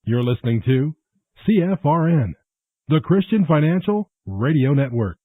You're listening to CFRN, the Christian Financial Radio Network.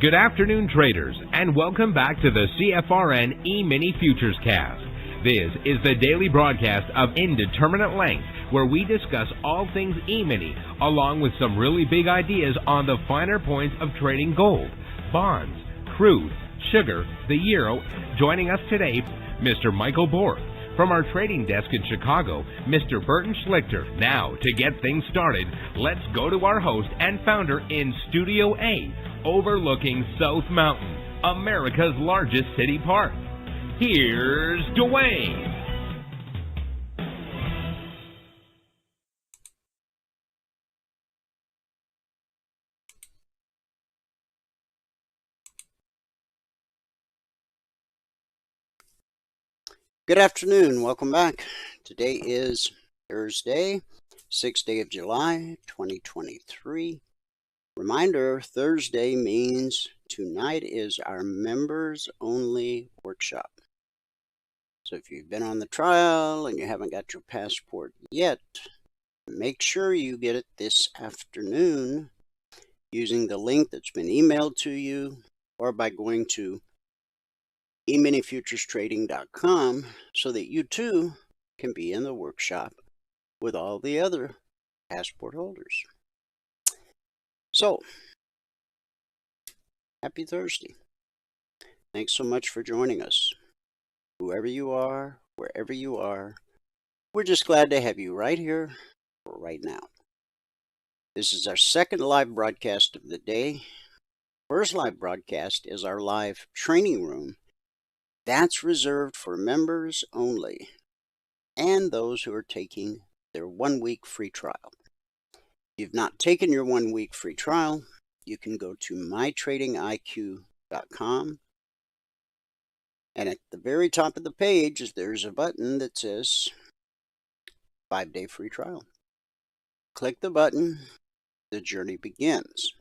Good afternoon, traders, and welcome back to the CFRN E-mini Futures Cast. This is the daily broadcast of Indeterminate Length, where we discuss all things E-mini, along with some really big ideas on the finer points of trading gold, bonds, crude, sugar, the euro. Joining us today, Mr. Michael Borg. From our trading desk in Chicago, Mr. Burton Schlichter. Now, to get things started, let's go to our host and founder in Studio A, overlooking South Mountain, America's largest city park. Here's Dwayne. Good afternoon. Welcome back. Today is Thursday, 6th day of July, 2023. Reminder, Thursday means tonight is our members only workshop. So if you've been on the trial and you haven't got your passport yet, make sure you get it this afternoon using the link that's been emailed to you or by going to eminifuturestrading.com so that you too can be in the workshop with all the other passport holders. So, happy Thursday. Thanks so much for joining us. Whoever you are, wherever you are, we're just glad to have you right here, right now. This is our second live broadcast of the day. First live broadcast is our live training room. That's reserved for members only and those who are taking their 1 week free trial. If you've not taken your 1 week free trial, you can go to mytradingiq.com, and at the very top of the page there's a button that says 5-day free trial. Click the button, the journey begins.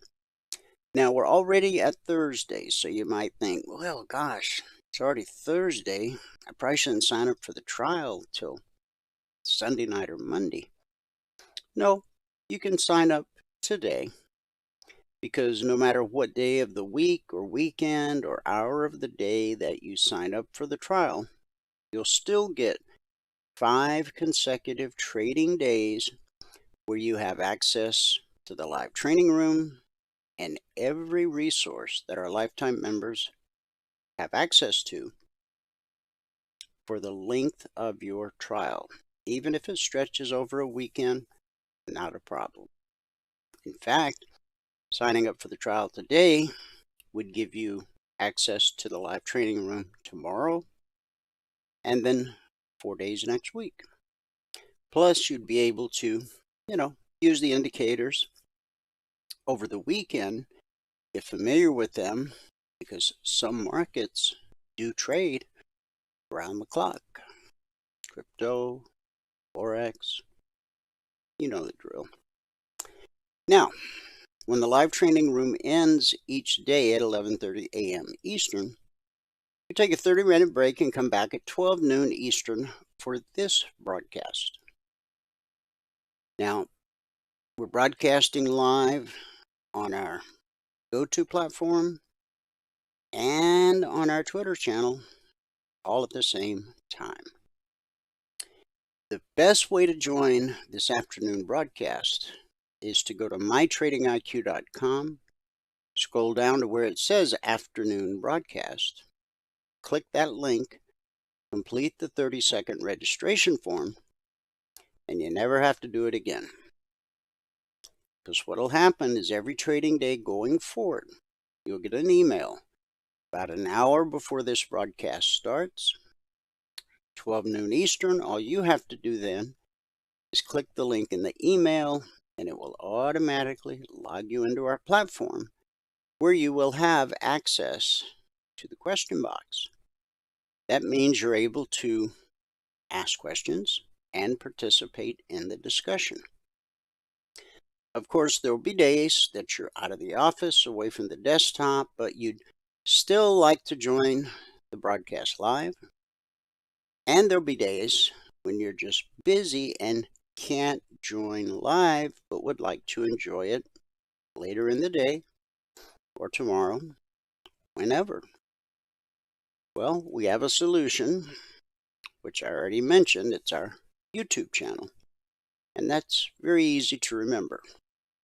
Now we're already at Thursday, so you might think, well, gosh, it's already Thursday. I probably shouldn't sign up for the trial till Sunday night or Monday. No, you can sign up today because no matter what day of the week or weekend or hour of the day that you sign up for the trial, you'll still get 5 consecutive trading days where you have access to the live training room and every resource that our lifetime members have access to for the length of your trial. Even if it stretches over a weekend, not a problem. In fact, signing up for the trial today would give you access to the live training room tomorrow and then 4 days next week. Plus, you'd be able to, use the indicators over the weekend, get familiar with them, because some markets do trade around the clock. Crypto, Forex, you know the drill. Now, when the live training room ends each day at 11:30 a.m. Eastern, we take a 30-minute break and come back at 12 noon Eastern for this broadcast. Now, we're broadcasting live on our go-to platform and on our Twitter channel, all at the same time. The best way to join this afternoon broadcast is to go to mytradingiq.com, scroll down to where it says afternoon broadcast, click that link, complete the 30-second registration form, and you never have to do it again. Because what will happen is every trading day going forward, you'll get an email about an hour before this broadcast starts, 12 noon Eastern. All you have to do then is click the link in the email and it will automatically log you into our platform where you will have access to the question box. That means you're able to ask questions and participate in the discussion. Of course, there will be days that you're out of the office, away from the desktop, but you'd still like to join the broadcast live. And there'll be days when you're just busy and can't join live but would like to enjoy it later in the day or tomorrow, whenever. Well, we have a solution, which I already mentioned. It's our YouTube channel, and that's very easy to remember.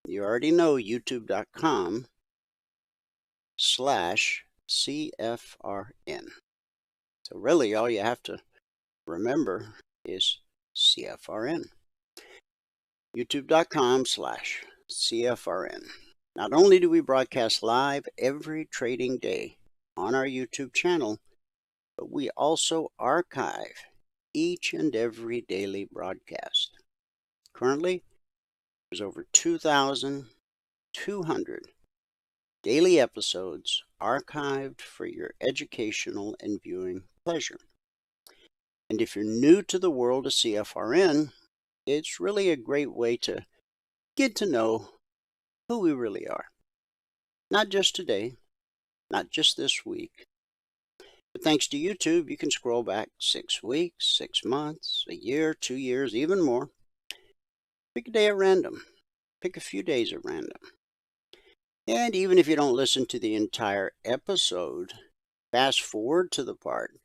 You already know youtube.com/CFRN. So really all you have to remember is CFRN. youtube.com/CFRN. Not only do we broadcast live every trading day on our YouTube channel, but we also archive each and every daily broadcast. Currently, there's over 2,200 daily episodes archived for your educational and viewing pleasure. And if you're new to the world of CFRN, it's really a great way to get to know who we really are. Not just today, not just this week, but thanks to YouTube, you can scroll back 6 weeks, 6 months, a year, 2 years, even more. Pick a day at random. Pick a few days at random. And even if you don't listen to the entire episode, fast forward to the part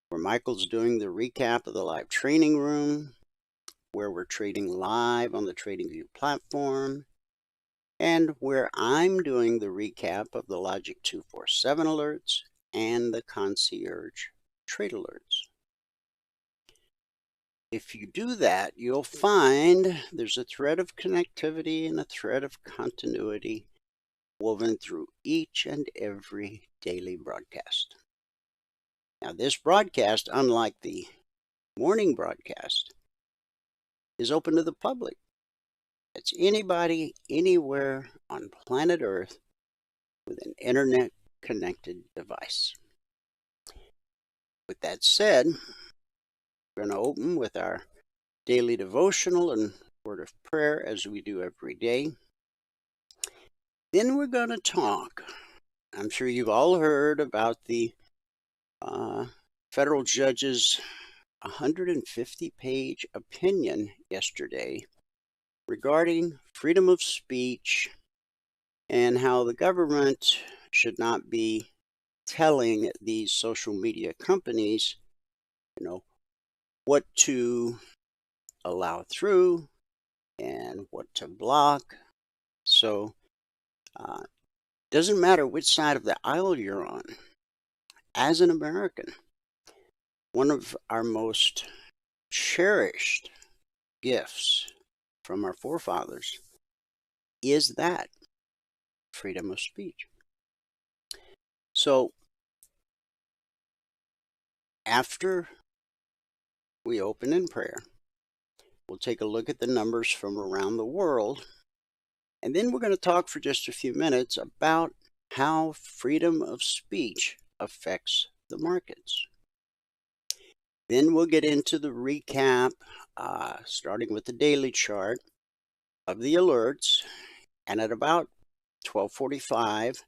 where Michael's doing the recap of the live training room, where we're trading live on the TradingView platform, and where I'm doing the recap of the Logic 247 alerts and the concierge trade alerts. If you do that, you'll find there's a thread of connectivity and a thread of continuity woven through each and every daily broadcast. Now, this broadcast, unlike the morning broadcast, is open to the public. It's anybody, anywhere on planet Earth with an internet-connected device. With that said, we're going to open with our daily devotional and word of prayer as we do every day. Then we're going to talk. I'm sure you've all heard about the federal judge's 150-page opinion yesterday regarding freedom of speech and how the government should not be telling these social media companies, what to allow through and what to block. So it doesn't matter which side of the aisle you're on. As an American, one of our most cherished gifts from our forefathers is that freedom of speech. So after we open in prayer, we'll take a look at the numbers from around the world, and then we're going to talk for just a few minutes about how freedom of speech affects the markets. Then we'll get into the recap, starting with the daily chart of the alerts, and at about 12:45,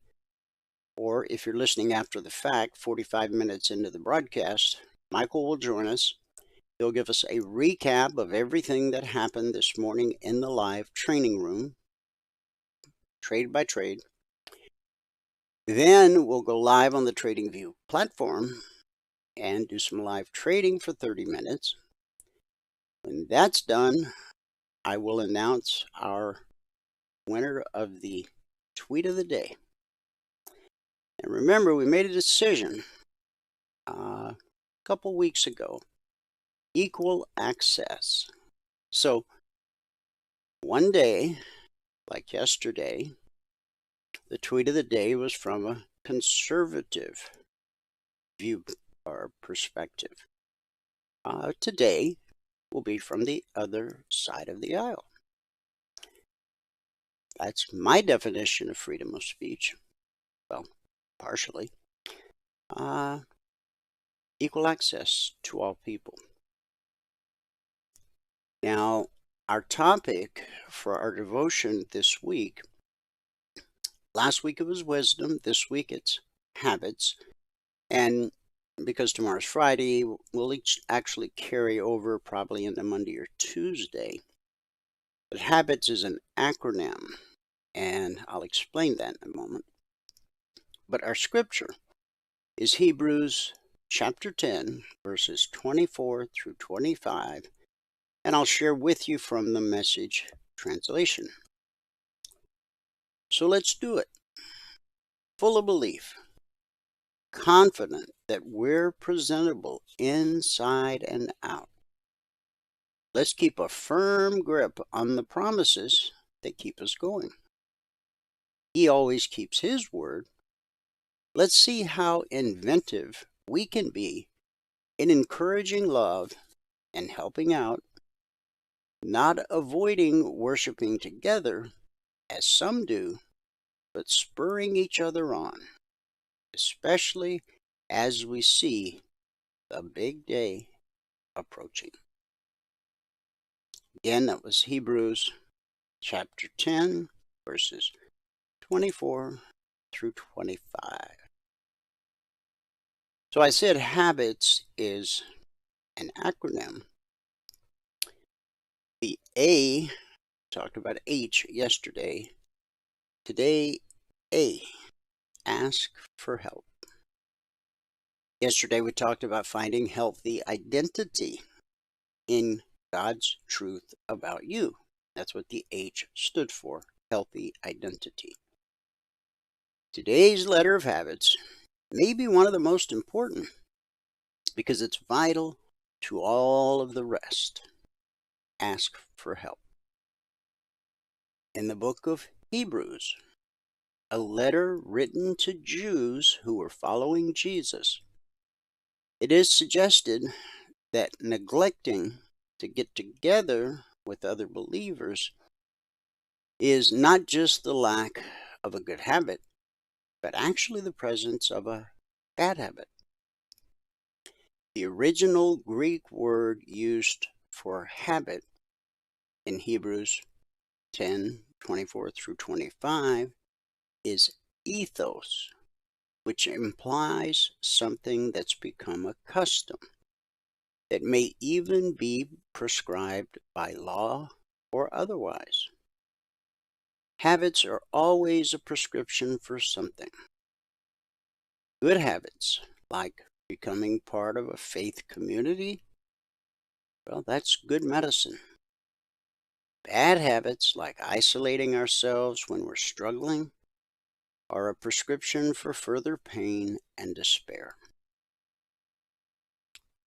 or if you're listening after the fact, 45 minutes into the broadcast, Michael will join us. He'll give us a recap of everything that happened this morning in the live training room, trade by trade. Then we'll go live on the TradingView platform and do some live trading for 30 minutes. When that's done, I will announce our winner of the tweet of the day. And remember, we made a decision a couple weeks ago. Equal access. So one day, like yesterday, the tweet of the day was from a conservative view or perspective. Today will be from the other side of the aisle. That's my definition of freedom of speech. Well, partially. Equal access to all people. Now, our topic for our devotion this week, last week it was wisdom, this week it's habits. And because tomorrow's Friday, we'll each actually carry over probably into Monday or Tuesday. But habits is an acronym, and I'll explain that in a moment. But our scripture is Hebrews chapter 10, verses 24 through 25, and I'll share with you from the Message translation. So let's do it. Full of belief, confident that we're presentable inside and out. Let's keep a firm grip on the promises that keep us going. He always keeps his word. Let's see how inventive we can be in encouraging love and helping out, not avoiding worshiping together as some do, but spurring each other on, especially as we see the big day approaching. Again, that was Hebrews chapter 10, verses 24 through 25. So I said habits is an acronym. The A, talked about H yesterday. Today, A, ask for help. Yesterday we talked about finding healthy identity in God's truth about you. That's what the H stood for, healthy identity. Today's letter of habits may be one of the most important because it's vital to all of the rest. Ask for help. In the book of Hebrews, a letter written to Jews who were following Jesus, it is suggested that neglecting to get together with other believers is not just the lack of a good habit, but actually the presence of a bad habit. The original Greek word used for habit in Hebrews 10, 24 through 25 is ethos, which implies something that's become a custom that may even be prescribed by law or otherwise. Habits are always a prescription for something. Good habits, like becoming part of a faith community, well, that's good medicine. Bad habits, like isolating ourselves when we're struggling, are a prescription for further pain and despair.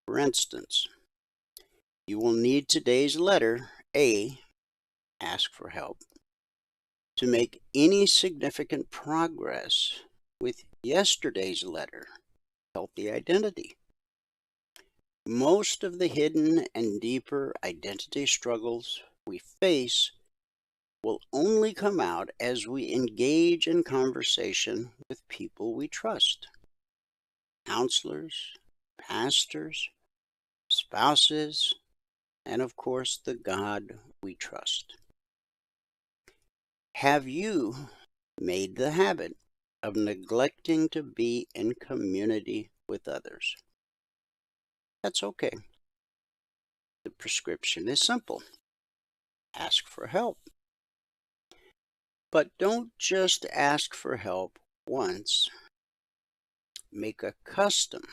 For instance, you will need today's letter, A, ask for help, to make any significant progress with yesterday's letter, healthy identity. Most of the hidden and deeper identity struggles we face will only come out as we engage in conversation with people we trust. Counselors, pastors, spouses, and of course the God we trust. Have you made the habit of neglecting to be in community with others? That's okay. The prescription is simple. Ask for help. But don't just ask for help once. Make a custom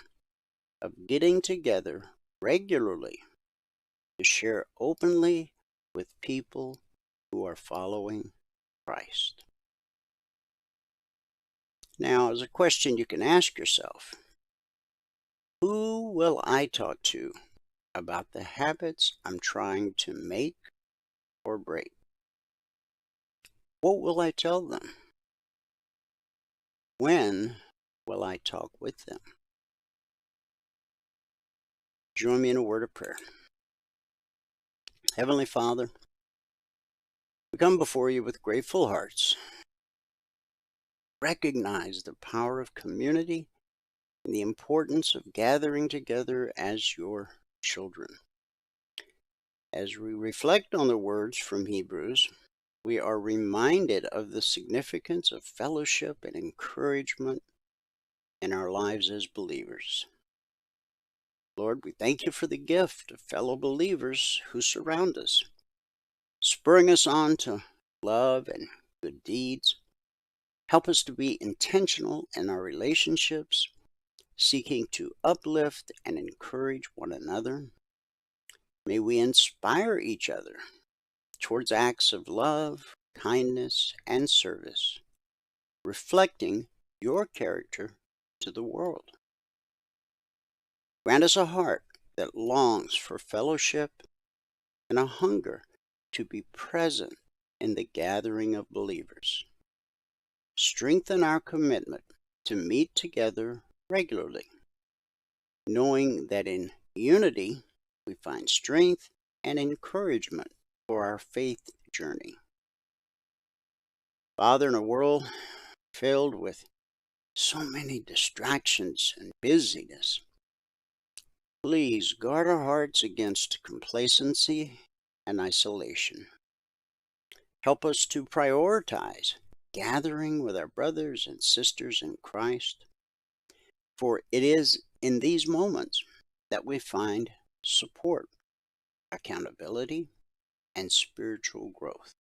of getting together regularly to share openly with people who are following Christ. Now, as a question you can ask yourself, who will I talk to about the habits I'm trying to make or break? What will I tell them? When will I talk with them? Join me in a word of prayer. Heavenly Father, we come before you with grateful hearts. Recognize the power of community and the importance of gathering together as your children. As we reflect on the words from Hebrews, we are reminded of the significance of fellowship and encouragement in our lives as believers. Lord, we thank you for the gift of fellow believers who surround us, spurring us on to love and good deeds. Help us to be intentional in our relationships, seeking to uplift and encourage one another. May we inspire each other towards acts of love, kindness, and service, reflecting your character to the world. Grant us a heart that longs for fellowship and a hunger to be present in the gathering of believers. Strengthen our commitment to meet together regularly, knowing that in unity we find strength and encouragement for our faith journey. Father, in a world filled with so many distractions and busyness, please guard our hearts against complacency and isolation. Help us to prioritize gathering with our brothers and sisters in Christ, for it is in these moments that we find support, accountability, and spiritual growth.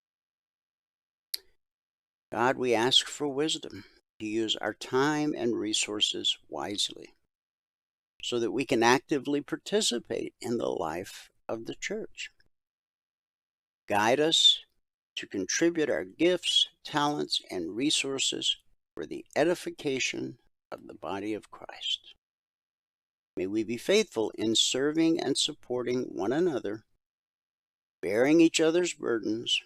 God, we ask for wisdom to use our time and resources wisely so that we can actively participate in the life of the church. Guide us to contribute our gifts, talents, and resources for the edification of the body of Christ. May we be faithful in serving and supporting one another, bearing each other's burdens,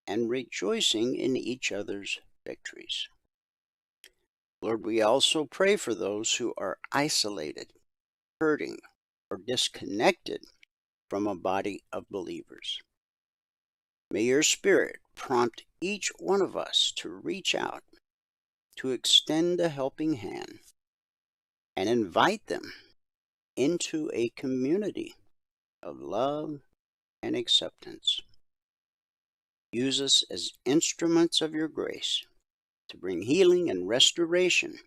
and rejoicing in each other's victories. Lord, we also pray for those who are isolated, hurting, or disconnected from a body of believers. May your Spirit prompt each one of us to reach out, to extend a helping hand, and invite them into a community of love and acceptance. Use us as instruments of your grace to bring healing and restoration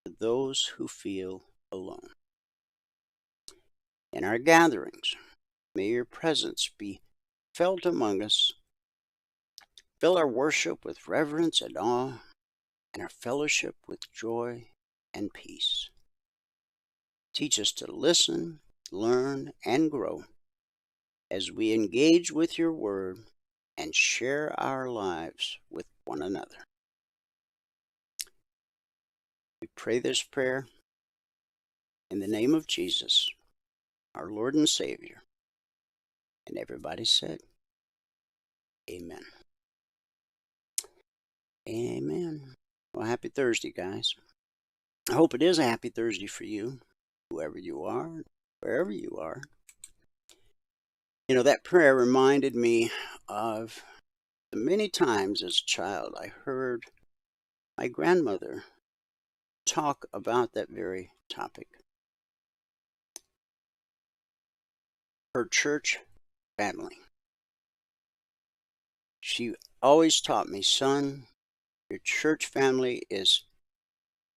to those who feel alone. In our gatherings, may your presence be felt among us. Fill our worship with reverence and awe, and our fellowship with joy and peace. Teach us to listen, learn, and grow as we engage with your word and share our lives with one another. We pray this prayer in the name of Jesus, our Lord and Savior. And everybody said, amen. Amen. Well, happy Thursday, guys. I hope it is a happy Thursday for you, whoever you are, wherever you are. You know, that prayer reminded me of the many times as a child I heard my grandmother talk about that very topic. Her church family. She always taught me, son, your church family is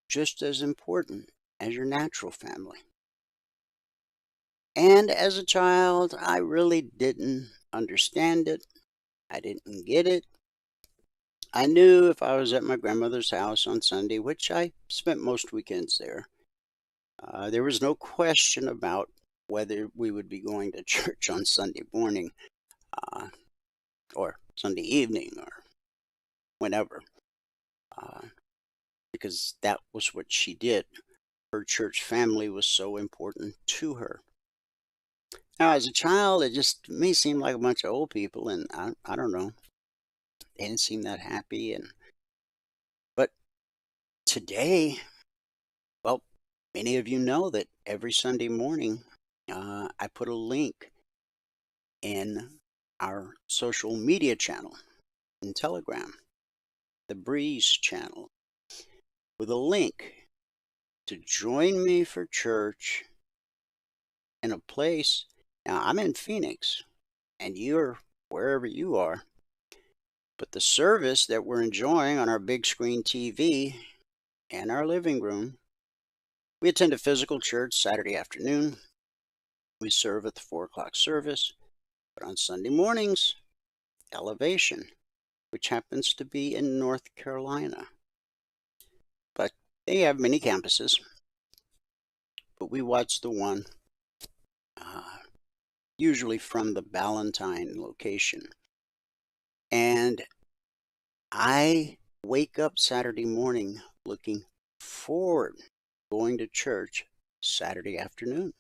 just as important as your natural family. And as a child, I really didn't understand it. I didn't get it. I knew if I was at my grandmother's house on Sunday, which I spent most weekends there was no question about whether we would be going to church on Sunday morning or Sunday evening or whenever, because that was what she did. Her church family was so important to her. Now, as a child, it just to me seemed like a bunch of old people, and I don't know, they didn't seem that happy. But today, well, many of you know that every Sunday morning, I put a link in our social media channel in Telegram, the Breeze channel, with a link to join me for church in a place. Now, I'm in Phoenix, and you're wherever you are, but the service that we're enjoying on our big screen TV and our living room, we attend a physical church Saturday afternoon, we serve at the 4 o'clock service. But on Sunday mornings, Elevation, which happens to be in North Carolina. But they have many campuses. But we watch the one usually from the Ballantyne location. And I wake up Saturday morning looking forward to going to church Saturday afternoon.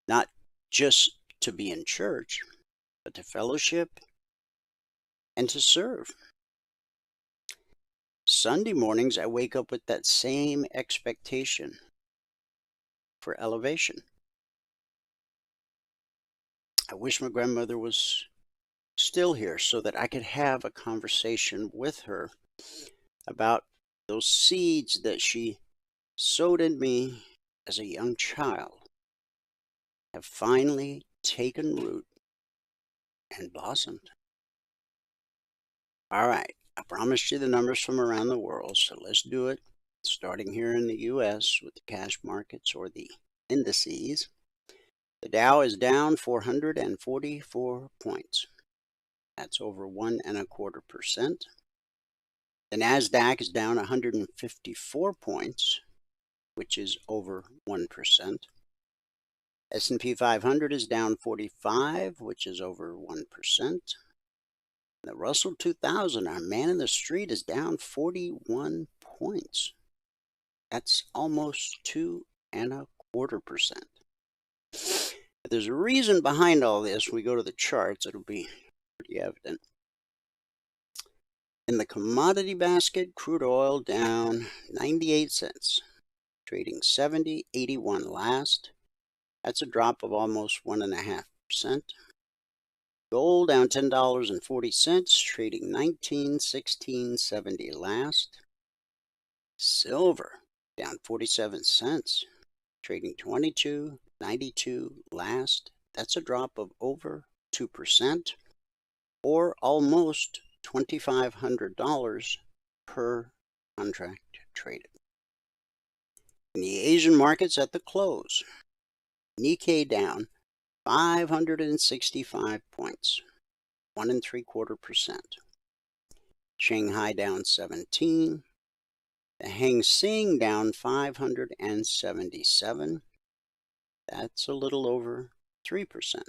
Not just to be in church, but to fellowship and to serve. Sunday mornings, I wake up with that same expectation for elevation. I wish my grandmother was still here so that I could have a conversation with her about those seeds that she sowed in me as a young child have finally taken root and blossomed. All right, I promised you the numbers from around the world, so let's do it. Starting here in the U.S. with the cash markets or the indices. The Dow is down 444 points. That's over 1.25%. The NASDAQ is down 154 points, which is over 1%. S&P 500 is down 45, which is over 1%. The Russell 2000, our man in the street, is down 41 points. That's almost 2.25%. If there's a reason behind all this, we go to the charts, it'll be pretty evident. In the commodity basket, crude oil down 98 cents, trading 70.81 last. That's a drop of almost 1.5%. Gold down $10.40, trading 19.1670 last. Silver down 47 cents, trading 22.92 last. That's a drop of over 2%, or almost $2,500 per contract traded. In the Asian markets at the close, Nikkei down 565 points, 1.75%. Shanghai down 17. The Hang Seng down 577. That's a little over 3%.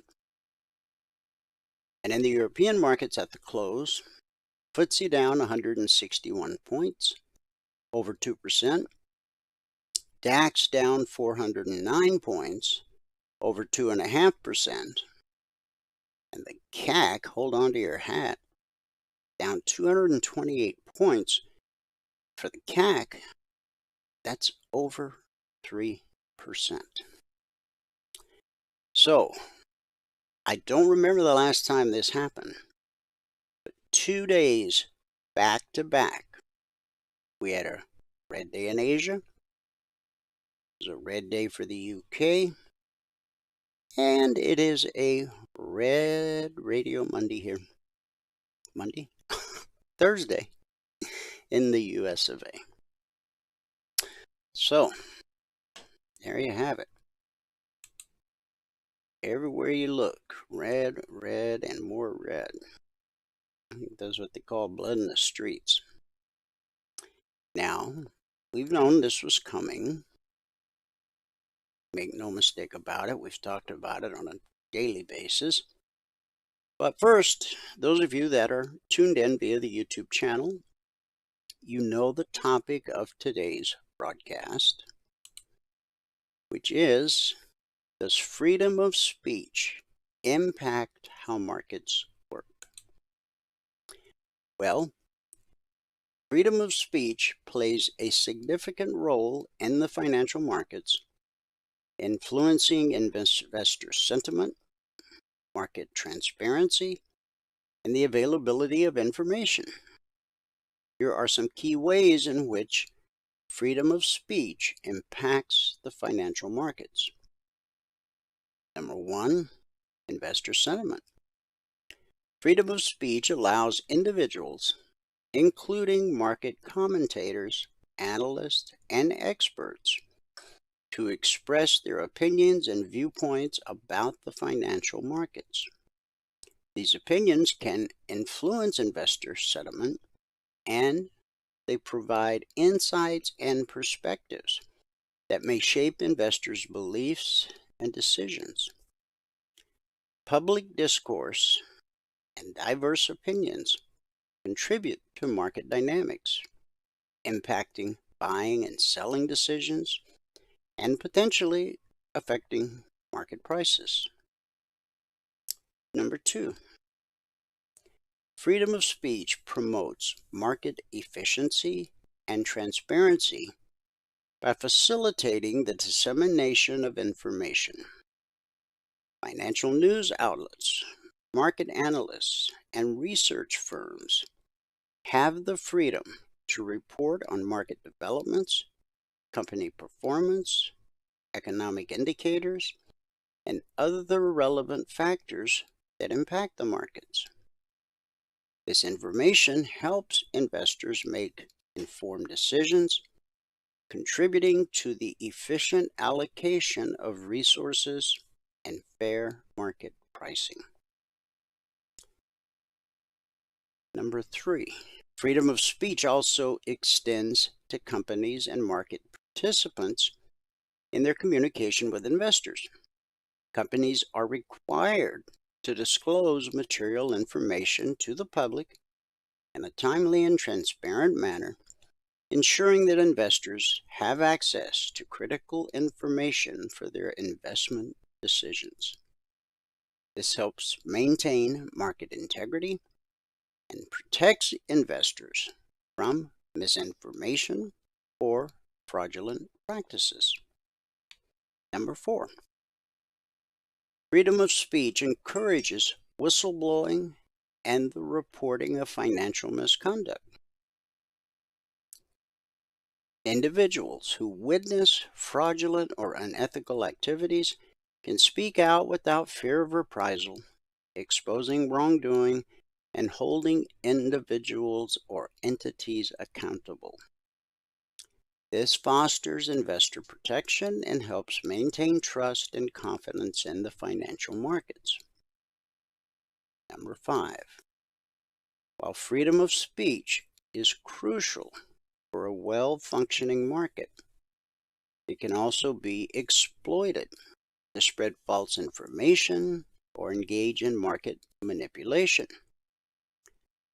And in the European markets at the close, FTSE down 161 points, over 2%. DAX down 409 points, over 2.5%. And the CAC, hold on to your hat, down 228 points. For the CAC, that's over 3%. So, I don't remember the last time this happened, but 2 days back to back, we had a red day in Asia. It was a red day for the UK. And it is a red Radio Monday here. Monday? Thursday in the US of A. So, there you have it. Everywhere you look, red, red, and more red. I think that's what they call blood in the streets. Now, we've known this was coming. Make no mistake about it. We've talked about it on a daily basis. But first, those of you that are tuned in via the YouTube channel, you know the topic of today's broadcast, which is, does freedom of speech impact how markets work? Well, freedom of speech plays a significant role in the financial markets, influencing investor sentiment, market transparency, and the availability of information. Here are some key ways in which freedom of speech impacts the financial markets. Number one, investor sentiment. Freedom of speech allows individuals, including market commentators, analysts, and experts, to express their opinions and viewpoints about the financial markets. These opinions can influence investor sentiment, and they provide insights and perspectives that may shape investors' beliefs and decisions. Public discourse and diverse opinions contribute to market dynamics, impacting buying and selling decisions, and potentially affecting market prices. Number 2, freedom of speech promotes market efficiency and transparency by facilitating the dissemination of information. Financial news outlets, market analysts, and research firms have the freedom to report on market developments, company performance, economic indicators, and other relevant factors that impact the markets. This information helps investors make informed decisions, contributing to the efficient allocation of resources and fair market pricing. Number 3, freedom of speech also extends to companies and market participants in their communication with investors. Companies are required to disclose material information to the public in a timely and transparent manner, ensuring that investors have access to critical information for their investment decisions. This helps maintain market integrity and protects investors from misinformation or fraudulent practices. Number 4, freedom of speech encourages whistleblowing and the reporting of financial misconduct. Individuals who witness fraudulent or unethical activities can speak out without fear of reprisal, exposing wrongdoing and holding individuals or entities accountable. This fosters investor protection and helps maintain trust and confidence in the financial markets. Number 5, while freedom of speech is crucial for a well-functioning market, it can also be exploited to spread false information or engage in market manipulation.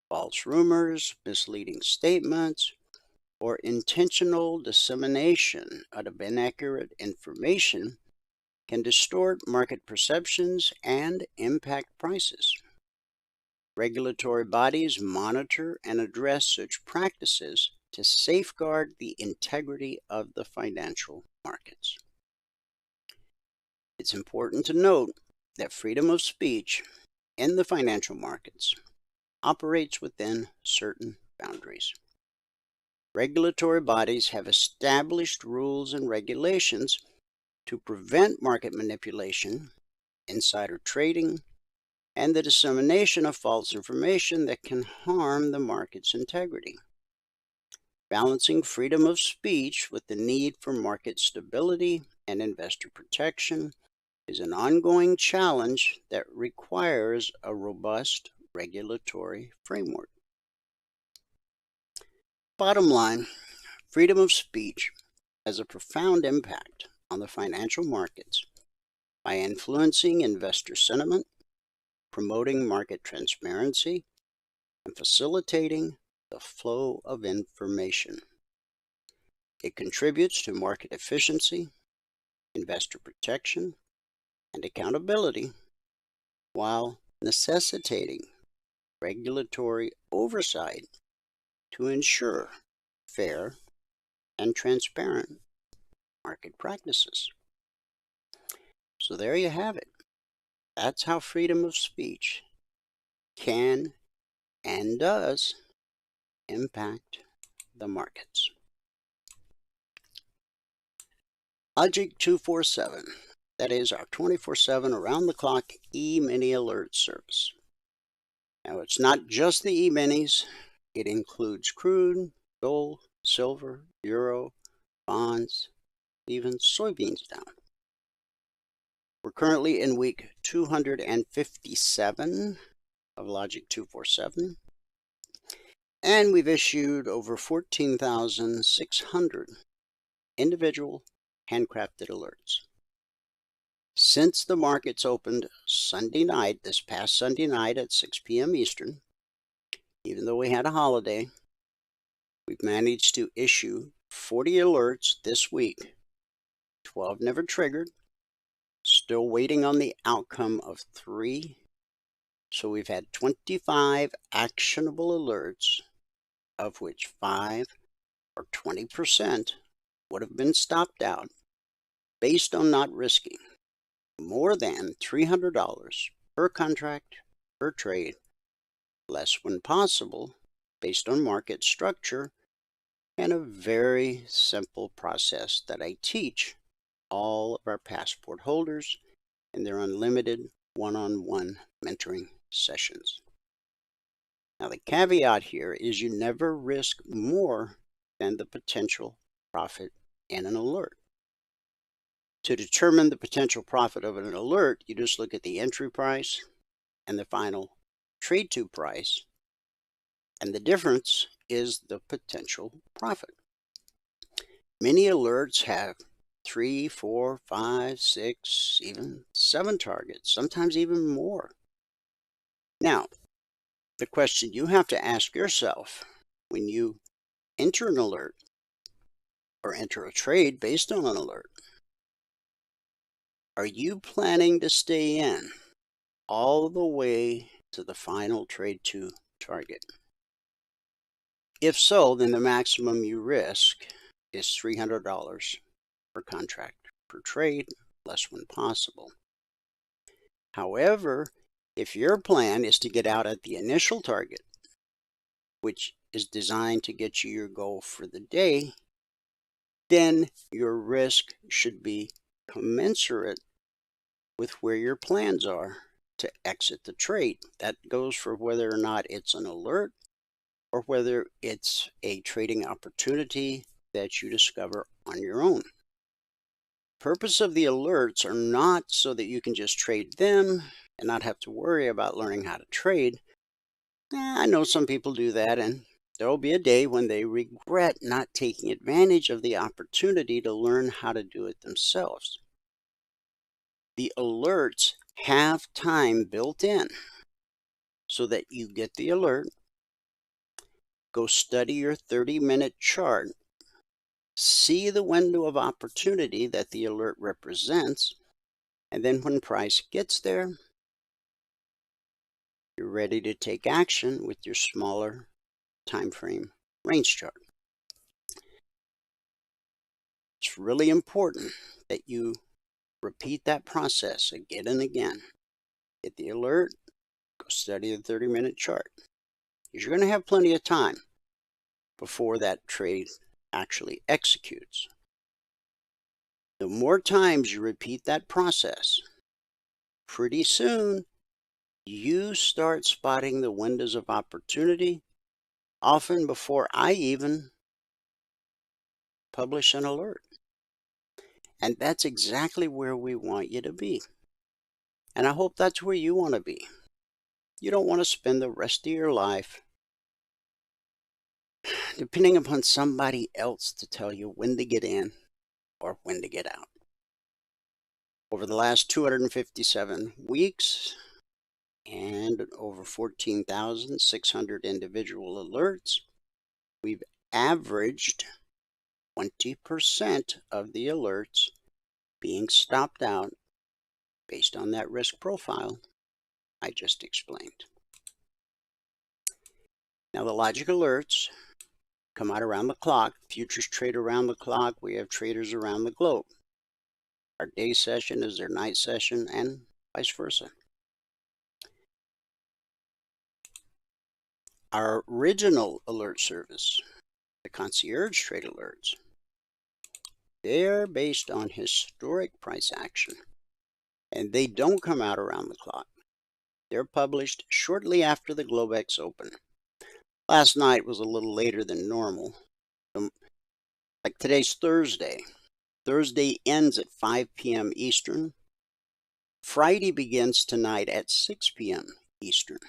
False rumors, misleading statements, or intentional dissemination of inaccurate information can distort market perceptions and impact prices. Regulatory bodies monitor and address such practices to safeguard the integrity of the financial markets. It's important to note that freedom of speech in the financial markets operates within certain boundaries. Regulatory bodies have established rules and regulations to prevent market manipulation, insider trading, and the dissemination of false information that can harm the market's integrity. Balancing freedom of speech with the need for market stability and investor protection is an ongoing challenge that requires a robust regulatory framework. Bottom line, freedom of speech has a profound impact on the financial markets by influencing investor sentiment, promoting market transparency, and facilitating the flow of information. It contributes to market efficiency, investor protection, and accountability, while necessitating regulatory oversight to ensure fair and transparent market practices. So there you have it. That's how freedom of speech can and does impact the markets. Logic 247, that is our 24/7 around-the-clock E-mini alert service. Now it's not just the E-minis, it includes crude, gold, silver, euro, bonds, even soybeans down. We're currently in week 257 of Logic 247, and we've issued over 14,600 individual handcrafted alerts. Since the markets opened Sunday night, this past Sunday night at 6 p.m. Eastern, even though we had a holiday, we've managed to issue 40 alerts this week. 12 never triggered. Still waiting on the outcome of 3. So we've had 25 actionable alerts, of which 5 or 20% would have been stopped out based on not risking more than $300 per contract, per trade, less when possible, based on market structure, and a very simple process that I teach all of our passport holders in their unlimited one-on-one mentoring sessions. Now, the caveat here is you never risk more than the potential profit in an alert. To determine the potential profit of an alert, you just look at the entry price and the final trade to price, and the difference is the potential profit. Many alerts have 3, 4, 5, 6, even 7 targets, sometimes even more. Now, the question you have to ask yourself when you enter an alert or enter a trade based on an alert, are you planning to stay in all the way to the final trade to target? If so, then the maximum you risk is $300 per contract per trade, less when possible. However, if your plan is to get out at the initial target, which is designed to get you your goal for the day, then your risk should be commensurate with where your plans are to exit the trade. That goes for whether or not it's an alert or whether it's a trading opportunity that you discover on your own. Purpose of the alerts are not so that you can just trade them and not have to worry about learning how to trade. I know some people do that, and there will be a day when they regret not taking advantage of the opportunity to learn how to do it themselves. The alerts have time built in so that you get the alert, go study your 30-minute chart, see the window of opportunity that the alert represents, and then when price gets there, you're ready to take action with your smaller time frame range chart. It's really important that you repeat that process again and again. Get the alert, go study the 30-minute chart, because you're going to have plenty of time before that trade actually executes. The more times you repeat that process, pretty soon you start spotting the windows of opportunity, often before I even publish an alert. And that's exactly where we want you to be. And I hope that's where you want to be. You don't want to spend the rest of your life depending upon somebody else to tell you when to get in or when to get out. Over the last 257 weeks and over 14,600 individual alerts, we've averaged 20% of the alerts being stopped out based on that risk profile I just explained. Now, the logic alerts come out around the clock. Futures trade around the clock. We have traders around the globe. Our day session is their night session, and vice versa. Our original alert service, the concierge trade alerts, they're based on historic price action, and they don't come out around the clock. They're published shortly after the Globex open. Last night was a little later than normal. Like today's Thursday. Thursday ends at 5 p.m. Eastern. Friday begins tonight at 6 p.m. Eastern.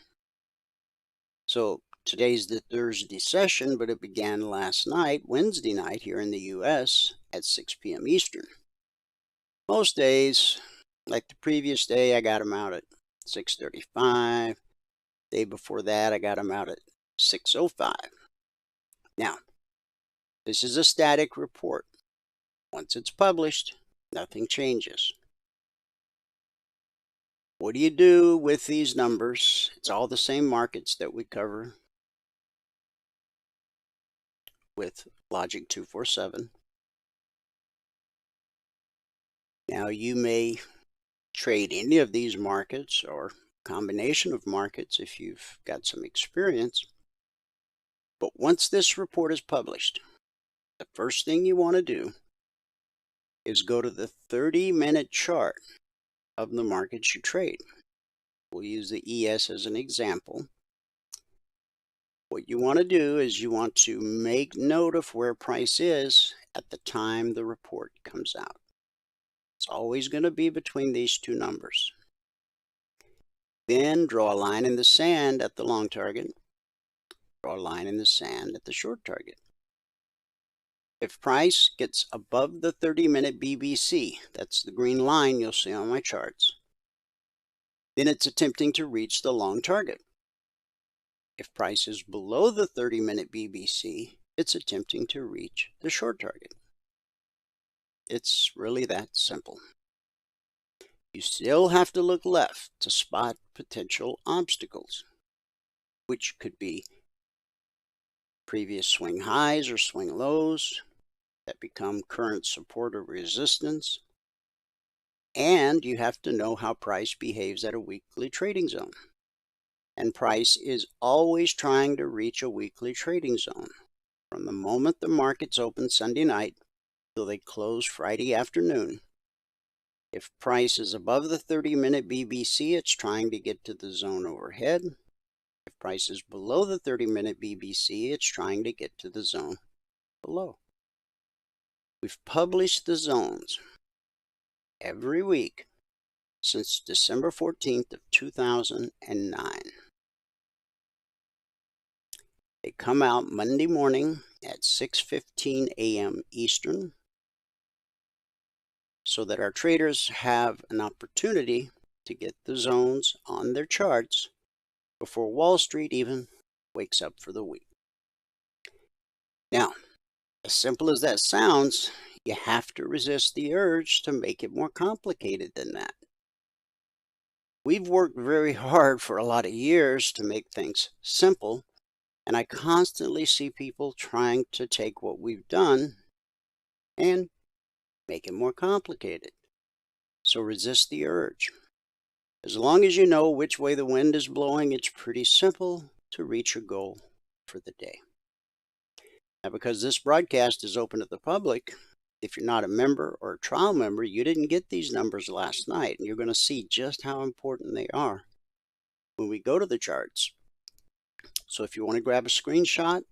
So today's the Thursday session, but it began last night, Wednesday night here in the U.S. at 6 p.m. Eastern. Most days, like the previous day, I got them out at 6:35. Day before that, I got them out at 6:05. Now, this is a static report. Once it's published, nothing changes. What do you do with these numbers? It's all the same markets that we cover with Logic 247. Now, you may trade any of these markets or combination of markets if you've got some experience. But once this report is published, the first thing you want to do is go to the 30-minute chart of the markets you trade. We'll use the ES as an example. What you want to do is you want to make note of where price is at the time the report comes out. It's always going to be between these two numbers. Then draw a line in the sand at the long target. Draw a line in the sand at the short target. If price gets above the 30-minute BBC, that's the green line you'll see on my charts, then it's attempting to reach the long target. If price is below the 30-minute BBC, it's attempting to reach the short target. It's really that simple. You still have to look left to spot potential obstacles, which could be previous swing highs or swing lows that become current support or resistance. And you have to know how price behaves at a weekly trading zone. And price is always trying to reach a weekly trading zone. From the moment the markets open Sunday night till they close Friday afternoon, if price is above the 30-minute BBC, it's trying to get to the zone overhead. If price is below the 30-minute BBC, it's trying to get to the zone below. We've published the zones every week since December 14th of 2009. They come out Monday morning at 6:15 a.m. Eastern so that our traders have an opportunity to get the zones on their charts before Wall Street even wakes up for the week. Now, as simple as that sounds, you have to resist the urge to make it more complicated than that. We've worked very hard for a lot of years to make things simple, and I constantly see people trying to take what we've done and make it more complicated. So resist the urge. As long as you know which way the wind is blowing, it's pretty simple to reach your goal for the day. Now, because this broadcast is open to the public, if you're not a member or a trial member, you didn't get these numbers last night, and you're going to see just how important they are when we go to the charts. So if you want to grab a screenshot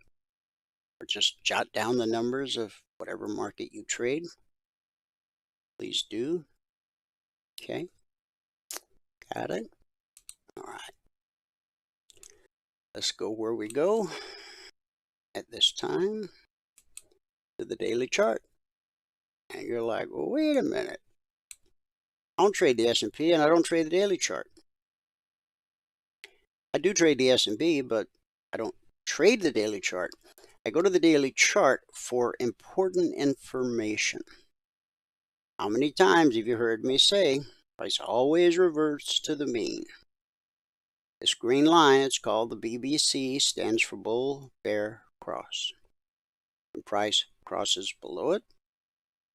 or just jot down the numbers of whatever market you trade, please do. Okay, got it? All right. Let's go where we go at this time to the daily chart. And you're like, well, wait a minute. I don't trade the S&P and I don't trade the daily chart. I do trade the S&P, but I don't trade the daily chart. I go to the daily chart for important information. How many times have you heard me say, price always reverts to the mean? This green line, it's called the BBC, stands for bull, bear, cross. When price crosses below it,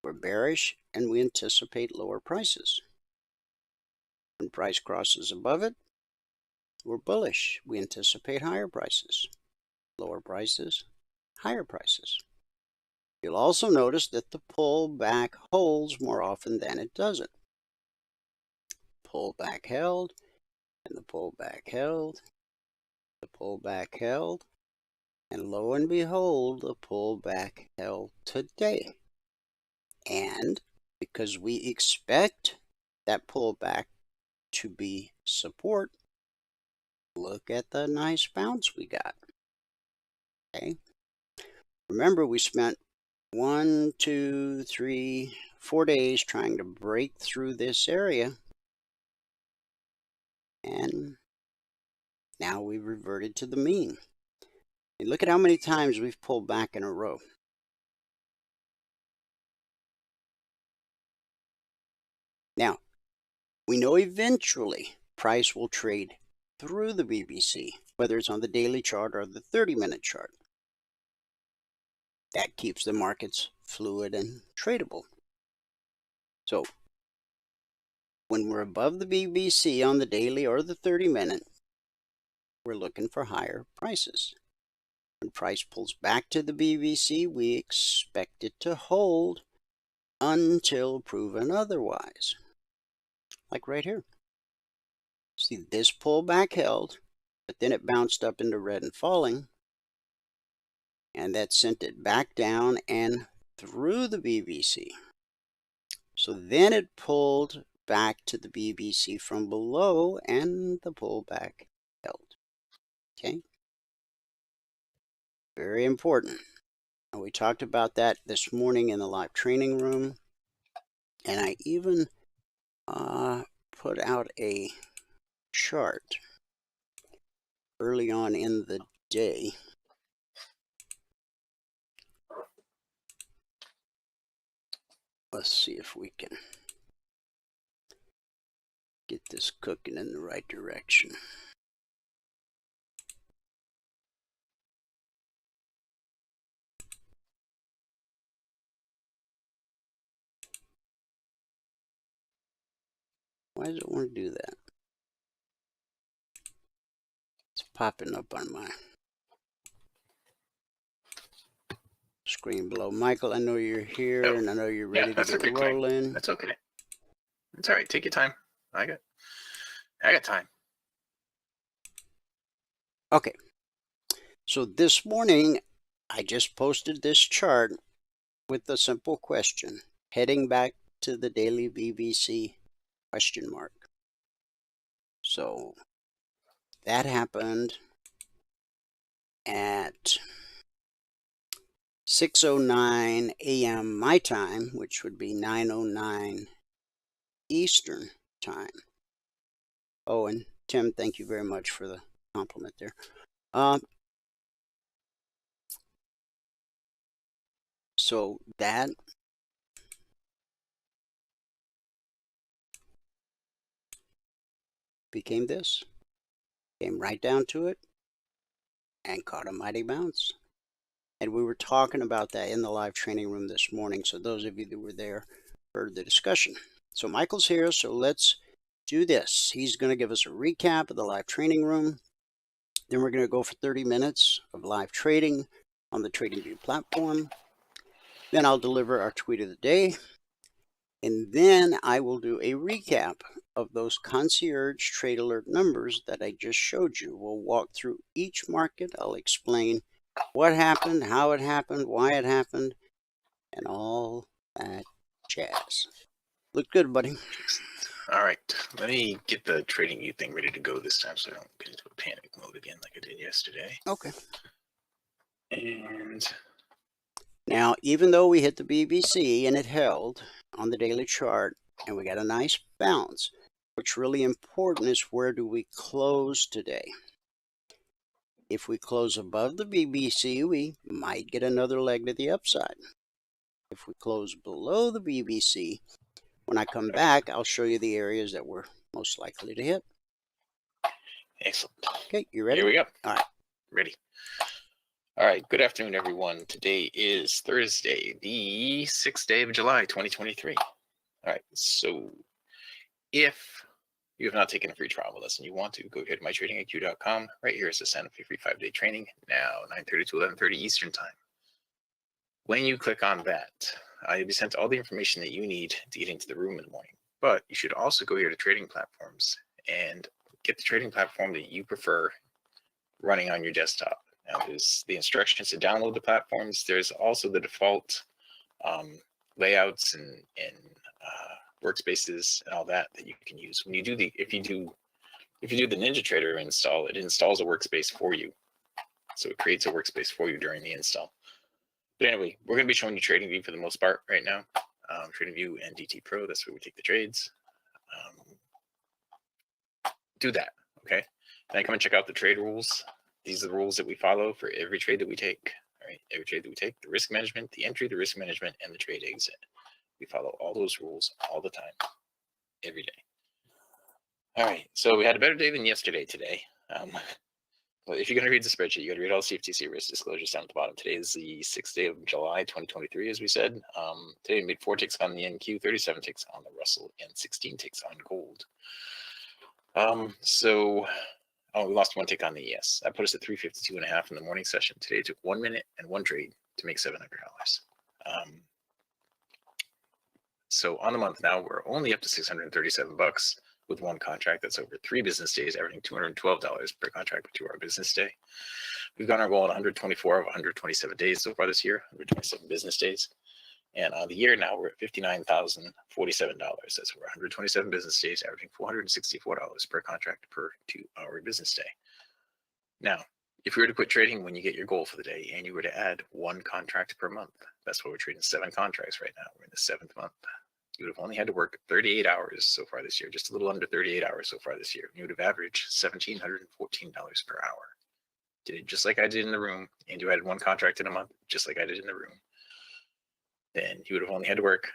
we're bearish and we anticipate lower prices. When price crosses above it, we're bullish. We anticipate higher prices. Lower prices, higher prices. You'll also notice that the pullback holds more often than it doesn't. Pullback held, and the pullback held, the pullback held, and lo and behold, the pullback held today. And because we expect that pullback to be support, look at the nice bounce we got. Okay. Remember, we spent 1, 2, 3, 4 days trying to break through this area. And now we've reverted to the mean. And look at how many times we've pulled back in a row. Now, we know eventually price will trade through the BBC, whether it's on the daily chart or the 30-minute chart. That keeps the markets fluid and tradable. So, when we're above the BBC on the daily or the 30-minute, we're looking for higher prices. When price pulls back to the BBC, we expect it to hold until proven otherwise. Like right here. See, this pullback held, but then it bounced up into red and falling, and that sent it back down and through the BBC. So then it pulled back to the BBC from below, and the pullback held. Okay? Very important. And we talked about that this morning in the live training room, and I even put out a chart early on in the day. Let's see if we can get this cooking in the right direction. Why does it want to do that? It's popping up on my screen below. Michael, I know you're here, and I know you're ready to get rolling. That's okay. That's all right. Take your time. I got time. Okay. So this morning, I just posted this chart with a simple question, heading back to the daily BBC question mark. So that happened at 6:09 a.m. my time, which would be 9:09 Eastern time. Oh, and Tim, thank you very much for the compliment there. So that became this. Came right down to it and caught a mighty bounce. And we were talking about that in the live training room this morning. So those of you that were there heard the discussion. So Michael's here, so let's do this. He's going to give us a recap of the live training room. Then we're going to go for 30 minutes of live trading on the TradingView platform. Then I'll deliver our tweet of the day. And then I will do a recap of those concierge trade alert numbers that I just showed you. We'll walk through each market. I'll explain what happened, how it happened, why it happened, and all that jazz. Look good, buddy. All right. Let me get the TradingView thing ready to go this time so I don't get into a panic mode again like I did yesterday. Okay. And now, even though we hit the BBC and it held on the daily chart and we got a nice bounce, what's really important is where do we close today? If we close above the BBC, we might get another leg to the upside. If we close below the BBC, when I come back, I'll show you the areas that we're most likely to hit. excellent. Okay, you ready? Here we go. All right. Ready. All right. Good afternoon, everyone. Today is Thursday, the 6th day of July, 2023. All right. So if you have not taken a free trial with us and you want to, go ahead to mytradingiq.com. Right here is the sign up for free 5-day training, now 9:30 to 11:30 Eastern time. When you click on that, you'll be sent all the information that you need to get into the room in the morning. But you should also go here to trading platforms and get the trading platform that you prefer running on your desktop. Now, there's the instructions to download the platforms. There's also the default layouts and workspaces and all that you can use. When you do if you do the NinjaTrader install, it installs a workspace for you. So it creates a workspace for you during the install. But anyway, we're going to be showing you TradingView for the most part right now. TradingView and DT Pro, that's where we take the trades. Do that, okay? Then come and check out the trade rules. These are the rules that we follow for every trade that we take. All right, every trade that we take, the risk management, the entry, the risk management, and the trade exit. We follow all those rules all the time, every day. All right, so we had a better day than yesterday today. But if you're going to read the spreadsheet, you got to read all CFTC risk disclosures down at the bottom. Today is the 6th day of July, 2023, as we said. Today we made 4 ticks on the NQ, 37 ticks on the Russell, and 16 ticks on gold. We lost 1 tick on the ES. That put us at 352.5 in the morning session. Today it took 1 minute and 1 trade to make $700. So on the month now, we're only up to $637 with 1 contract. That's over 3 business days, averaging $212 per contract per 2-hour business day. We've got our goal on 124 of 127 days so far this year, 127 business days. And on the year now, we're at $59,047. That's over 127 business days, averaging $464 per contract per 2-hour business day. Now, if you were to quit trading when you get your goal for the day and you were to add 1 contract per month, that's why we're trading 7 contracts right now. We're in the 7th month. You would have only had to work 38 hours so far this year, just a little under 38 hours so far this year. You would have averaged $1,714 per hour. Did it just like I did in the room, and you added 1 contract in a month, just like I did in the room. Then you would have only had to work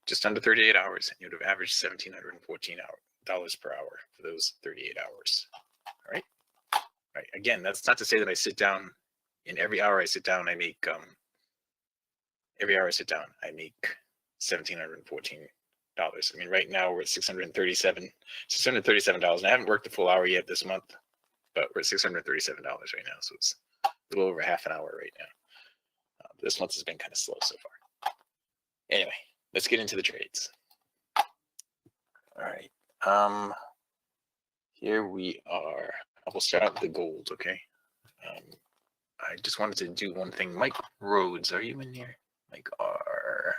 just under 38 hours, and you would have averaged $1,714 per hour for those 38 hours. All right. All right. Again, that's not to say that I sit down. In every hour I sit down, I make $1,714. I mean, right now we're at $637, and I haven't worked the full hour yet this month, but we're at $637 right now, so it's a little over half an hour right now. This month has been kind of slow so far. Anyway, let's get into the trades. All right. Here we are. I will start out with the gold, okay? I just wanted to do one thing. Mike Rhodes, are you in here? Mike R.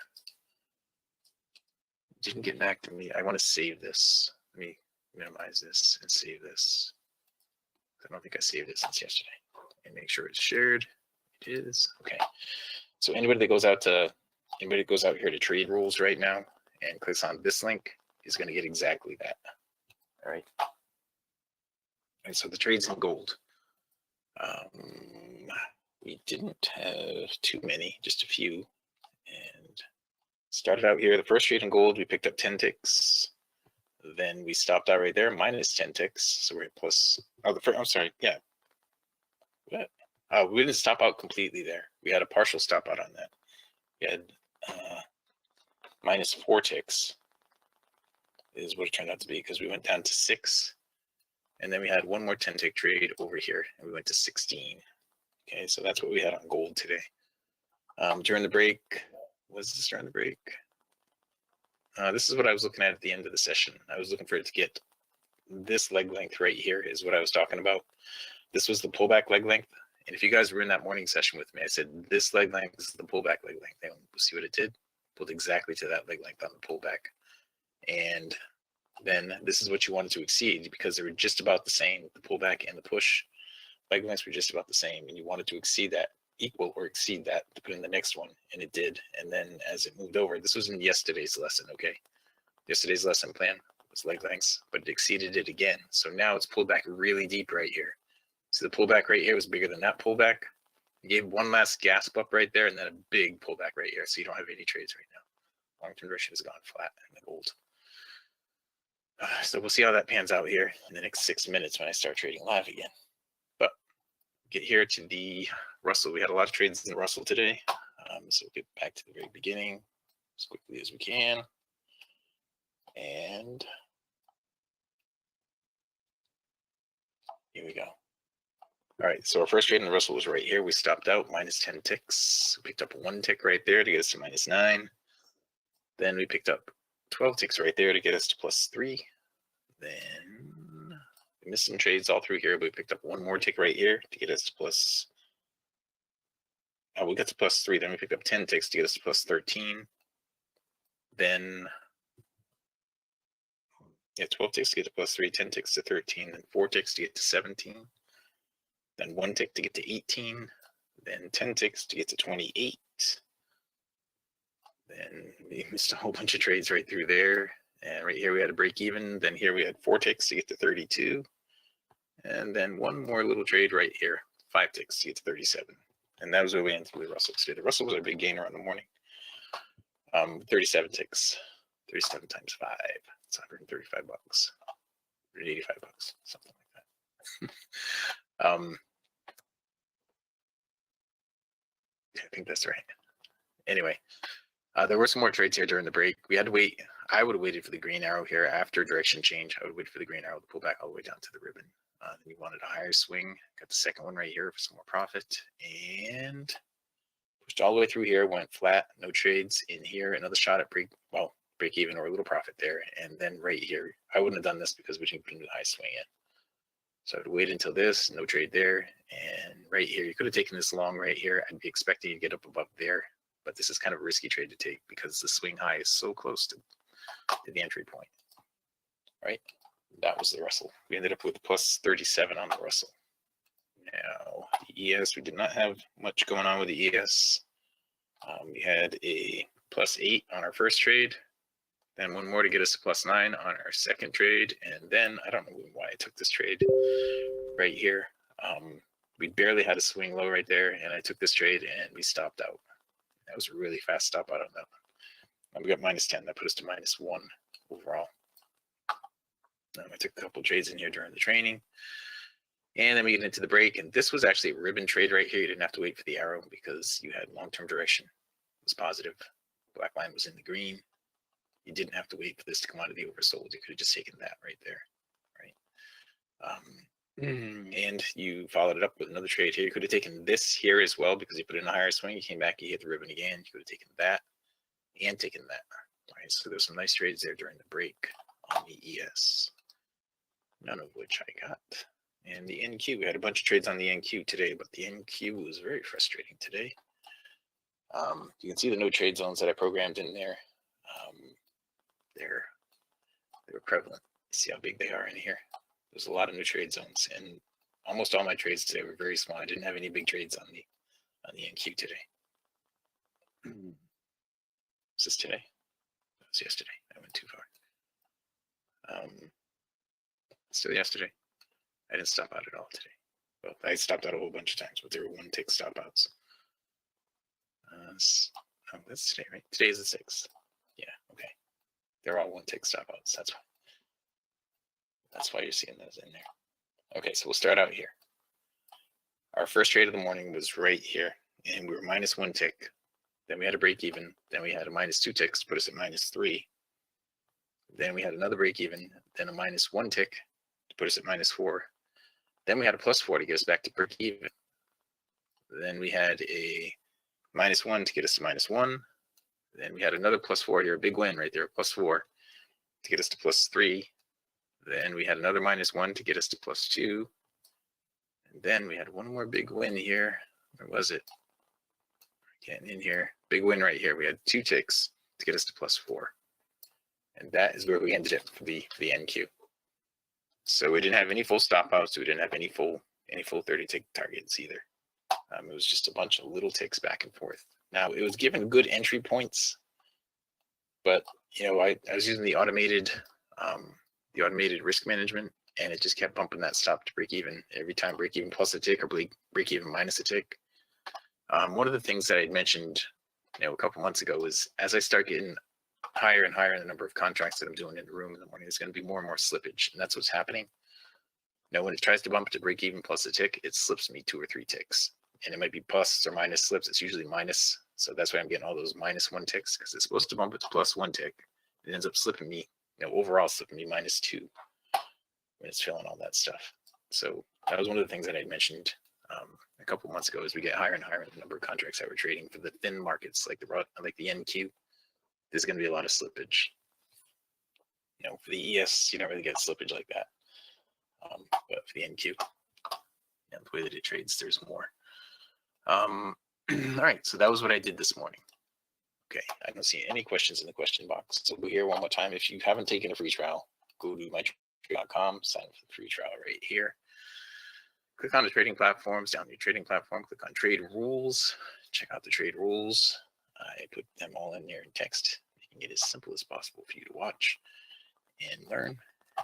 Didn't get back to me. I want to save this. Let me minimize this and save this. I don't think I saved it since yesterday. And make sure it's shared. It is. Okay. So anybody that goes out here to trade rules right now and clicks on this link is going to get exactly that. All right. And so the trade's in gold. We didn't have too many, just a few. And started out here, the first trade in gold, we picked up 10 ticks. Then we stopped out right there, minus 10 ticks. So we're at plus, I'm sorry, yeah. What? We didn't stop out completely there. We had a partial stop out on that. We had minus 4 ticks is what it turned out to be, because we went down to 6. And then we had 1 more 10 tick trade over here, and we went to 16. Okay, so that's what we had on gold today. During the break, was this during the break? This is what I was looking at the end of the session. I was looking for it to get this leg length right here is what I was talking about. This was the pullback leg length. And if you guys were in that morning session with me, I said this leg length is the pullback leg length. And we'll see what it did. Pulled exactly to that leg length on the pullback. And then this is what you wanted to exceed, because they were just about the same. The pullback and the push leg lengths were just about the same, and you wanted to exceed that, equal or exceed that to put in the next one, and it did. And then as it moved over, this was in yesterday's lesson, okay? Yesterday's lesson plan was leg lengths, but it exceeded it again. So now it's pulled back really deep right here. So the pullback right here was bigger than that pullback. It gave one last gasp up right there, and then a big pullback right here. So you don't have any trades right now. Long-term duration has gone flat in the gold. So we'll see how that pans out here in the next 6 minutes when I start trading live again. But get here to the Russell. We had a lot of trades in the Russell today. So we'll get back to the very beginning as quickly as we can. And here we go. All right, so our first trade in the Russell was right here. We stopped out minus 10 ticks. We picked up 1 tick right there to get us to minus 9. Then we picked up 12 ticks right there to get us to plus 3. Then we missed some trades all through here, but we picked up 1 more tick right here to get us to plus. We got to plus 3. Then we picked up 10 ticks to get us to plus 13. then 12 ticks to get to +3, 10 ticks to 13, then 4 ticks to get to 17, then 1 tick to get to 18, then 10 ticks to get to 28. Then we missed a whole bunch of trades right through there. And right here we had a break even. Then here we had 4 ticks to get to 32. And then one more little trade right here, 5 ticks to get to 37. And that was where we ended the Russell today. The Russell was our big gainer on the morning. 37 ticks, 37 times 5. It's $135, $185, something like that. Yeah, I think that's right. Anyway, there were some more trades here during the break. We had to wait. I would have waited for the green arrow here after direction change. I would wait for the green arrow to pull back all the way down to the ribbon. Then you wanted a higher swing. Got the second one right here for some more profit, and pushed all the way through here. Went flat, no trades in here. Another shot at break even or a little profit there, and then right here, I wouldn't have done this because we didn't put the high swing in. So I'd wait until this, no trade there, and right here, you could have taken this long right here. I'd be expecting you to get up above there, but this is kind of a risky trade to take because the swing high is so close to the entry point, right? That was the Russell. We ended up with +37 on the Russell. Now, the ES, we did not have much going on with the ES. We had a +8 on our first trade, then one more to get us to +9 on our second trade, and then I don't know why I took this trade right here. We barely had a swing low right there, and I took this trade and we stopped out. That was a really fast stop out on that one. We got -10. That put us to -1 overall. I took a couple trades in here during the training, and then we get into the break. And this was actually a ribbon trade right here. You didn't have to wait for the arrow because you had long-term direction. It was positive. Black line was in the green. You didn't have to wait for this to come out of the oversold. You could have just taken that right there, right? And you followed it up with another trade here. You could have taken this here as well because you put in a higher swing. You came back, you hit the ribbon again. You could have taken that and taken that. All right, so there's some nice trades there during the break on the ES, none of which I got. And the NQ, we had a bunch of trades on the NQ today, but the NQ was very frustrating today. You can see the no trade zones that I programmed in there. They were prevalent. See how big they are in here. There's a lot of no trade zones, and almost all my trades today were very small. I didn't have any big trades on the NQ today. Is this today? That was yesterday. I went too far. Still yesterday. I didn't stop out at all today. Well, I stopped out a whole bunch of times, but there were 1 tick stop outs. That's today, right? Today is the 6th. Yeah, okay. They're all 1 tick stop outs. That's why you're seeing those in there. Okay, so we'll start out here. Our first trade of the morning was right here, and we were -1 tick. Then we had a break even. Then we had a -2 ticks to put us at -3. Then we had another break even. Then a -1 tick to put us at -4. Then we had a +4 to get us back to break even. Then we had a -1 to get us to -1. Then we had another +4 here, a big win right there, +4 to get us to +3. Then we had another -1 to get us to +2. And then we had one more big win here. Where was it? Getting in here. Big win right here. We had 2 ticks to get us to +4. And that is where we ended up for the NQ. So we didn't have any full stop outs. We didn't have any full 30 tick targets either. It was just a bunch of little ticks back and forth. Now it was given good entry points, but I was using the automated risk management, and it just kept bumping that stop to break even every time. Break even plus a tick or break even minus a tick. One of the things that I had mentioned, a couple months ago was as I start getting higher and higher in the number of contracts that I'm doing in the room in the morning, there's going to be more and more slippage, and that's what's happening. When it tries to bump to break even plus a tick, it slips me 2 or 3 ticks, and it might be plus or minus slips. It's usually minus, so that's why I'm getting all those -1 ticks, because it's supposed to bump it to +1 tick. It ends up slipping me, overall slipping me -2 when it's filling all that stuff. So that was one of the things that I mentioned a couple months ago. As we get higher and higher in the number of contracts that we're trading for the thin markets, like the NQ, there's going to be a lot of slippage. For the ES, you don't really get slippage like that, but for the NQ, the way that it trades, there's more. All right, so that was what I did this morning. Okay, I don't see any questions in the question box. So go here one more time. If you haven't taken a free trial, go to myTradingView.com, sign up for the free trial right here. Click on the trading platforms, down to your trading platform, click on trade rules, check out the trade rules. I put them all in there in text, making it as simple as possible for you to watch and learn.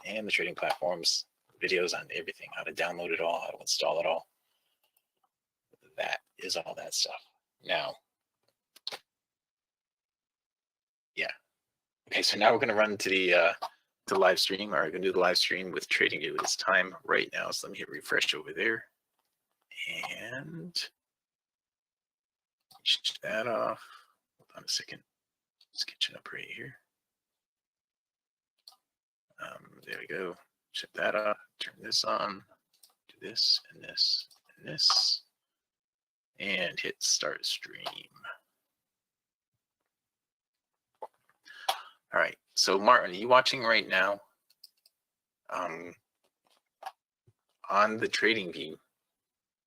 And the trading platforms, videos on everything, how to download it all, how to install it all. That is all that stuff. Now, yeah. Okay, so now we're going to run to the live stream. All right, we're going to do the live stream with TradingView. It's time right now, so let me hit refresh over there. And shut that off. Hold on a second. It's catching up right here. There we go. Shut that off. Turn this on. Do this and this and this. And hit start stream. All right. So Martin, are you watching right now? On the TradingView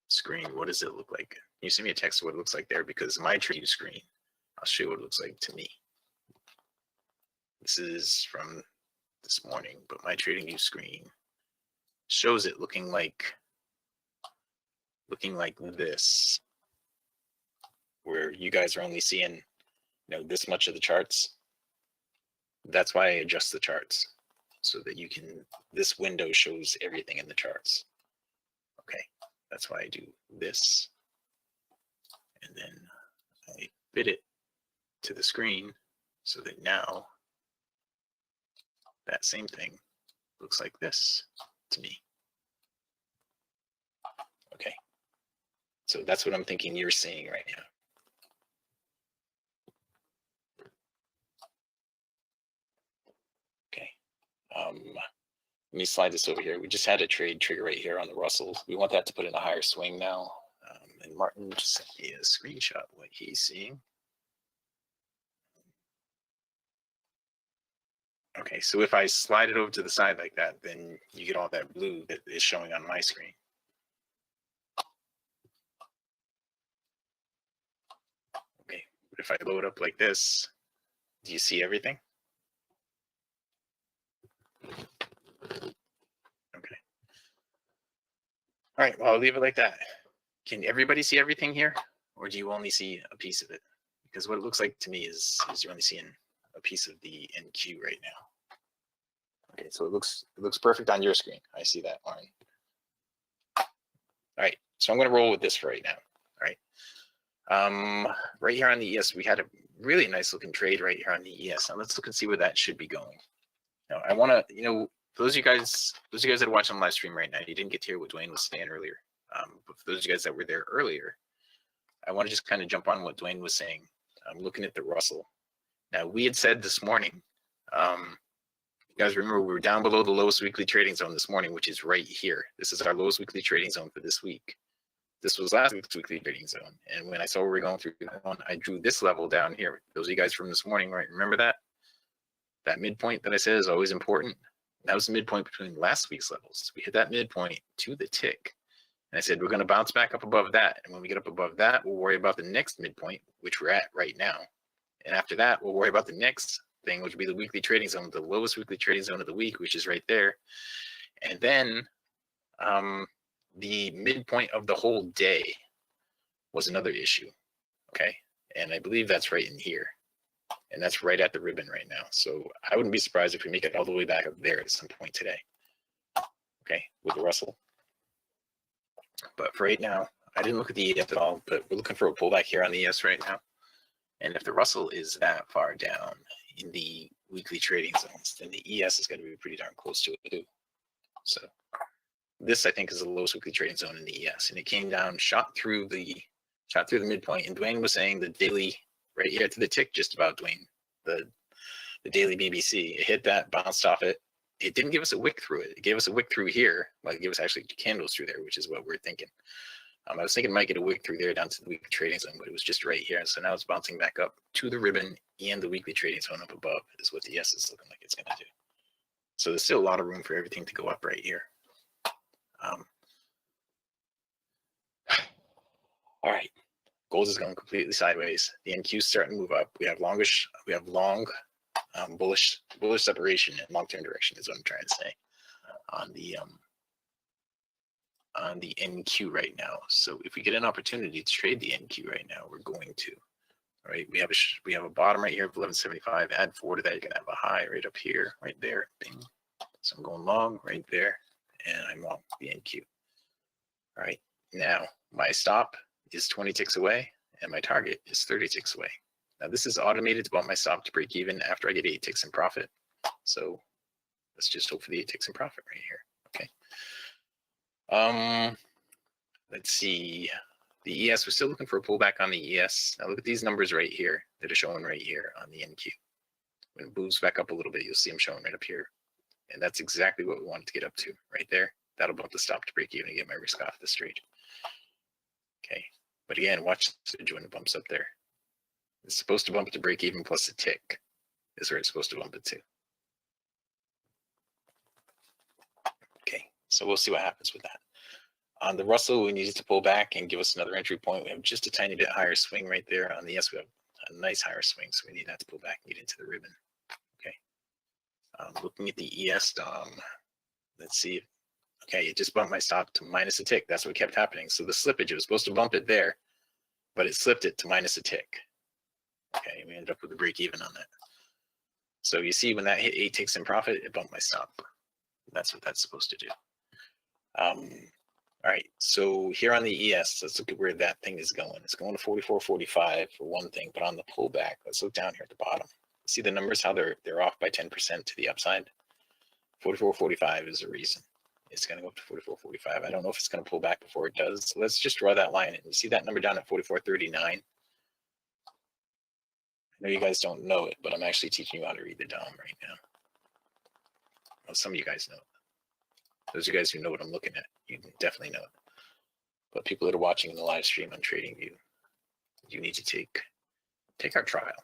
screen, what does it look like? Can you send me a text of what it looks like there? Because my TradingView screen, I'll show you what it looks like to me. This is from this morning, but my TradingView screen shows it looking like this, where you guys are only seeing, this much of the charts. That's why I adjust the charts so that you can, this window shows everything in the charts. Okay, that's why I do this. And then I fit it to the screen so that now that same thing looks like this to me. Okay, so that's what I'm thinking you're seeing right now. Okay, let me slide this over here. We just had a trade trigger right here on the Russells. We want that to put in a higher swing now. And Martin just sent me a screenshot of what he's seeing. Okay, so if I slide it over to the side like that, then you get all that blue that is showing on my screen. Okay, but if I load up like this, do you see everything? Okay. All right, well, I'll leave it like that. Can everybody see everything here? Or do you only see a piece of it? Because what it looks like to me is you're only seeing a piece of the NQ right now. Okay, so it looks perfect on your screen. I see that, Lauren. All right, so I'm going to roll with this for right now. All right. Right here on the ES, we had a really nice looking trade right here on the ES. Now let's look and see where that should be going. Now I want to, for those of you guys that are watching the live stream right now, you didn't get to hear what Dwayne was saying earlier. But for those of you guys that were there earlier, I want to just kind of jump on what Dwayne was saying. I'm looking at the Russell. Now we had said this morning, you guys remember we were down below the lowest weekly trading zone this morning, which is right here. This is our lowest weekly trading zone for this week. This was last week's weekly trading zone. And when I saw we were going through that one, I drew this level down here. Those of you guys from this morning, right? Remember that? That midpoint that I said is always important. That was the midpoint between last week's levels. We hit that midpoint to the tick. And I said, we're going to bounce back up above that. And when we get up above that, we'll worry about the next midpoint, which we're at right now. And after that, we'll worry about the next thing, which would be the weekly trading zone, the lowest weekly trading zone of the week, which is right there. And then the midpoint of the whole day was another issue. Okay. And I believe that's right in here. And that's right at the ribbon right now. So I wouldn't be surprised if we make it all the way back up there at some point today. Okay, with the Russell. But for right now, I didn't look at the ES at all, but we're looking for a pullback here on the ES right now. And if the Russell is that far down in the weekly trading zones, then the ES is going to be pretty darn close to it too. So this, I think, is the lowest weekly trading zone in the ES. And it came down, shot through the midpoint. And Dwayne was saying the daily right here to the tick, just about, Dwayne, the daily BBC. It hit that, bounced off it. It didn't give us a wick through it. It gave us a wick through here. Like, it gave us actually candles through there, which is what we're thinking. I was thinking it might get a wick through there down to the weekly trading zone, but it was just right here. And so now it's bouncing back up to the ribbon and the weekly trading zone up above is what the S is looking like it's going to do. So there's still a lot of room for everything to go up right here. All right. Gold is going completely sideways. The NQ is starting to move up. We have long bullish separation in long-term direction is what I'm trying to say on the NQ right now. So if we get an opportunity to trade the NQ right now, we're going to. All right, we have a bottom right here of 1175. Add 4 to that, you're gonna have a high right up here, right there. Bing. So I'm going long right there, and I'm long the NQ. All right, now my stop is 20 ticks away, and my target is 30 ticks away. Now this is automated to bump my stop to break even after I get 8 ticks in profit. So let's just hope for the 8 ticks in profit right here. Okay. Let's see. The ES, we're still looking for a pullback on the ES. Now look at these numbers right here that are showing right here on the NQ. When it moves back up a little bit, you'll see them showing right up here. And that's exactly what we wanted to get up to right there. That'll bump the stop to break even and get my risk off this trade. Okay. But again, watch when it bumps up there. It's supposed to bump to break even plus a tick is where it's supposed to bump it to. Okay. So we'll see what happens with that. On the Russell, we needed to pull back and give us another entry point. We have just a tiny bit higher swing right there. On the S, we have a nice higher swing, so we need that to pull back and get into the ribbon. Okay. Looking at the ES DOM, let's see. Okay, it just bumped my stop to minus a tick. That's what kept happening. So the slippage, it was supposed to bump it there, but it slipped it to minus a tick. Okay, we ended up with a break even on that. So you see when that hit 8 ticks in profit, it bumped my stop. That's what that's supposed to do. All right, so here on the ES, let's look at where that thing is going. It's going to 44.45 for one thing, but on the pullback, let's look down here at the bottom. See the numbers, how they're off by 10% to the upside? 44.45 is the reason. It's going to go up to 44.45. I don't know if it's going to pull back before it does. So let's just draw that line. And you see that number down at 44.39? I know you guys don't know it, but I'm actually teaching you how to read the DOM right now. Well, some of you guys know it. Those of you guys who know what I'm looking at, you definitely know it. But people that are watching the live stream on TradingView, you need to take our trial.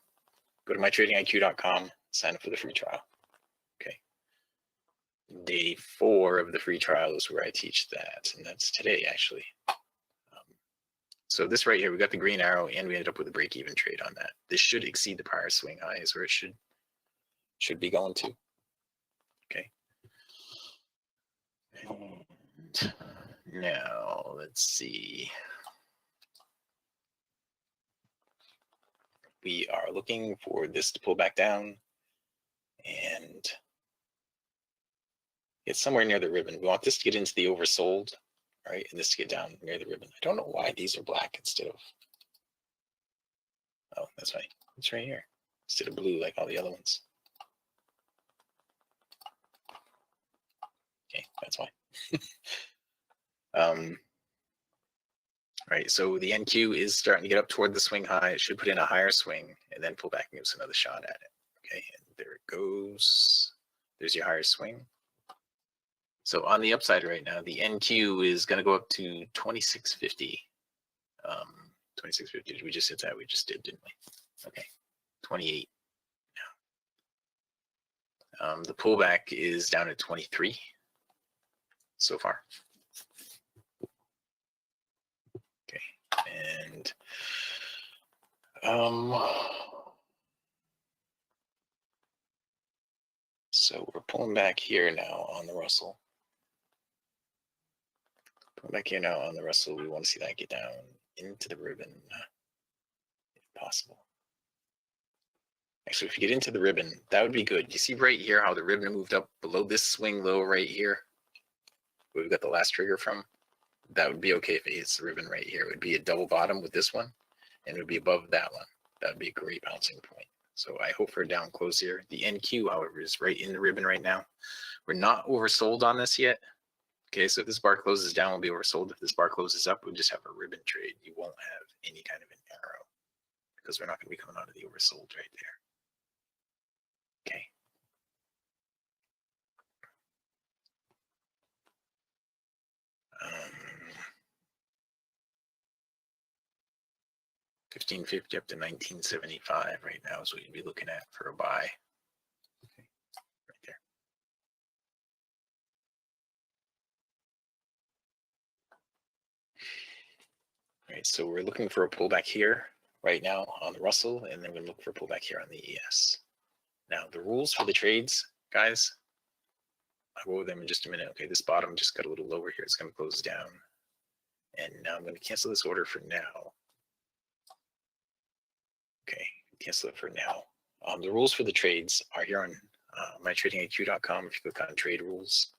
Go to mytradingiq.com, sign up for the free trial. Okay. Day 4 of the free trial is where I teach that, and that's today actually. So this right here, we got the green arrow, and we ended up with a break-even trade on that. This should exceed the prior swing high, is where it should be going to. Okay. And now let's see. We are looking for this to pull back down and get somewhere near the ribbon. We want this to get into the oversold, right? And this to get down near the ribbon. I don't know why these are black instead of, oh, that's right. It's right here instead of blue like all the other ones. Okay, that's why. Right, so the NQ is starting to get up toward the swing high. It should put in a higher swing and then pull back and give us another shot at it. Okay, and there it goes. There's your higher swing. So on the upside right now, the NQ is going to go up to 2650. 2650. We just hit that. We just did, didn't we? Okay, 28. The pullback is down at 23 so far. Okay, and so we're pulling back here now on the Russell. Pulling back here now on the Russell. We want to see that get down into the ribbon, if possible. Actually, if you get into the ribbon, that would be good. You see right here how the ribbon moved up below this swing low right here, where we got the last trigger from? That would be okay if it hits the ribbon right here. It would be a double bottom with this one, and it would be above that one. That would be a great bouncing point. So I hope for a down close here. The NQ, however, is right in the ribbon right now. We're not oversold on this yet. Okay, so if this bar closes down, we'll be oversold. If this bar closes up, we'll just have a ribbon trade. You won't have any kind of an arrow because we're not going to be coming out of the oversold right there. Okay. $15.50 up to $19.75 right now is what you'd be looking at for a buy. Okay, right there. All right, so we're looking for a pullback here right now on the Russell, and then we're looking for a pullback here on the ES. Now, the rules for the trades, guys, I'll go over them in just a minute. Okay, this bottom just got a little lower here. It's going to close down. And now I'm going to cancel this order for now. Okay, cancel it for now. The rules for the trades are here on mytradingiq.com. If you click on trade rules,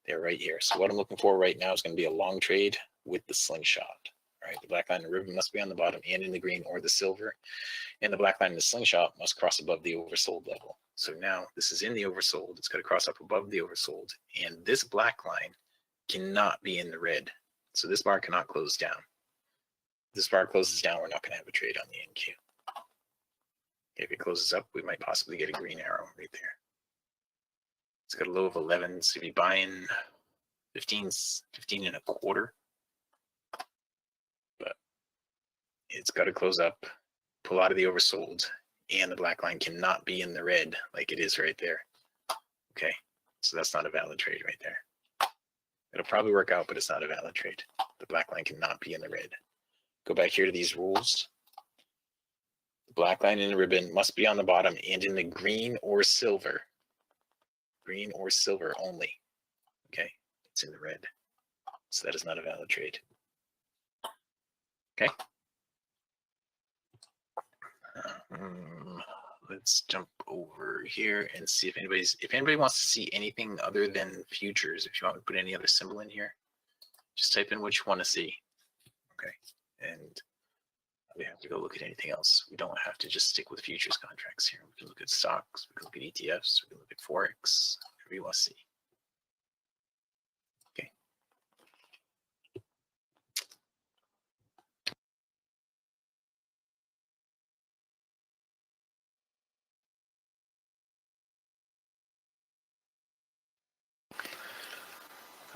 they're right here. So what I'm looking for right now is going to be a long trade with the slingshot. All right, the black line and ribbon must be on the bottom and in the green or the silver. And the black line and the slingshot must cross above the oversold level. So now this is in the oversold. It's got to cross up above the oversold. And this black line cannot be in the red. So this bar cannot close down. If this bar closes down, we're not going to have a trade on the NQ. If it closes up, we might possibly get a green arrow right there. It's got a low of 11, so you'd be buying 15 and a quarter. But it's got to close up, pull out of the oversold, and the black line cannot be in the red like it is right there. Okay, so that's not a valid trade right there. It'll probably work out, but it's not a valid trade. The black line cannot be in the red. Go back here to these rules. The black line in the ribbon must be on the bottom and in the green or silver. Green or silver only. Okay, it's in the red. So that is not a valid trade. Okay. Let's jump over here and see if anybody wants to see anything other than futures. If you want to put any other symbol in here, just type in what you want to see. Okay, and we have to go look at anything else. We don't have to just stick with futures contracts here. We can look at stocks, we can look at ETFs, we can look at Forex, whatever you want to see. Okay.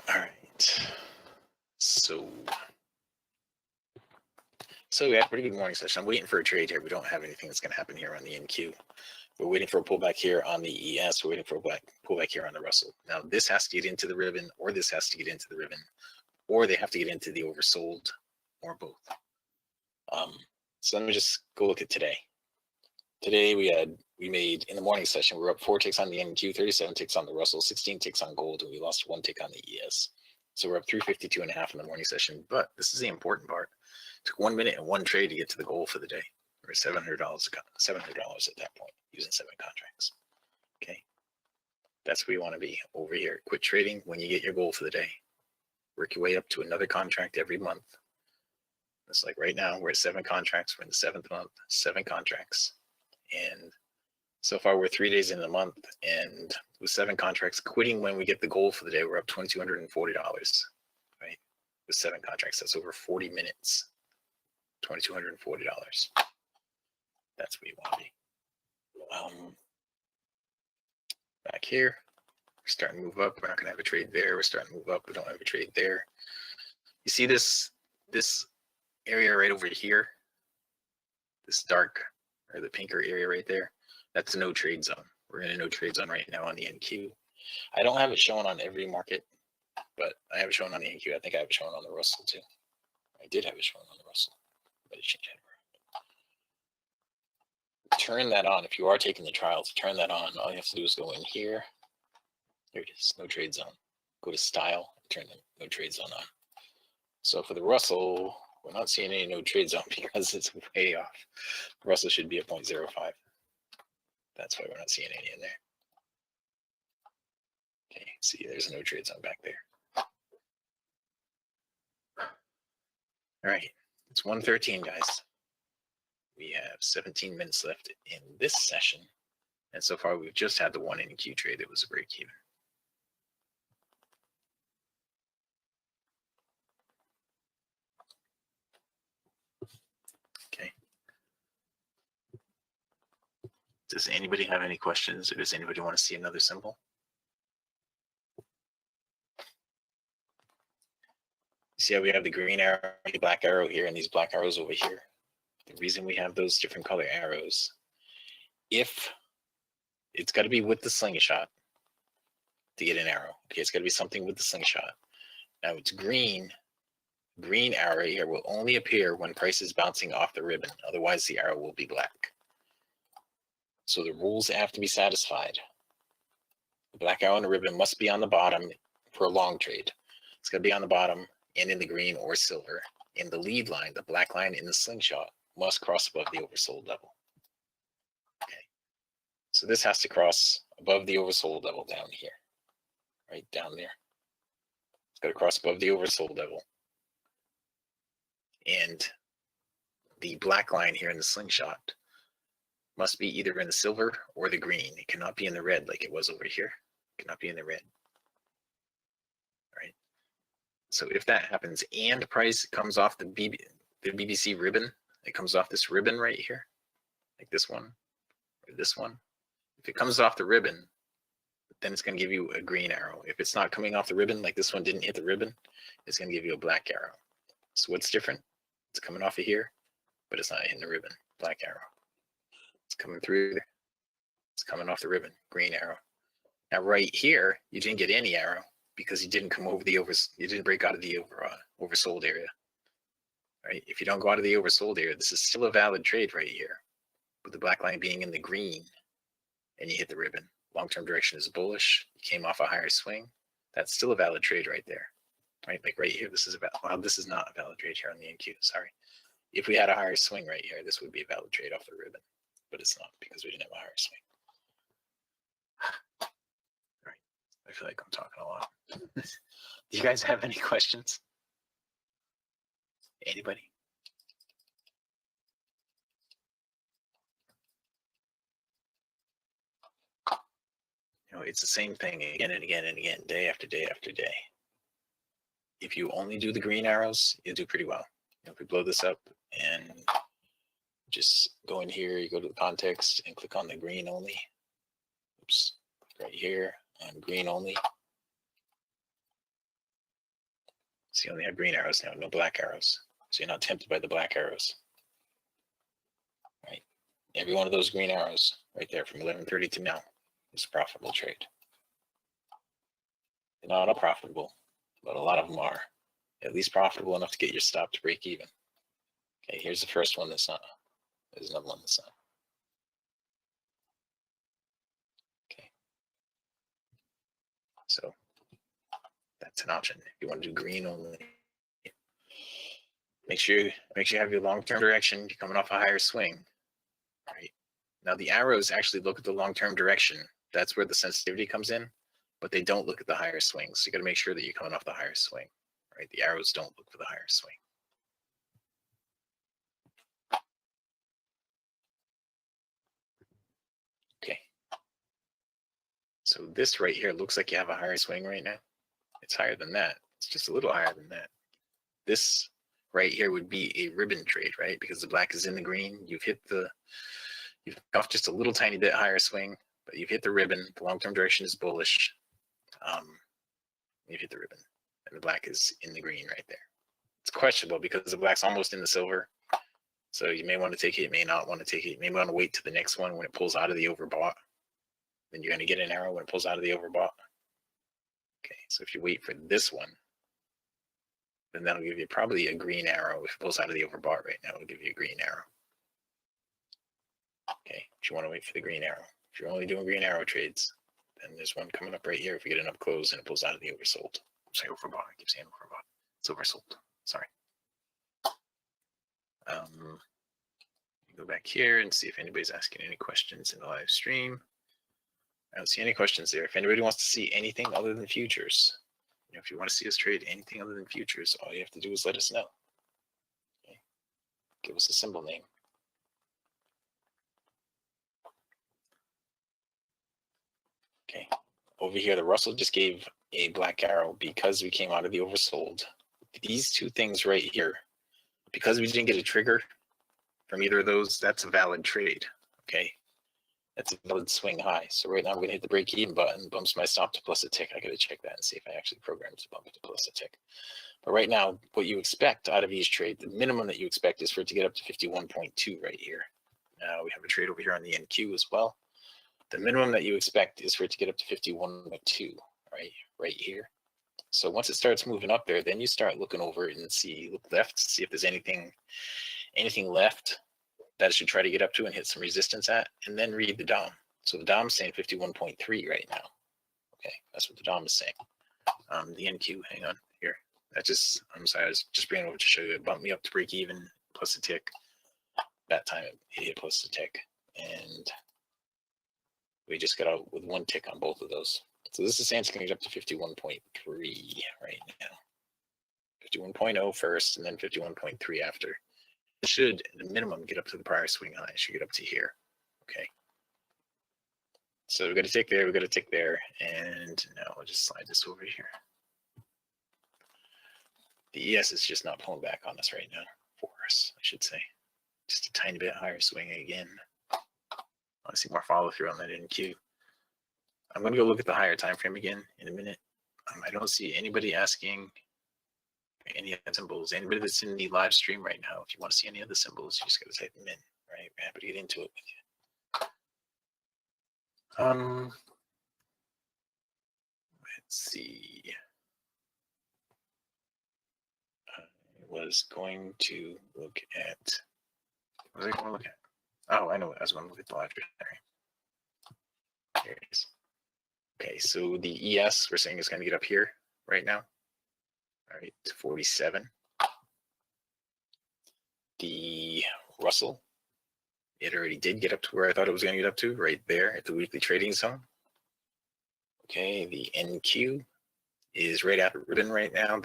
All right. So we had a pretty good morning session. I'm waiting for a trade here. We don't have anything that's going to happen here on the NQ. We're waiting for a pullback here on the ES. We're waiting for a pullback here on the Russell. Now this has to get into the ribbon, or this has to get into the ribbon, or they have to get into the oversold, or both. So let me just go look at today. Today we made in the morning session, we're up 4 ticks on the NQ, 37 ticks on the Russell, 16 ticks on gold, and we lost 1 tick on the ES. So we're up 352.5 in the morning session. But this is the important part. It took 1 minute and 1 trade to get to the goal for the day. We're $700 at that point using 7 contracts. Okay, that's where you want to be over here. Quit trading when you get your goal for the day. Work your way up to another contract every month. It's like right now we're at 7 contracts. We're in the 7th month, 7 contracts, and so far we're 3 days in the month, and with 7 contracts, quitting when we get the goal for the day, we're up $240. Right, with 7 contracts, that's over 40 minutes. $2,240. That's where you want to be. Back here, we're starting to move up. We're not going to have a trade there. We're starting to move up. We don't have a trade there. You see this area right over here, this dark or the pinker area right there, that's a no trade zone. We're in a no trade zone right now on the NQ. I don't have it shown on every market, but I have it shown on the NQ. I think I have it shown on the Russell too. I did have it shown on the Russell, but it changed it. Turn that on. If you are taking the trial, to turn that on, all you have to do is go in here. Here it is, no trade zone. Go to style, turn the no trade zone on. So for the Russell, we're not seeing any no trade zone because it's way off. The Russell should be at 0.05. That's why we're not seeing any in there. Okay, see, there's a no trade zone back there. All right, it's 1:13, guys. We have 17 minutes left in this session. And so far, we've just had the 1 NQ trade that was a break even. Okay. Does anybody have any questions, or does anybody want to see another symbol? You see how we have the green arrow, the black arrow here, and these black arrows over here? The reason we have those different color arrows, if it's got to be with the slingshot to get an arrow. Okay, it's got to be something with the slingshot. Now it's green green arrow right here will only appear when price is bouncing off the ribbon. Otherwise, the arrow will be black. So the rules have to be satisfied. The black arrow on the ribbon must be on the bottom for a long trade. It's going to be on the bottom and in the green or silver. In the lead line, the black line in the slingshot must cross above the oversold level. Okay. So this has to cross above the oversold level down here, right down there. It's got to cross above the oversold level. And the black line here in the slingshot must be either in the silver or the green. It cannot be in the red like it was over here. It cannot be in the red. Right. So if that happens and price comes off the BBC ribbon, it comes off this ribbon right here, like this one or this one. If it comes off the ribbon, then it's going to give you a green arrow. If it's not coming off the ribbon, like this one didn't hit the ribbon, it's going to give you a black arrow. So what's different? It's coming off of here, but it's not hitting the ribbon. Black arrow. It's coming through there. It's coming off the ribbon. Green arrow. Now right here, you didn't get any arrow because you didn't come over the you didn't break out of the oversold area. Right? If you don't go out of the oversold area, this is still a valid trade right here. With the black line being in the green, and you hit the ribbon. Long-term direction is bullish. You came off a higher swing. That's still a valid trade right there. Right? Like right here, this is well, this is not a valid trade here on the NQ. Sorry. If we had a higher swing right here, this would be a valid trade off the ribbon, but it's not because we didn't have a higher swing. All right. I feel like I'm talking a lot. Do you guys have any questions? Anybody? You know, it's the same thing again and again and again, day after day after day. If you only do the green arrows, you'll do pretty well. You know, if we blow this up and just go in here, you go to the context and click on the green only. Oops, right here on green only. So you only have green arrows now, no black arrows. So you're not tempted by the black arrows. Right? Every one of those green arrows right there from 11:30 to now is a profitable trade. They're not all profitable, but a lot of them are. At least profitable enough to get your stop to break even. Okay, here's the first one that's not. There's another one that's not. Okay. So that's an option. If you want to do green only, make sure you have your long-term direction. You're coming off a higher swing. Right. Now the arrows actually look at the long-term direction. That's where the sensitivity comes in, but they don't look at the higher swings. So you got to make sure that you're coming off the higher swing. Right. The arrows don't look for the higher swing. Okay. So this right here looks like you have a higher swing right now. It's higher than that. It's just a little higher than that. This right here would be a ribbon trade, right? Because the black is in the green. You've off just a little tiny bit higher swing, but you've hit the ribbon. The long-term direction is bullish. You've hit the ribbon, and the black is in the green right there. It's questionable because the black's almost in the silver. So you may want to take it, may not want to take it. You may want to wait to the next one when it pulls out of the overbought. Then you're going to get an arrow when it pulls out of the overbought. Okay, so if you wait for this one, then that'll give you probably a green arrow. If it pulls out of the overbought right now, it'll give you a green arrow. Okay, if you want to wait for the green arrow. If you're only doing green arrow trades, then there's one coming up right here. If we get an up close and it pulls out of the oversold. Say overbought, I keep saying overbought. It's oversold, sorry. Go back here and see if anybody's asking any questions in the live stream. I don't see any questions there. If anybody wants to see anything other than futures, you know, if you want to see us trade anything other than futures, all you have to do is let us know. Okay. Give us a symbol name. Okay. Over here, the Russell just gave a black arrow because we came out of the oversold. These two things right here, because we didn't get a trigger from either of those, that's a valid trade. Okay. That's a valid swing high. So right now I'm going to hit the break even button, bumps my stop to plus a tick. I got to check that and see if I actually programmed to bump it to plus a tick. But right now, what you expect out of each trade, the minimum that you expect is for it to get up to 51.2 right here. Now we have a trade over here on the NQ as well. The minimum that you expect is for it to get up to 51.2, right here. So once it starts moving up there, then you start looking over it and look left, see if there's anything left that it should try to get up to and hit some resistance at, and then read the DOM. So the DOM is saying 51.3 right now. Okay, that's what the DOM is saying. The NQ, hang on here. I'm sorry, I was just bringing it over to show you. It bumped me up to break even plus a tick. That time it hit plus a tick, and we just got out with one tick on both of those. So this is saying it's going to get up to 51.3 right now. 51.0 first, and then 51.3 after. It should, at the minimum, get up to the prior swing high. It should get up to here. Okay. So we've got a tick there, we've got a tick there, and now I'll just slide this over here. The ES is just not pulling back on us right now, for us, I should say. Just a tiny bit higher swing again. I want to see more follow through on that NQ. I'm going to go look at the higher time frame again in a minute. I don't see anybody asking any of the symbols. Anybody that's in the live stream right now, if you want to see any of the symbols, you just got to type them in. Right, we're happy to get into it with you. Let's see. I was going to look at. What was I going to look at? Oh, I know. I was going to look at the live stream. There it is. Okay, so the ES we're saying is going to get up here right now. All right, to 47. The Russell, it already did get up to where I thought it was going to get up to, right there at the weekly trading zone. Okay, the NQ is right at the ribbon right now.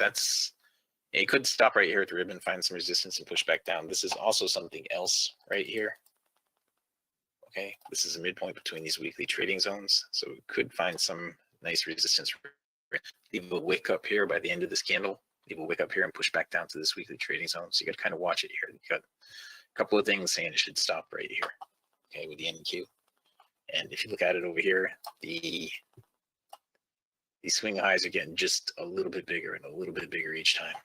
It could stop right here at the ribbon, find some resistance and push back down. This is also something else right here. Okay, this is a midpoint between these weekly trading zones. So we could find some nice resistance. Leave a wick up here by the end of this candle. Leave a wick up here and push back down to this weekly trading zone. So you got to kind of watch it here. You got a couple of things saying it should stop right here. Okay, with the NQ. And if you look at it over here, these swing highs are getting just a little bit bigger and a little bit bigger each time.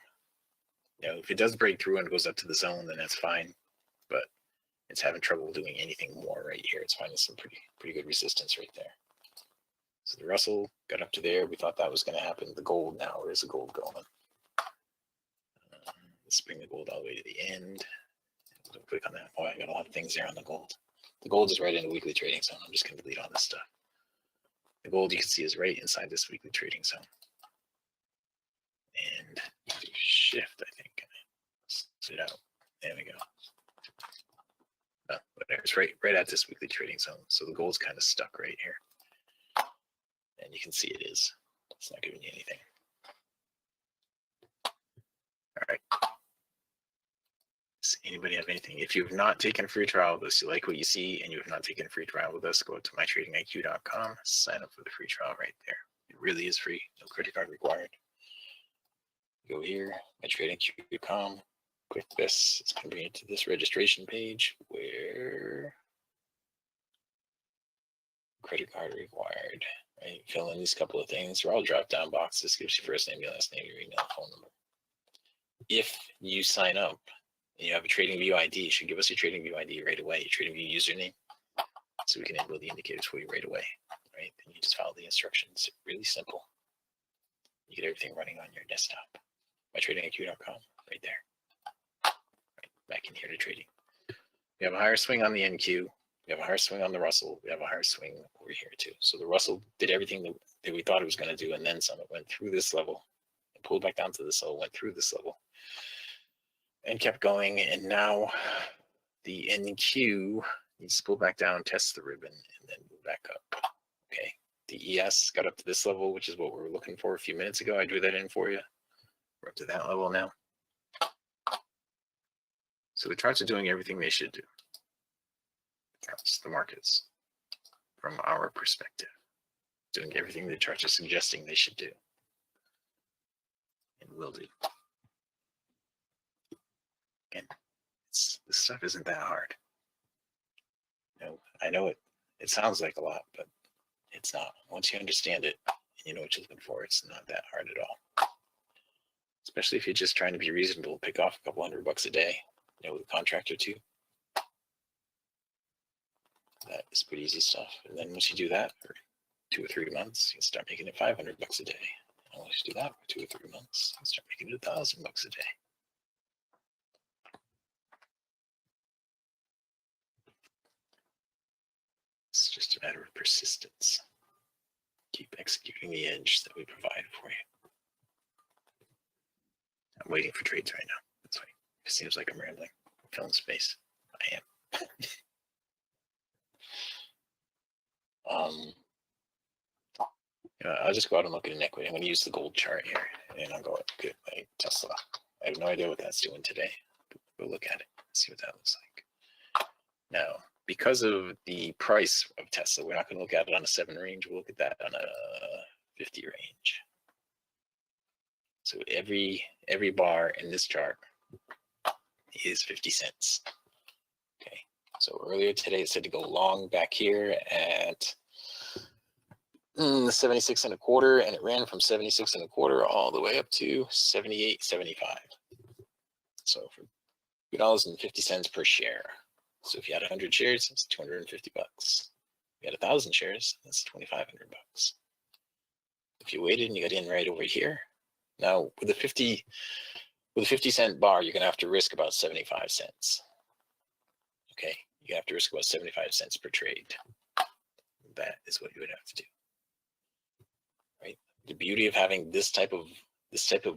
You know, if it does break through and goes up to the zone, then that's fine. But it's having trouble doing anything more right here. It's finding some pretty good resistance right there. So the Russell got up to there. We thought that was going to happen. The gold now, where's the gold going? Let's bring the gold all the way to the end. We'll click on that. Oh, I got a lot of things there on the gold. The gold is right in the weekly trading zone. I'm just going to delete all this stuff. The gold you can see is right inside this weekly trading zone. And do shift, I think. Sit out. There we go. No, whatever. It's right at this weekly trading zone. So the gold's kind of stuck right here. And you can see it is. It's not giving you anything. All right. Does anybody have anything? If you have not taken a free trial with us, you like what you see, and you have not taken a free trial with us, go to mytradingiq.com, sign up for the free trial right there. It really is free. No credit card required. Go here, mytradingiq.com. Click this. It's going to bring you to this registration page where credit card required. Right? Fill in these couple of things. They're all drop-down boxes. Gives you first name, your last name, your email, phone number. If you sign up and you have a TradingView ID, you should give us your TradingView ID right away, your TradingView username, so we can enable the indicators for you right away. Right? Then you just follow the instructions. Really simple. You get everything running on your desktop. mytradingiq.com, right there. Right, back in here to trading. We have a higher swing on the NQ. We have a higher swing on the Russell. We have a higher swing over here too. So the Russell did everything that we thought it was going to do, and then some. It went through this level, and pulled back down to this level, went through this level, and kept going. And now the NQ needs to pull back down, test the ribbon, and then move back up. Okay. The ES got up to this level, which is what we were looking for a few minutes ago. I drew that in for you. We're up to that level now. So the charts are doing everything they should do. That's the markets, from our perspective, doing everything the charts are suggesting they should do and will do. And this stuff isn't that hard. You know, I know it sounds like a lot, but it's not. Once you understand it and you know what you're looking for, it's not that hard at all. Especially if you're just trying to be reasonable, pick off a couple $100 a day, you know, with a contract or two. That is pretty easy stuff. And then once you do that for 2 or 3 months, you can start making it $500 a day, Let's do that for 2 or 3 months. Let's start making it $1,000 a day. It's just a matter of persistence. Keep executing the edge that we provide for you. I'm waiting for trades right now. That's why it seems like I'm rambling. Filling space. I am. I'll just go out and look at an equity. I'm going to use the gold chart here, and I'll go look at my Tesla. I have no idea what that's doing today. Go look at it, see what that looks like. Now, because of the price of Tesla, we're not going to look at it on a 7 range. We'll look at that on a 50 range. So every bar in this chart is 50 cents. Okay. So earlier today it said to go long back here at 76.25, and it ran from 76.25 all the way up to 78.75. So for $2.50 per share. So if you had 100 shares, it's $250. If you had 1,000 shares, that's $2,500. If you waited and you got in right over here, now with a 50 cent bar, you're gonna have to risk about 75 cents. Okay, you have to risk about 75 cents per trade. That is what you would have to do. Right. The beauty of having this type of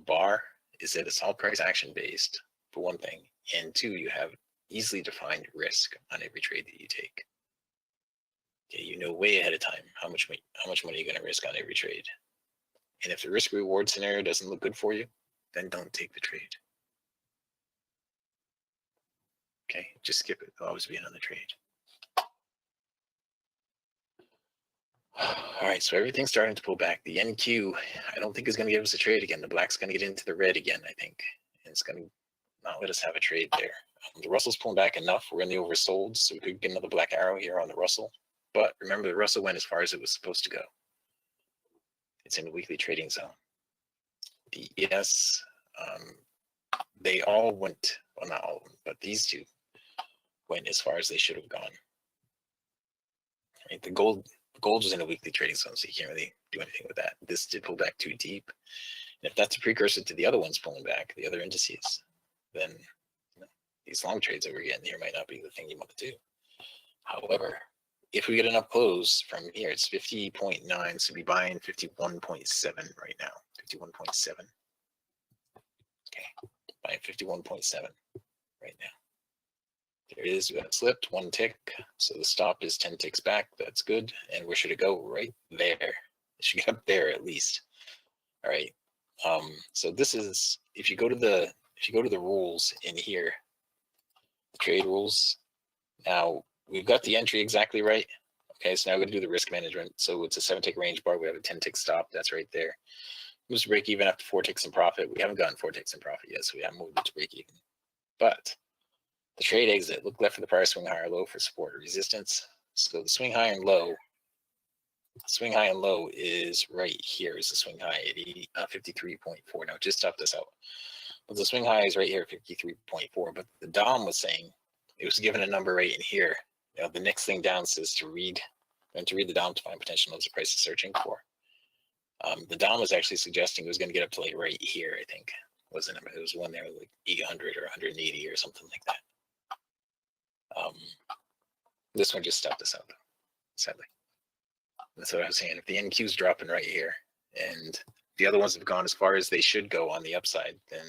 bar is that it's all price action based, for one thing, and two, you have easily defined risk on every trade that you take. Okay, you know way ahead of time how much money you're going to risk on every trade. And if the risk reward scenario doesn't look good for you, then don't take the trade. Okay, just skip it. It'll always be another trade. All right, so everything's starting to pull back. The NQ, I don't think is going to give us a trade again. The black's going to get into the red again, I think. And it's going to not let us have a trade there. The Russell's pulling back enough. We're in the oversold, so we could get another black arrow here on the Russell. But remember, the Russell went as far as it was supposed to go. It's in the weekly trading zone. The ES, they all went, well, not all of them, but these two went as far as they should have gone. Right? The gold was in a weekly trading zone, so you can't really do anything with that. This did pull back too deep. And if that's a precursor to the other ones pulling back, the other indices, then these long trades that we're getting here might not be the thing you want to do. However, if we get an up close from here, it's 50.9, so be buying 51.7 right now. 51.7. Okay, buying 51.7 right now. There it is. We got slipped 1 tick, so the stop is 10 ticks back. That's good. And where should it go? Right there. It should get up there at least. All right. So this is, if you go to the rules in here, the trade rules. Now we've got the entry exactly right. Okay, so now we're going to do the risk management. So it's a 7 tick range bar. We have a 10 tick stop. That's right there. Moves to break even after 4 ticks in profit. We haven't gotten 4 ticks in profit yet, so we haven't moved it to break even. But the trade exit, look left for the prior swing high or low for support or resistance. So the swing high and low is right here is the swing high at 53.4. Now just stop this out. But the swing high is right here at 53.4. But the DOM was saying it was given a number right in here. You know, the next thing down says to read the DOM to find potential nodes the price is searching for. The DOM was actually suggesting it was going to get up to like right here, I think. Was the number? It was one there like 800 or 180 or something like that. This one just stopped us out, sadly. That's what I was saying. If the NQ is dropping right here, and the other ones have gone as far as they should go on the upside, then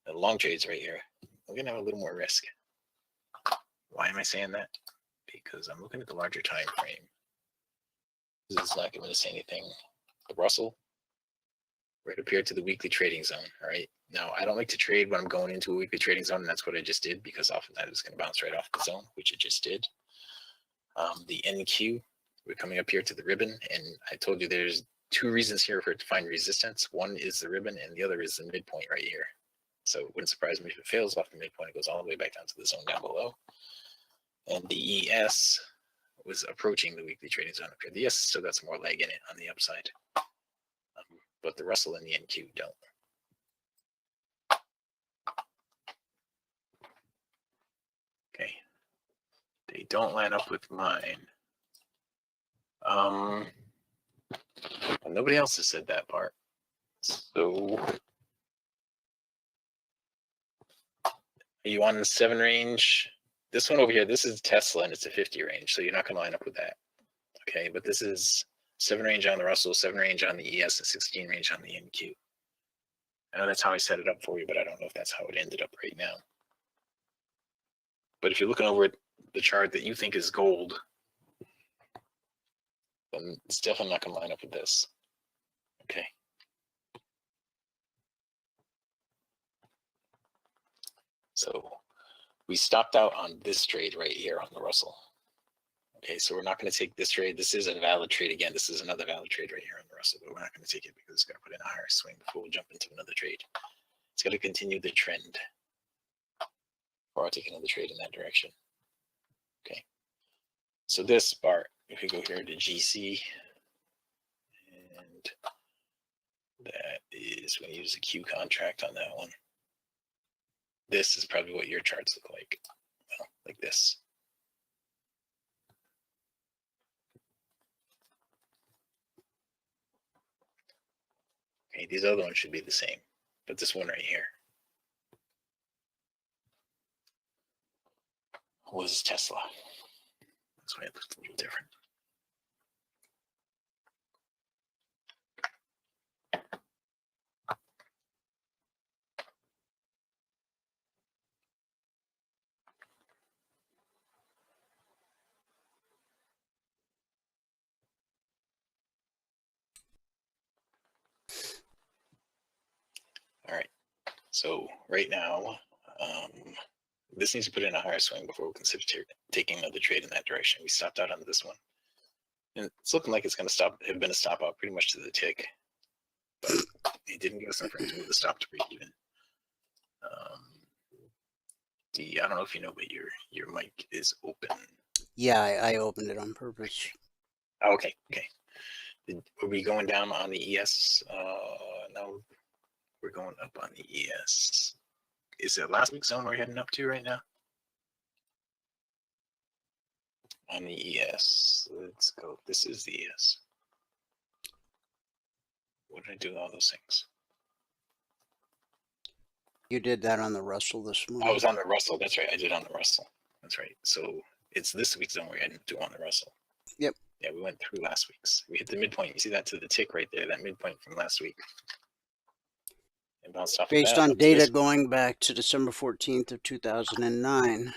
the long trades right here, we're gonna have a little more risk. Why am I saying that? Because I'm looking at the larger time frame. This is not going to say anything. The Russell, right up here to the weekly trading zone. All right. Now, I don't like to trade when I'm going into a weekly trading zone, and that's what I just did, because oftentimes it's going to bounce right off the zone, which it just did. The NQ, we're coming up here to the ribbon, and I told you there's 2 reasons here for it to find resistance. One is the ribbon, and the other is the midpoint right here. So it wouldn't surprise me if it fails off the midpoint. It goes all the way back down to the zone down below. And the ES was approaching the weekly trading zone up here. The ES still got some more leg in it on the upside. But the Russell and the NQ don't. Okay. They don't line up with mine. Well, nobody else has said that part. So are you on the 7 range? This one over here, this is Tesla and it's a 50 range, so you're not going to line up with that. Okay, but this is 7 range on the Russell, 7 range on the ES, and 16 range on the NQ. I know that's how I set it up for you, but I don't know if that's how it ended up right now. But if you're looking over at the chart that you think is gold, then it's definitely not going to line up with this. Okay. So we stopped out on this trade right here on the Russell. Okay, so we're not going to take this trade. This is a valid trade again. This is another valid trade right here on the Russell, but we're not going to take it because it's going to put in a higher swing before we jump into another trade. It's going to continue the trend, or I'll take another trade in that direction. Okay, so this part, if we go here to GC, and that is when you use a Q contract on that one. This is probably what your charts look like, well, like this. Okay, these other ones should be the same, but this one right here was Tesla. That's why it looks a little different. All right, so right now, this needs to put in a higher swing before we consider taking another trade in that direction. We stopped out on this one. And it's looking like it's going to have been a stop out pretty much to the tick. But it didn't give us enough room to move the stop to break even. I don't know if you know, but your mic is open. Yeah, I opened it on purpose. Oh, okay. Are we going down on the ES? No, we're going up on the ES. Is it last week's zone we're heading up to right now? On the ES, let's go. This is the ES. What did I do with all those things? You did that on the Russell this morning. I was on the Russell. That's right. I did on the Russell. That's right. So it's this week's zone we're heading to on the Russell. Yep. Yeah, we went through last week's. We hit the midpoint. You see that to the tick right there, that midpoint from last week. And bounced off Based of that, on data going back to December 14th of 2009,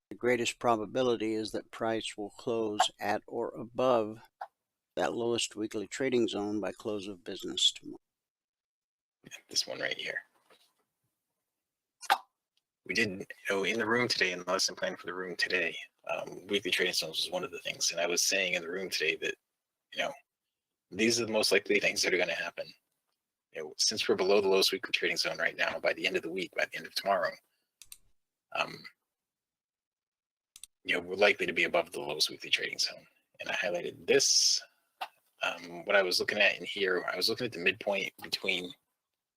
the greatest probability is that price will close at or above that lowest weekly trading zone by close of business tomorrow. This one right here. We did, in the room today, in the lesson plan for the room today, weekly trading zones was one of the things. And I was saying in the room today that, these are the most likely things that are going to happen. Since we're below the lowest weekly trading zone right now, by the end of the week, by the end of tomorrow, we're likely to be above the lowest weekly trading zone. And I highlighted this. What I was looking at in here, I was looking at the midpoint between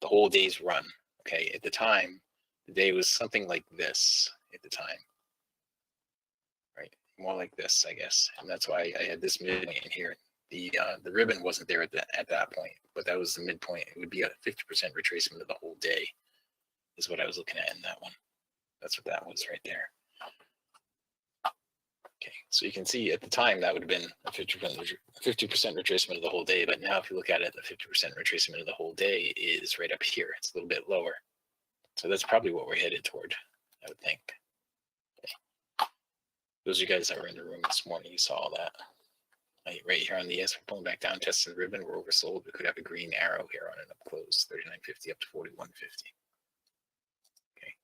the whole day's run. Okay, at the time, the day was something like this at the time, right? More like this, I guess. And that's why I had this midpoint in here. The ribbon wasn't there at that point, but that was the midpoint. It would be a 50% retracement of the whole day, is what I was looking at in that one. That's what that was right there. Okay, so you can see at the time that would have been a 50% retracement of the whole day, but now if you look at it, the 50% retracement of the whole day is right up here. It's a little bit lower. So that's probably what we're headed toward, I would think. Okay. Those of you guys that were in the room this morning, you saw all that. Right here on the ES, we're pulling back down, testing the ribbon, we're oversold. We could have a green arrow here on an up close, 39.50 up to 41.50. Okay.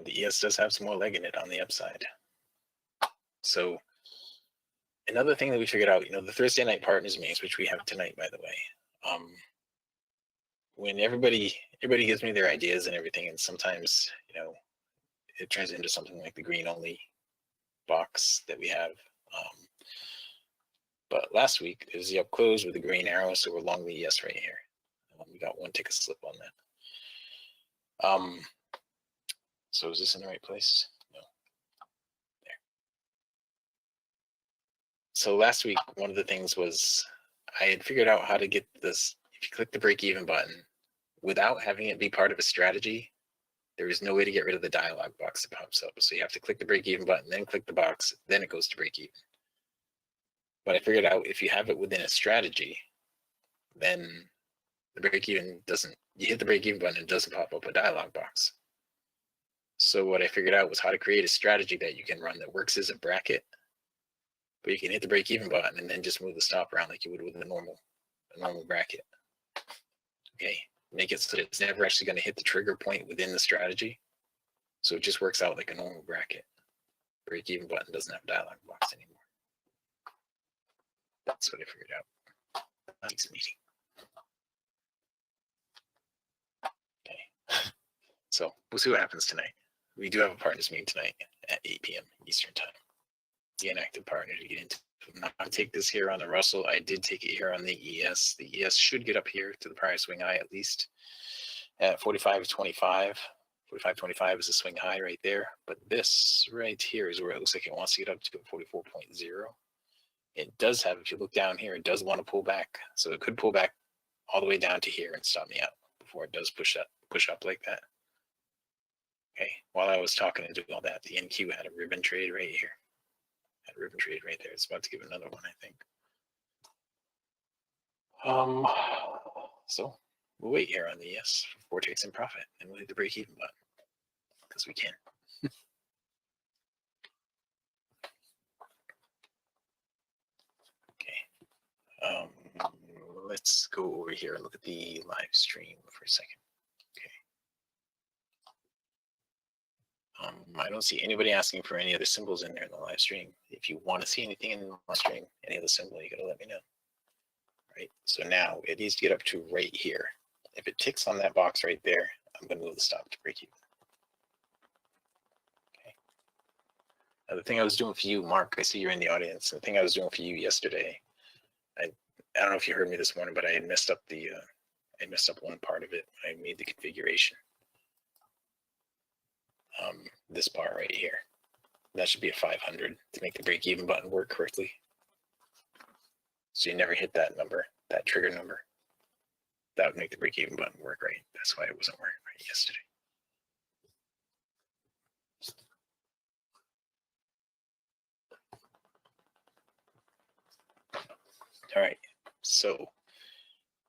The ES does have some more leg in it on the upside. So another thing that we figured out, the Thursday night partners meetings, which we have tonight, by the way. When everybody gives me their ideas and everything, and sometimes it turns into something like the green only box that we have. But last week it was the up close with the green arrow, so we're long the ES right here. We got one tick of slip on that. So is this in the right place? No. There. So last week, one of the things was I had figured out how to get this. If you click the break even button, without having it be part of a strategy, there is no way to get rid of the dialog box that pops up. So you have to click the break even button, then click the box, then it goes to break even. But I figured out if you have it within a strategy, then the break even doesn't, you hit the break even button, it doesn't pop up a dialog box. So what I figured out was how to create a strategy that you can run that works as a bracket, but you can hit the break even button and then just move the stop around like you would with a normal bracket. Okay, make it so that it's never actually going to hit the trigger point within the strategy. So it just works out like a normal bracket. Break even button doesn't have a dialog box anymore. That's what I figured out. Next meeting. Okay, so we'll see what happens tonight. We do have a partners meeting tonight at 8 p.m. Eastern time. The inactive partner to get into. I'll take this here on the Russell. I did take it here on the ES. The ES should get up here to the prior swing high at least at 45.25. 45.25 is the swing high right there. But this right here is where it looks like it wants to get up to 44.0. It does have, if you look down here, it does want to pull back. So it could pull back all the way down to here and stop me out before it does push up like that. Okay, while I was talking and doing all that, the NQ had a ribbon trade right here. Had a ribbon trade right there. It's about to give another one, I think. So we'll wait here on the yes for 4 ticks in profit, and we'll hit the break even button because we can. Okay. Let's go over here and look at the live stream for a second. I don't see anybody asking for any other symbols in there in the live stream. If you want to see anything in the live stream, any other symbol, you gotta let me know. Right. So now it needs to get up to right here. If it ticks on that box right there, I'm gonna move the stop to break even. Okay. Now the thing I was doing for you, Mark, I see you're in the audience. The thing I was doing for you yesterday, I don't know if you heard me this morning, but I had messed up the I messed up one part of it. I made the configuration. This part right here. That should be a 500 to make the break even button work correctly. So you never hit that number, that trigger number. That would make the break even button work right. That's why it wasn't working right yesterday. All right, so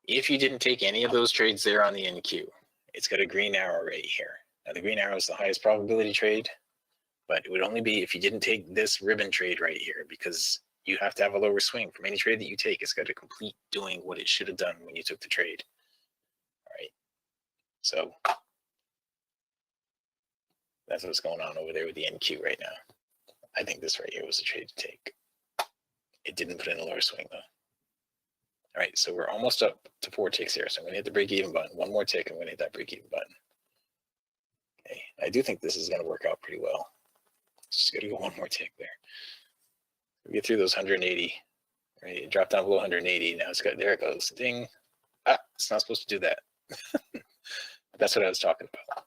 if you didn't take any of those trades there on the NQ, it's got a green arrow right here. Now the green arrow is the highest probability trade, but it would only be if you didn't take this ribbon trade right here, because you have to have a lower swing. From any trade that you take, it's got to complete doing what it should have done when you took the trade. All right, so that's what's going on over there with the NQ right now. I think this right here was a trade to take. It didn't put in a lower swing though. All right, so we're almost up to 4 ticks here. So I'm gonna hit the break even button. One more tick, I'm gonna hit that break even button. Okay, I do think this is gonna work out pretty well. Just gotta go one more tick there. We get through those 180, right? It dropped down below 180. Now it's got, there it goes. Ding. Ah, it's not supposed to do that. That's what I was talking about.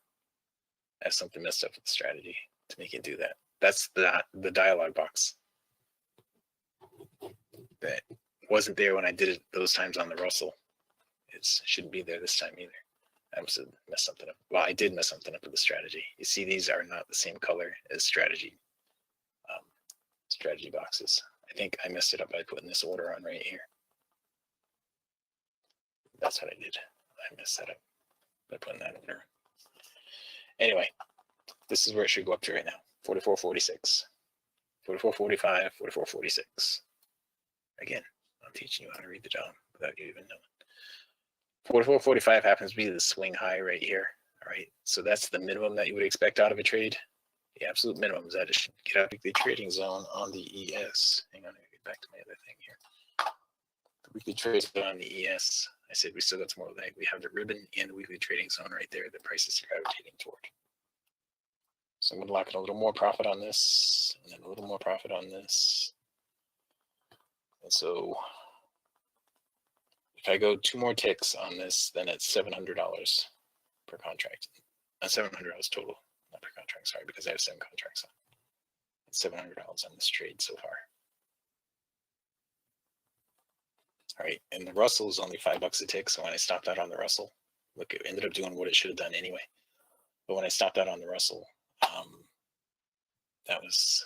I have something messed up with the strategy to make it do that. That's the dialog box that wasn't there when I did it those times on the Russell. It shouldn't be there this time either. I must have messed something up. Well, I did mess something up with the strategy. You see, these are not the same color as strategy boxes. I think I messed it up by putting this order on right here. That's what I did. I messed that up by putting that order. Anyway, this is where it should go up to right now. 44.46, 44.45, 44.46. Again, I'm teaching you how to read the DOM without you even knowing. 44.45 happens to be the swing high right here. All right, so that's the minimum that you would expect out of a trade. The absolute minimum is that it should get out of the trading zone on the ES. Hang on, let me get back to my other thing here. The weekly trade zone on the ES. I said we still got some more leg. We have the ribbon and the weekly trading zone right there. The price is gravitating toward. So I'm going to lock in a little more profit on this, and then a little more profit on this. And so if I go 2 more ticks on this, then it's $700 per contract. $700 total, not per contract, sorry, because I have 7 contracts on. It's $700 on this trade so far. All right, and the Russell is only $5 a tick. So when I stopped out on the Russell, look, it ended up doing what it should have done anyway. But when I stopped out on the Russell, that was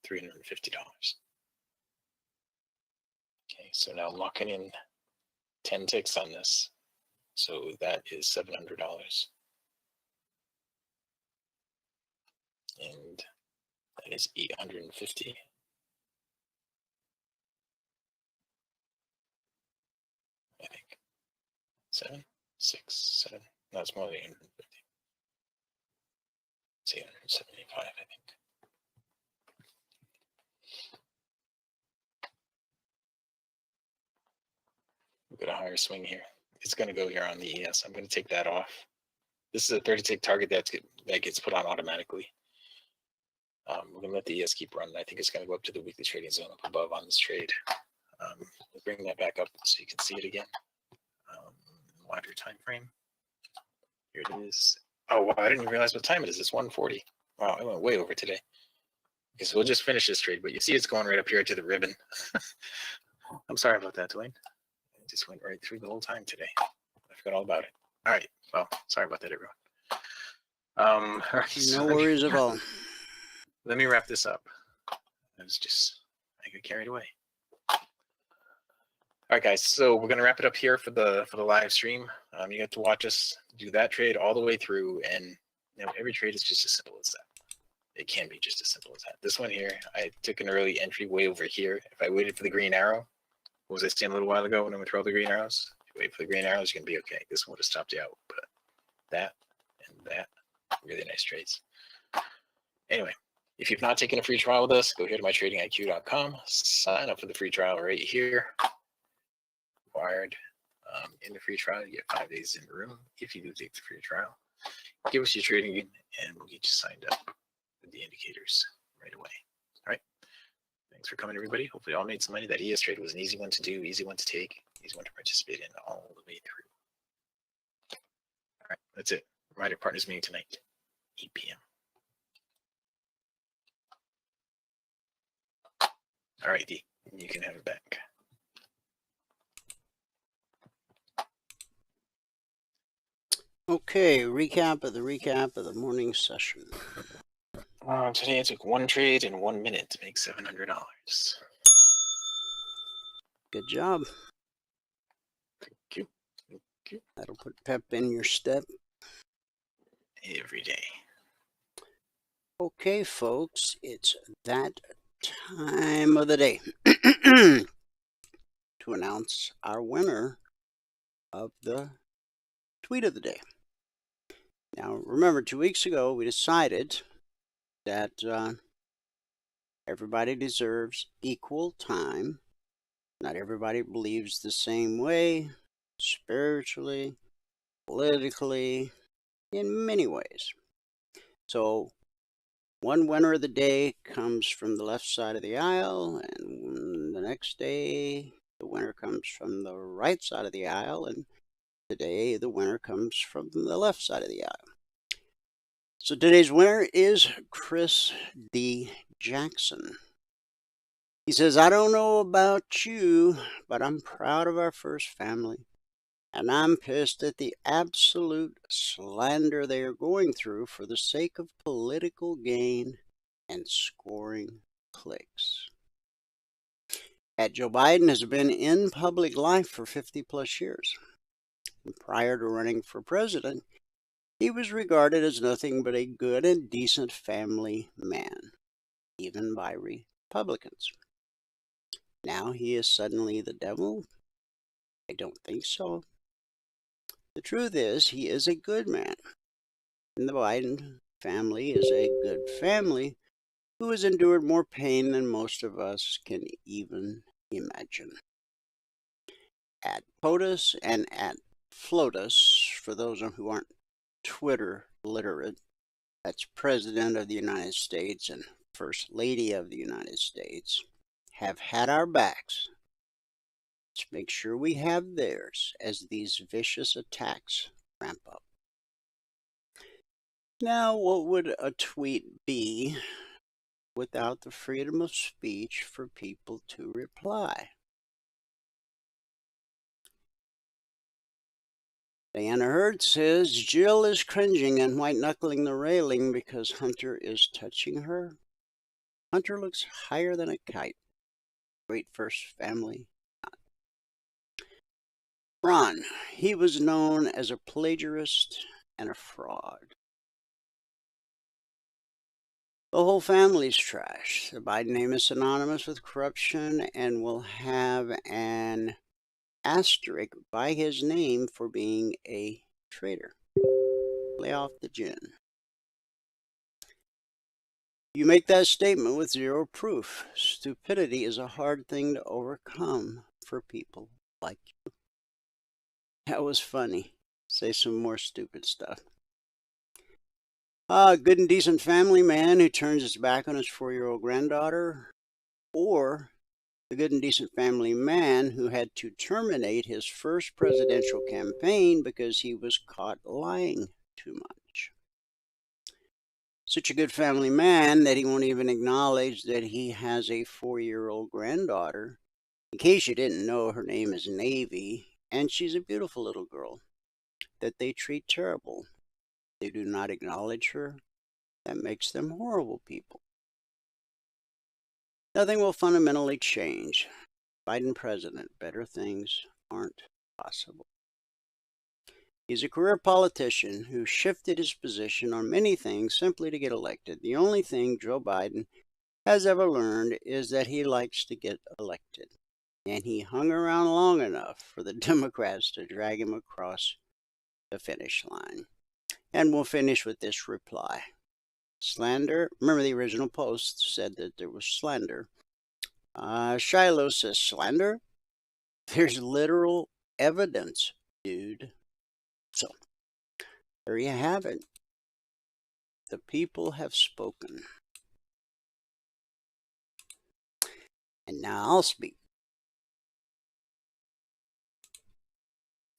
$350. Okay, so now locking in 10 ticks on this. So that is $700. And that is 850. I think. 7, 6, 7. No, it's more than 850. It's 875, I think. We've got a higher swing here. It's going to go here on the ES. I'm going to take that off. This is a 30-tick target that gets put on automatically. We're going to let the ES keep running. I think it's going to go up to the weekly trading zone up above on this trade. We'll bring that back up so you can see it again. Wider time frame. Here it is. Oh, wow, I didn't even realize what time it is. It's 1:40. Wow, I went way over today. Okay, so we'll just finish this trade, but you see it's going right up here to the ribbon. I'm sorry about that, Dwayne. It just went right through the whole time today. I forgot all about it. All right. Well, sorry about that, everyone. All right, No worries at all. Let me wrap this up. I got carried away. All right, guys. So we're gonna wrap it up here for the live stream. You get to watch us do that trade all the way through, and every trade is just as simple as that. It can be just as simple as that. This one here, I took an early entry way over here. If I waited for the green arrow, what was I saying a little while ago when I went through all the green arrows? If you wait for the green arrows, you're gonna be okay. This one would have stopped you out, but that and that, really nice trades. Anyway, if you've not taken a free trial with us, go here to mytradingiq.com, sign up for the free trial right here. Required in the free trial, you get 5 days in the room if you do take the free trial. Give us your trading and we'll get you signed up with the indicators right away. All right. Thanks for coming, everybody. Hopefully, all made some money. That ES trade was an easy one to do, easy one to take, easy one to participate in all the way through. All right, that's it. Reminder, partners meeting tonight, 8 p.m. All right, D, you can have it back. Okay, recap of the morning session. Today I took one trade in 1 minute to make $700. Good job. Thank you. Thank you. That'll put pep in your step. Every day. Okay, folks, it's that time of the day to announce our winner of the tweet of the day. Now, remember, 2 weeks ago, we decided that everybody deserves equal time. Not everybody believes the same way, spiritually, politically, in many ways. So, one winner of the day comes from the left side of the aisle, and the next day, the winner comes from the right side of the aisle, and today, the winner comes from the left side of the aisle. So today's winner is Chris D. Jackson. He says, I don't know about you, but I'm proud of our first family, and I'm pissed at the absolute slander they are going through for the sake of political gain and scoring clicks. Joe Biden has been in public life for 50 plus years. And prior to running for president, he was regarded as nothing but a good and decent family man, even by Republicans. Now he is suddenly the devil? I don't think so. The truth is, he is a good man. And the Biden family is a good family who has endured more pain than most of us can even imagine. At POTUS and at FLOTUS, for those who aren't Twitter literate, that's President of the United States and First Lady of the United States, have had our backs. Let's make sure we have theirs as these vicious attacks ramp up. Now, what would a tweet be without the freedom of speech for people to reply? Diana Hurd says Jill is cringing and white-knuckling the railing because Hunter is touching her. Hunter looks higher than a kite. Great first family. Ron, he was known as a plagiarist and a fraud. The whole family's trash. The Biden name is synonymous with corruption and will have an asterisk by his name for being a traitor. Lay off the gin. You make that statement with zero proof. Stupidity is a hard thing to overcome for people like you. That was funny. Say some more stupid stuff. A good and decent family man who turns his back on his 4-year-old granddaughter, or the good and decent family man who had to terminate his first presidential campaign because he was caught lying too much. Such a good family man that he won't even acknowledge that he has a 4-year-old granddaughter. In case you didn't know, her name is Navy, and she's a beautiful little girl that they treat terrible. They do not acknowledge her. That makes them horrible people. Nothing will fundamentally change. Biden president, better things aren't possible. He's a career politician who shifted his position on many things simply to get elected. The only thing Joe Biden has ever learned is that he likes to get elected. And he hung around long enough for the Democrats to drag him across the finish line. And we'll finish with this reply. Slander. Remember, the original post said that there was slander. Shiloh says, slander? There's literal evidence, dude. So, there you have it. The people have spoken. And now I'll speak.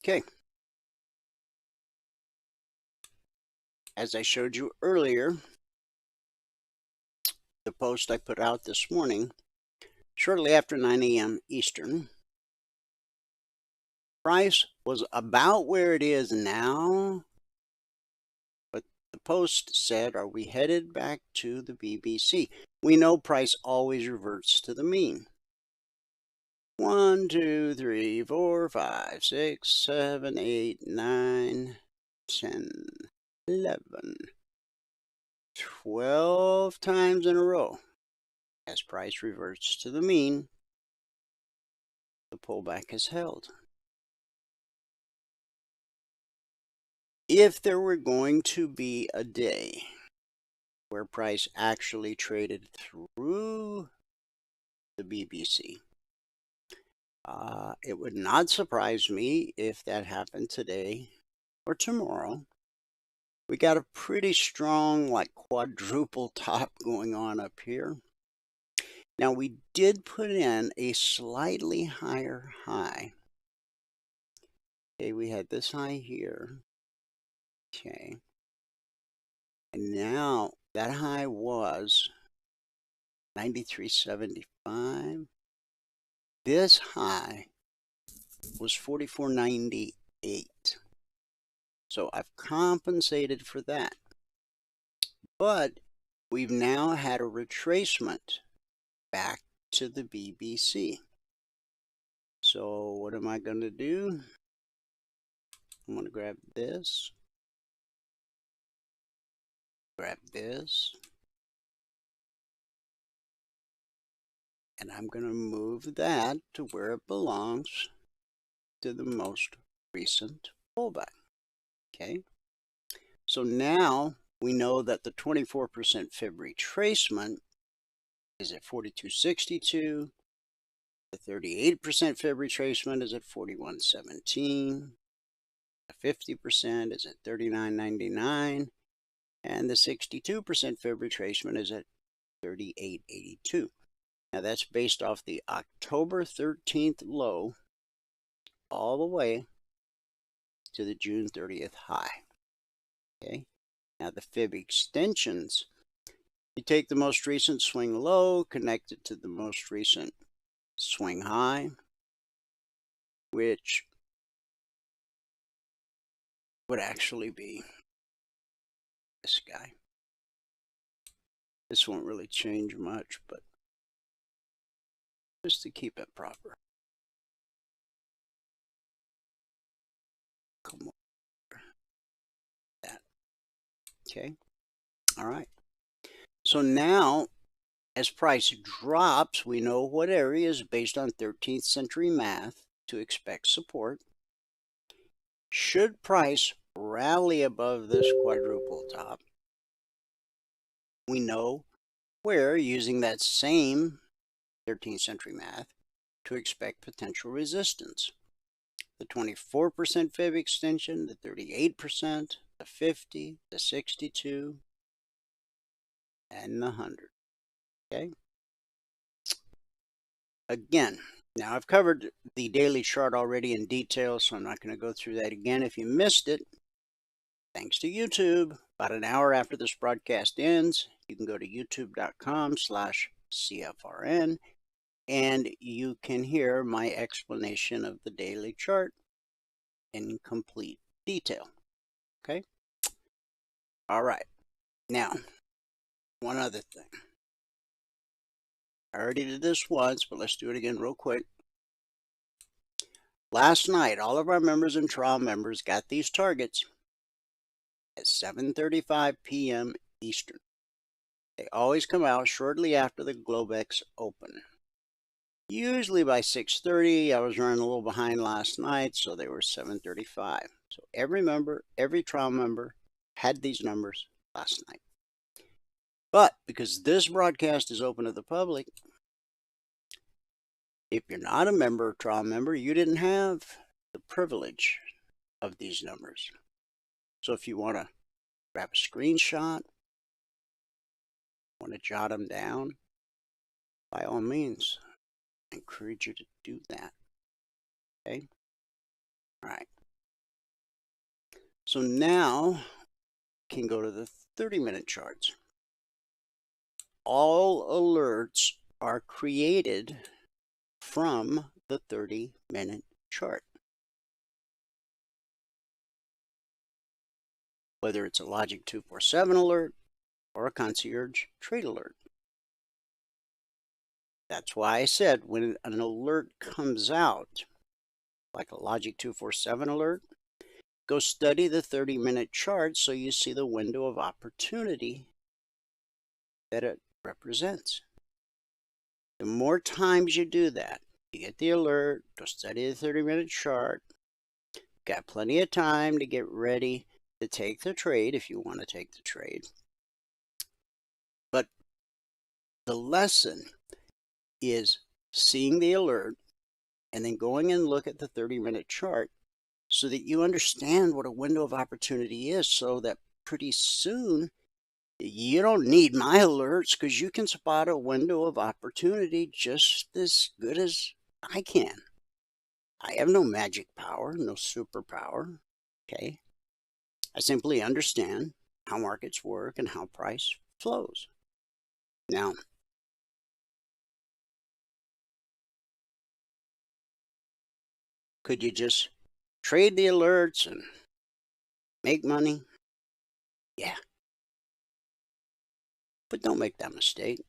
Okay. As I showed you earlier, the post I put out this morning, shortly after 9 a.m. Eastern, price was about where it is now, but the post said, are we headed back to the BBC? We know price always reverts to the mean. 1, 2, 3, 4, 5, 6, 7, 8, 9, 10, 11, 12 times in a row. As price reverts to the mean, the pullback is held. If there were going to be a day where price actually traded through the BBC, it would not surprise me if that happened today or tomorrow. We got a pretty strong, like, quadruple top going on up here. Now, we did put in a slightly higher high. Okay, we had this high here. Okay. And now that high was 93.75. This high was 44.98. So I've compensated for that. But we've now had a retracement back to the BBC. So what am I going to do? I'm going to grab this. Grab this. And I'm going to move that to where it belongs, to the most recent pullback. Okay. So now we know that the 24% fib retracement is at 42.62. The 38% fib retracement is at 41.17. The 50% is at 39.99. And the 62% fib retracement is at 38.82. Now that's based off the October 13th low all the way to the June 30th high. Okay. Now the fib extensions, you take the most recent swing low, connect it to the most recent swing high, which would actually be this guy. This won't really change much, but just to keep it proper. Come on. That. Okay. All right. So now, as price drops, we know what areas based on 13th century math to expect support. Should price rally above this quadruple top, we know where, using that same 13th century math, to expect potential resistance. The 24% fib extension, the 38%, the 50, the 62, and the 100. Okay? Again, now I've covered the daily chart already in detail, so I'm not going to go through that again. If you missed it, thanks to YouTube, about an hour after this broadcast ends, you can go to youtube.com/CFRN and you can hear my explanation of the daily chart in complete detail. Okay? All right. Now, one other thing. I already did this once, but let's do it again real quick. Last night, all of our members and trial members got these targets at 7:35 p.m. Eastern. They always come out shortly after the Globex open. Usually by 6:30. I was running a little behind last night, so they were 7:35. So every member, every trial member had these numbers last night. But because this broadcast is open to the public, if you're not a member, trial member, you didn't have the privilege of these numbers. So if you want to grab a screenshot, want to jot them down, by all means, I encourage you to do that. Okay? All right. So now we can go to the 30-minute charts. All alerts are created from the 30-minute chart. Whether it's a Logic 247 alert or a concierge trade alert. That's why I said when an alert comes out, like a Logic 247 alert, go study the 30-minute chart so you see the window of opportunity that it represents. The more times you do that, you get the alert, go study the 30-minute chart, got plenty of time to get ready to take the trade if you want to take the trade. But the lesson is seeing the alert and then going and look at the 30-minute chart so that you understand what a window of opportunity is, so that pretty soon you don't need my alerts because you can spot a window of opportunity just as good as I can. I have no magic power, no superpower, okay? I simply understand how markets work and how price flows. Now, could you just trade the alerts and make money? Yeah. But don't make that mistake.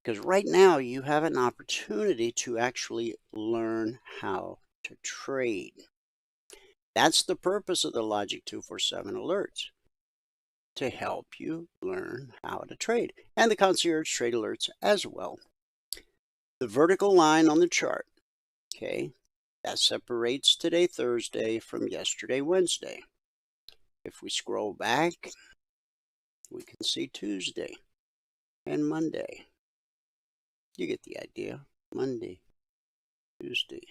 Because right now you have an opportunity to actually learn how to trade. That's the purpose of the Logic 247 alerts, to help you learn how to trade, and the concierge trade alerts as well. The vertical line on the chart, okay, that separates today Thursday from yesterday Wednesday. If we scroll back, we can see Tuesday and Monday. You get the idea. Monday, Tuesday,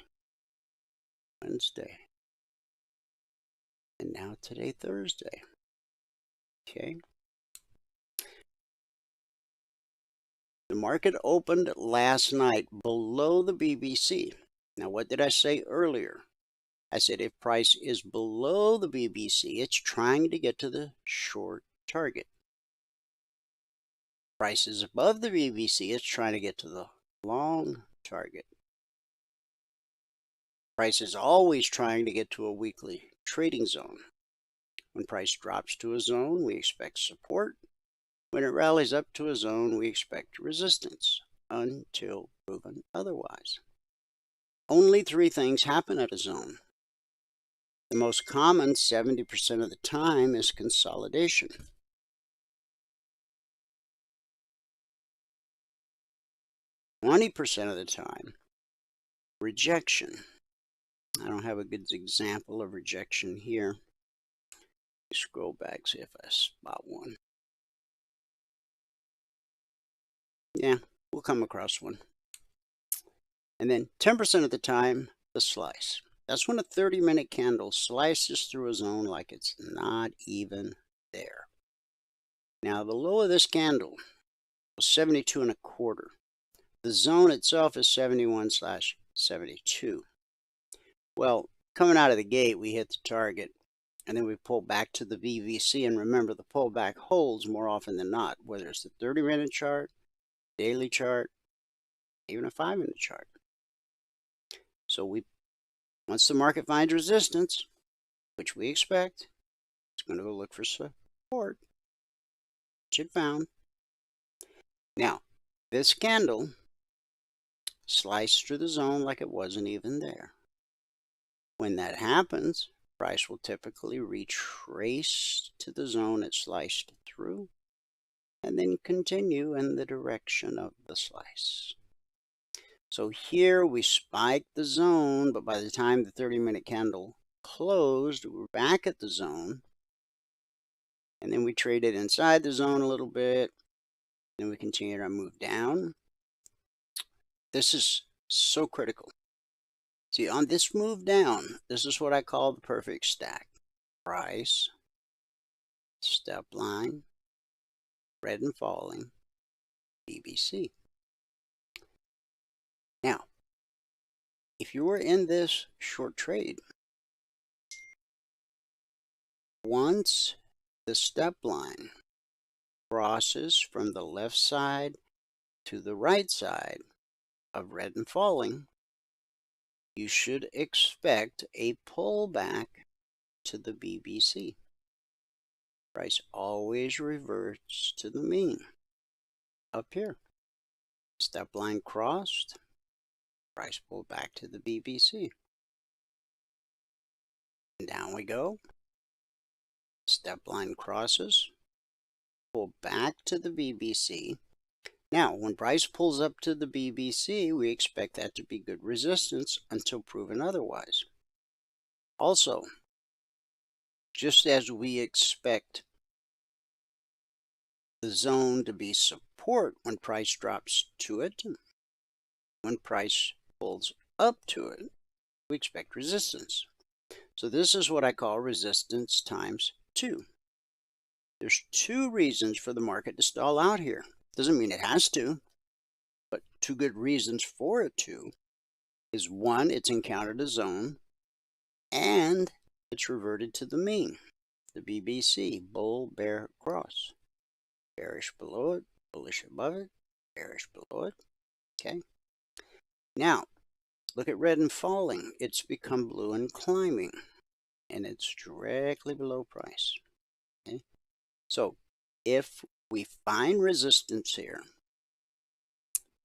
Wednesday, and now today Thursday. Okay. The market opened last night below the BBC. Now, what did I say earlier? I said if price is below the BBC, it's trying to get to the short target. Price is above the BBC, it's trying to get to the long target. Price is always trying to get to a weekly trading zone. When price drops to a zone, we expect support. When it rallies up to a zone, we expect resistance until proven otherwise. Only 3 things happen at a zone. The most common, 70% of the time, is consolidation. "20% of the time, rejection." I don't have a good example of rejection here. Scroll back, see if I spot one. Yeah, we'll come across one. And then 10% of the time, the slice. That's when a 30-minute candle slices through a zone like it's not even there. Now, the low of this candle was 72.25. The zone itself is 71/72. Well, coming out of the gate, we hit the target, and then we pull back to the VVC. And remember, the pullback holds more often than not, whether it's the 30-minute chart, daily chart, even a 5-minute chart. So once the market finds resistance, which we expect, it's going to go look for support, which it found. Now, this candle sliced through the zone like it wasn't even there. When that happens, price will typically retrace to the zone it sliced through and then continue in the direction of the slice. So here we spiked the zone, but by the time the 30-minute candle closed, we're back at the zone. And then we traded inside the zone a little bit. Then we continued our move down. This is so critical. See, on this move down, this is what I call the perfect stack. Price, step line, red and falling, BBC. Now, if you were in this short trade, once the step line crosses from the left side to the right side of red and falling, you should expect a pullback to the BBC. Price always reverts to the mean up here. Step line crossed, price pulled back to the BBC. And down we go. Step line crosses, pull back to the BBC. Now, when price pulls up to the BBC, we expect that to be good resistance until proven otherwise. Also, just as we expect the zone to be support when price drops to it, when price pulls up to it, we expect resistance. So this is what I call resistance times 2. There's 2 reasons for the market to stall out here. Doesn't mean it has to, but 2 good reasons for it to is 1, it's encountered a zone, and it's reverted to the mean, the BBC, bull, bear, cross. Bearish below it, bullish above it, bearish below it. Okay. Now, look at red and falling. It's become blue and climbing, and it's directly below price. Okay. So, if we find resistance here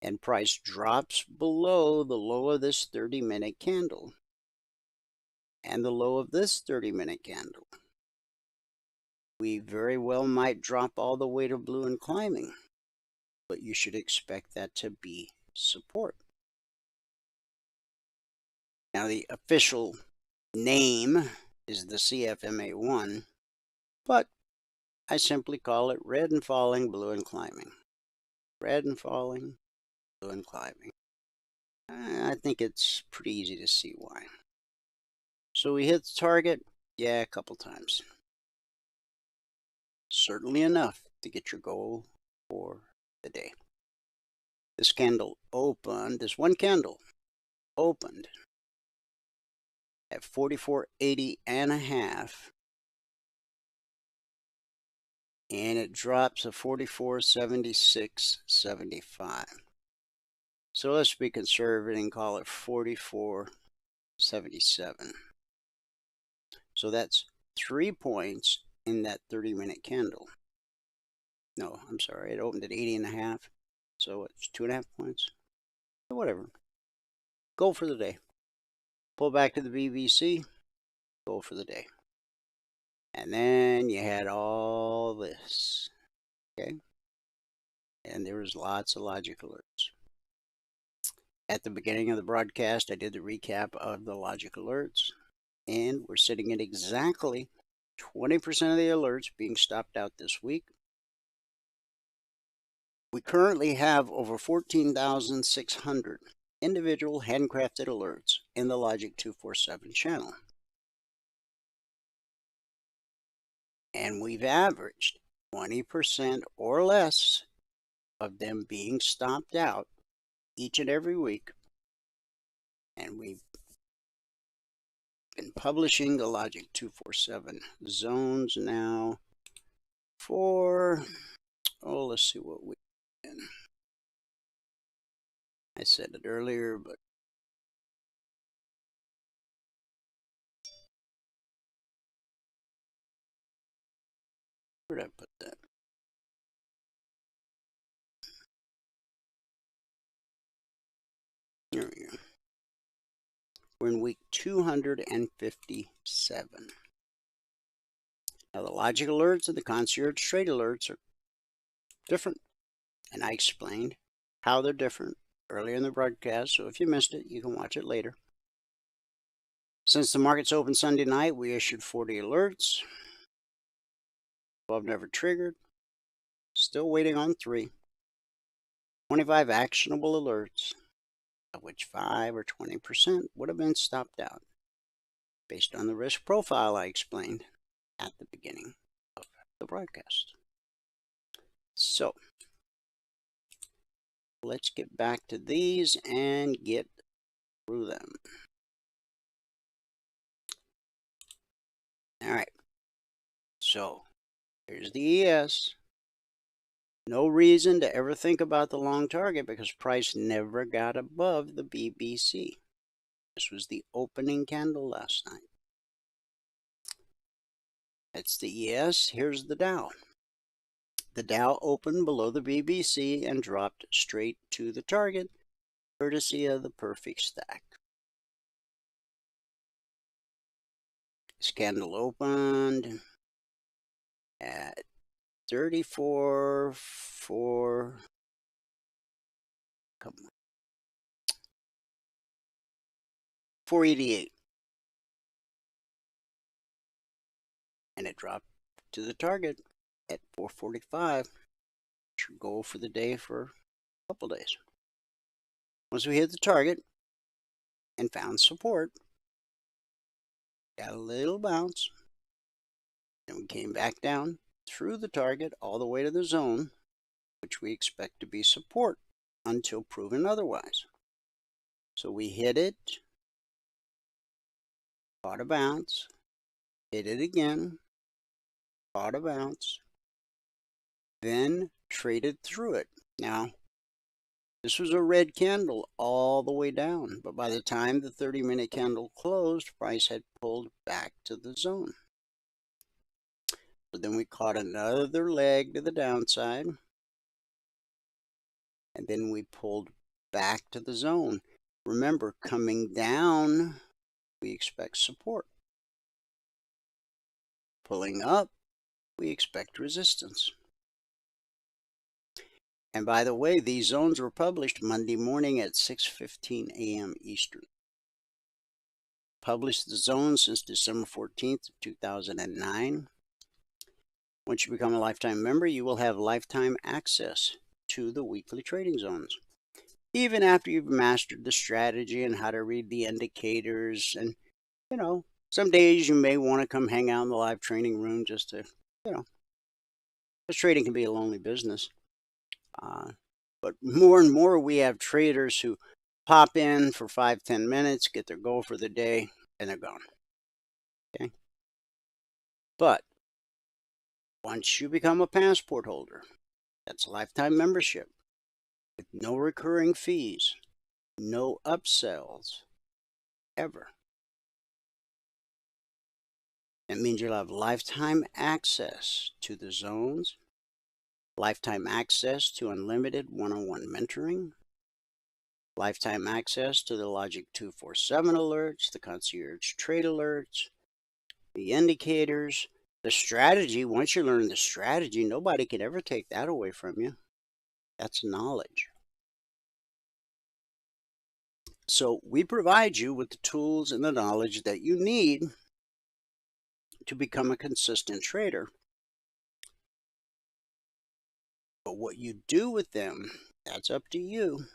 and price drops below the low of this 30-minute candle and the low of this 30-minute candle, we very well might drop all the way to blue and climbing, but you should expect that to be support. Now, the official name is the CFMA1, but I simply call it red and falling, blue and climbing. Red and falling, blue and climbing. I think it's pretty easy to see why. So we hit the target, yeah, a couple times. Certainly enough to get your goal for the day. This candle opened, this one candle opened at 44.80 and a half. And it drops to 44.76.75. So let's be conservative and call it 44.77. So that's 3 points in that 30-minute candle. No, I'm sorry, it opened at 80.5, so it's 2.5 points. Whatever. Go for the day. Pull back to the BBC, go for the day. And then you had all this, okay? And there was lots of logic alerts. At the beginning of the broadcast, I did the recap of the logic alerts, and we're sitting at exactly 20% of the alerts being stopped out this week. We currently have over 14,600 individual handcrafted alerts in the Logic 247 channel. And we've averaged 20% or less of them being stopped out each and every week. And we've been publishing the Logic 247 zones now for, oh, let's see what we did. I said it earlier, but where did I put that? There we go. We're in week 257. Now the logic alerts and the concierge trade alerts are different, and I explained how they're different earlier in the broadcast, so if you missed it, you can watch it later. Since the markets opened Sunday night, we issued 40 alerts. 12 never triggered. Still waiting on 3. 25 actionable alerts, of which 5 or 20% would have been stopped out based on the risk profile I explained at the beginning of the broadcast. So let's get back to these and get through them. All right, so here's the ES. No reason to ever think about the long target because price never got above the BBC. This was the opening candle last night. That's the ES. Here's the Dow. The Dow opened below the BBC and dropped straight to the target, courtesy of the perfect stack. This candle opened at 34.4. Come on. 488. And it dropped to the target at 445. Your goal for the day for a couple days. Once we hit the target and found support, got a little bounce, and we came back down through the target all the way to the zone, which we expect to be support until proven otherwise. So we hit it, caught a bounce, hit it again, caught a bounce, then traded through it. Now, this was a red candle all the way down, but by the time the 30-minute candle closed, price had pulled back to the zone. So then we caught another leg to the downside, and then we pulled back to the zone. Remember, coming down, we expect support. Pulling up, we expect resistance. And by the way, these zones were published Monday morning at 6:15 a.m. Eastern. Published the zones since December 14th, 2009. Once you become a lifetime member, you will have lifetime access to the weekly trading zones. Even after you've mastered the strategy and how to read the indicators, and, you know, some days you may want to come hang out in the live training room just to, you know, because trading can be a lonely business. But more and more we have traders who pop in for 5-10 minutes, get their goal for the day, and they're gone. Okay? But once you become a passport holder, that's a lifetime membership with no recurring fees, no upsells, ever. It means you'll have lifetime access to the zones, lifetime access to unlimited one-on-one mentoring, lifetime access to the Logic 247 alerts, the concierge trade alerts, the indicators, the strategy. Once you learn the strategy, nobody can ever take that away from you. That's knowledge. So we provide you with the tools and the knowledge that you need to become a consistent trader. But what you do with them, that's up to you.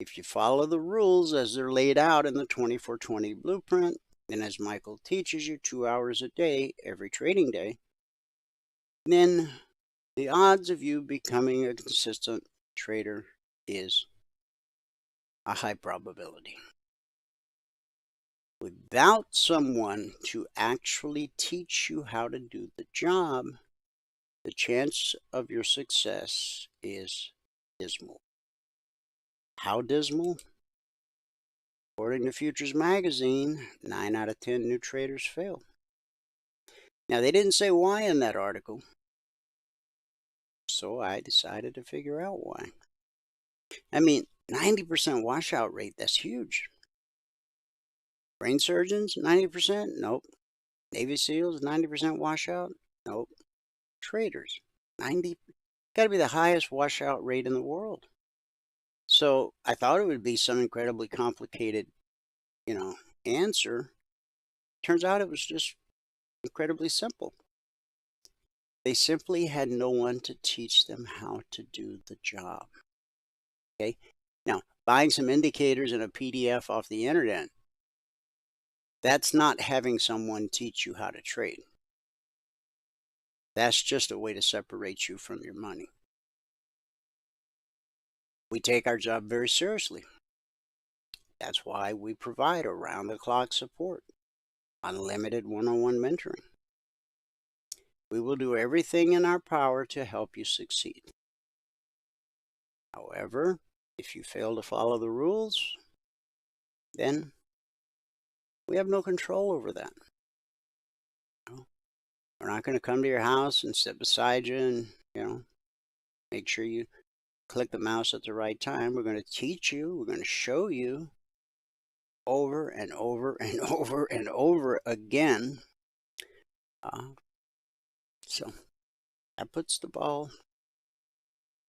If you follow the rules as they're laid out in the 24/20 blueprint, and as Michael teaches you 2 hours a day, every trading day, then the odds of you becoming a consistent trader is a high probability. Without someone to actually teach you how to do the job, the chance of your success is dismal. How dismal? According to Futures Magazine, 9 out of 10 new traders fail. Now, they didn't say why in that article, so I decided to figure out why. I mean, 90% washout rate, that's huge. Brain surgeons, 90%? Nope. Navy SEALs, 90% washout? Nope. Traders, 90, got to be the highest washout rate in the world. So I thought it would be some incredibly complicated, answer. Turns out it was just incredibly simple. They simply had no one to teach them how to do the job. Okay. Now, buying some indicators and a PDF off the internet, that's not having someone teach you how to trade. That's just a way to separate you from your money. We take our job very seriously. That's why we provide around-the-clock support, unlimited one-on-one mentoring. We will do everything in our power to help you succeed. However, if you fail to follow the rules, then we have no control over that. We're not going to come to your house and sit beside you and, make sure you click the mouse at the right time. We're going to teach you. We're going to show you over and over and over and over again. So that puts the ball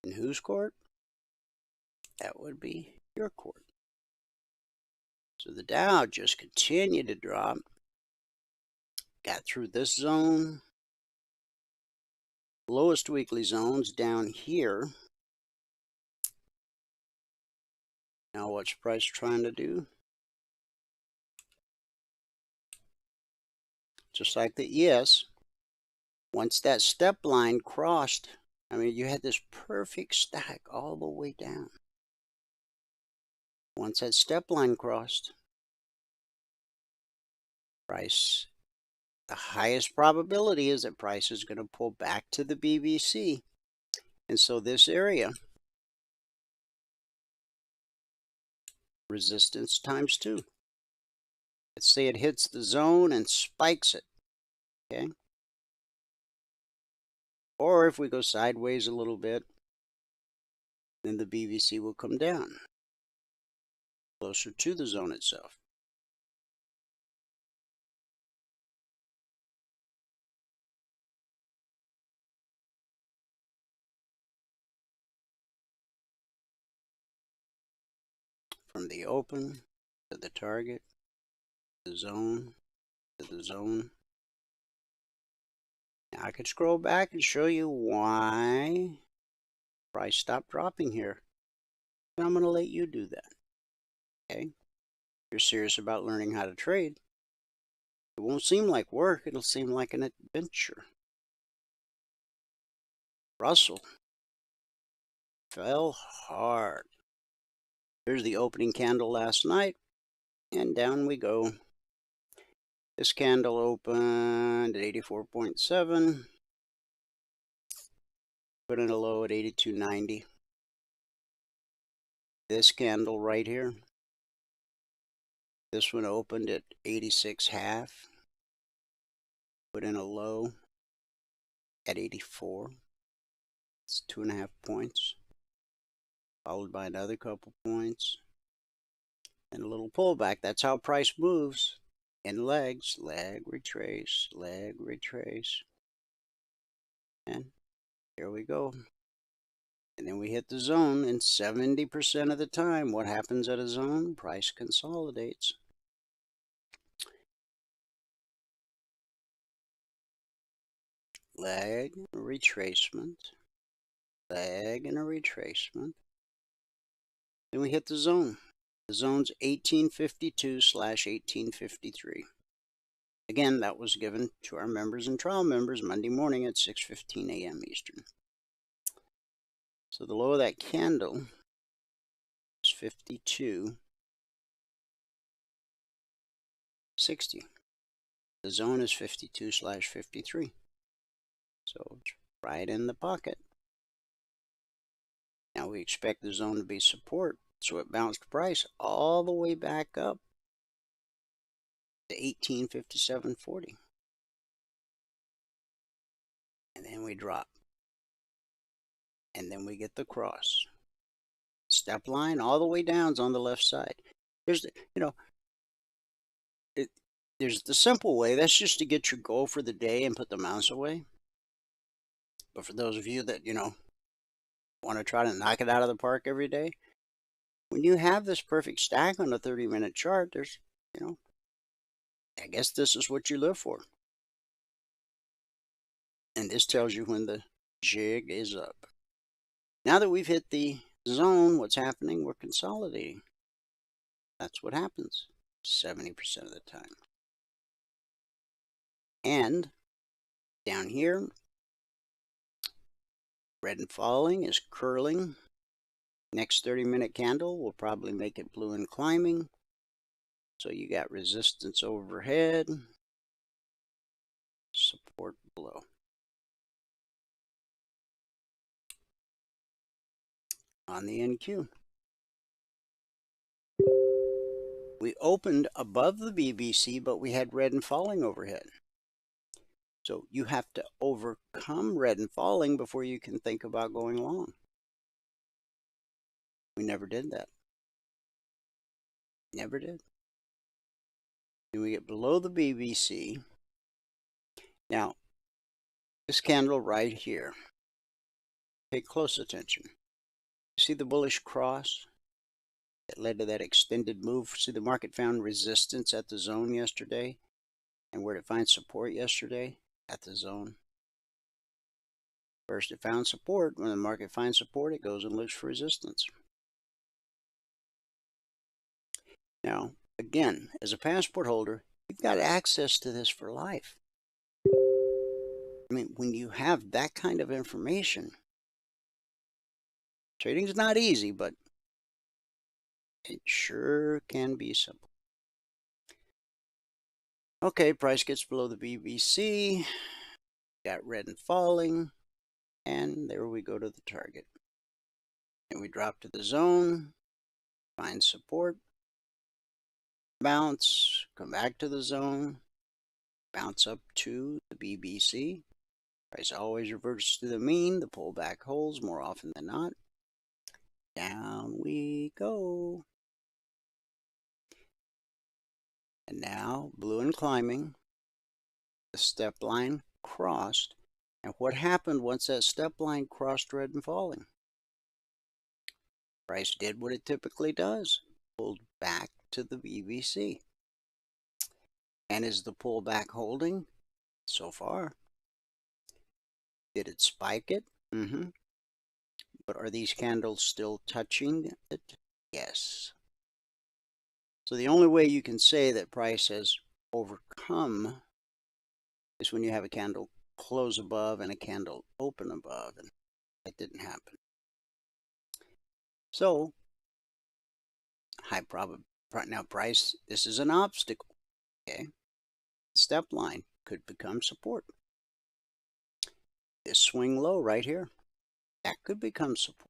in whose court? That would be your court. So the Dow just continued to drop. Got through this zone. Lowest weekly zones down here. Now what's price trying to do? Just like the ES, once that step line crossed, you had this perfect stack all the way down. Once that step line crossed, price, the highest probability is that price is going to pull back to the BBC. And so this area, resistance times 2. Let's say it hits the zone and spikes it, okay? Or if we go sideways a little bit, then the BBC will come down closer to the zone itself. From the open to the target, the zone to the zone. Now I could scroll back and show you why price stopped dropping here. And I'm going to let you do that. Okay? If you're serious about learning how to trade, it won't seem like work, it'll seem like an adventure. Russell fell hard. Here's the opening candle last night, and down we go. This candle opened at 84.7. Put in a low at 82.90. This candle right here, this one opened at 86.5. put in a low at 84. It's 2.5 points, followed by another couple points, and a little pullback. That's how price moves in legs. Leg retrace, leg retrace. And here we go. And then we hit the zone, and 70% of the time, what happens at a zone? Price consolidates. Leg, retracement, leg, and a retracement. Then we hit the zone. The zone's 1852/1853. Again, that was given to our members and trial members Monday morning at 6:15 a.m. Eastern. So the low of that candle is 52.60. The zone is 52/53. So it's right in the pocket. Now we expect the zone to be support, so it bounced price all the way back up to 1857.40. And then we drop. And then we get the cross. Step line all the way down is on the left side. There's the, there's the simple way. That's just to get your goal for the day and put the mouse away. But for those of you that, want to try to knock it out of the park every day, when you have this perfect stack on a 30-minute chart, there's, I guess this is what you live for. And this tells you when the jig is up. Now that we've hit the zone, what's happening? We're consolidating. That's what happens 70% of the time. And down here, red and falling is curling. Next 30-minute candle will probably make it blue and climbing. So you got resistance overhead, support below. On the NQ, we opened above the BBC, but we had red and falling overhead. So you have to overcome red and falling before you can think about going long. We never did that. Never did. Then we get below the BBC. Now, this candle right here, pay close attention. See the bullish cross that led to that extended move? See, the market found resistance at the zone yesterday. And where did it find support yesterday? At the zone. First it found support. When the market finds support, it goes and looks for resistance. Now, again, as a passport holder, you've got access to this for life. I mean, when you have that kind of information, trading's not easy, but it sure can be simple. Okay, price gets below the BBC, got red and falling, and there we go to the target. And we drop to the zone, find support, bounce, come back to the zone, bounce up to the BBC. Price always reverts to the mean. The pullback holds more often than not. Down we go. And now blue and climbing. The step line crossed. And what happened once that step line crossed red and falling? Price did what it typically does. Pulled back to the BBC. And is the pullback holding? So far. Did it spike it? But are these candles still touching it? Yes. So the only way you can say that price has overcome is when you have a candle close above and a candle open above, and that didn't happen. So, high probability. Now price, this is an obstacle. Okay. Step line could become support. This swing low right here, that could become support.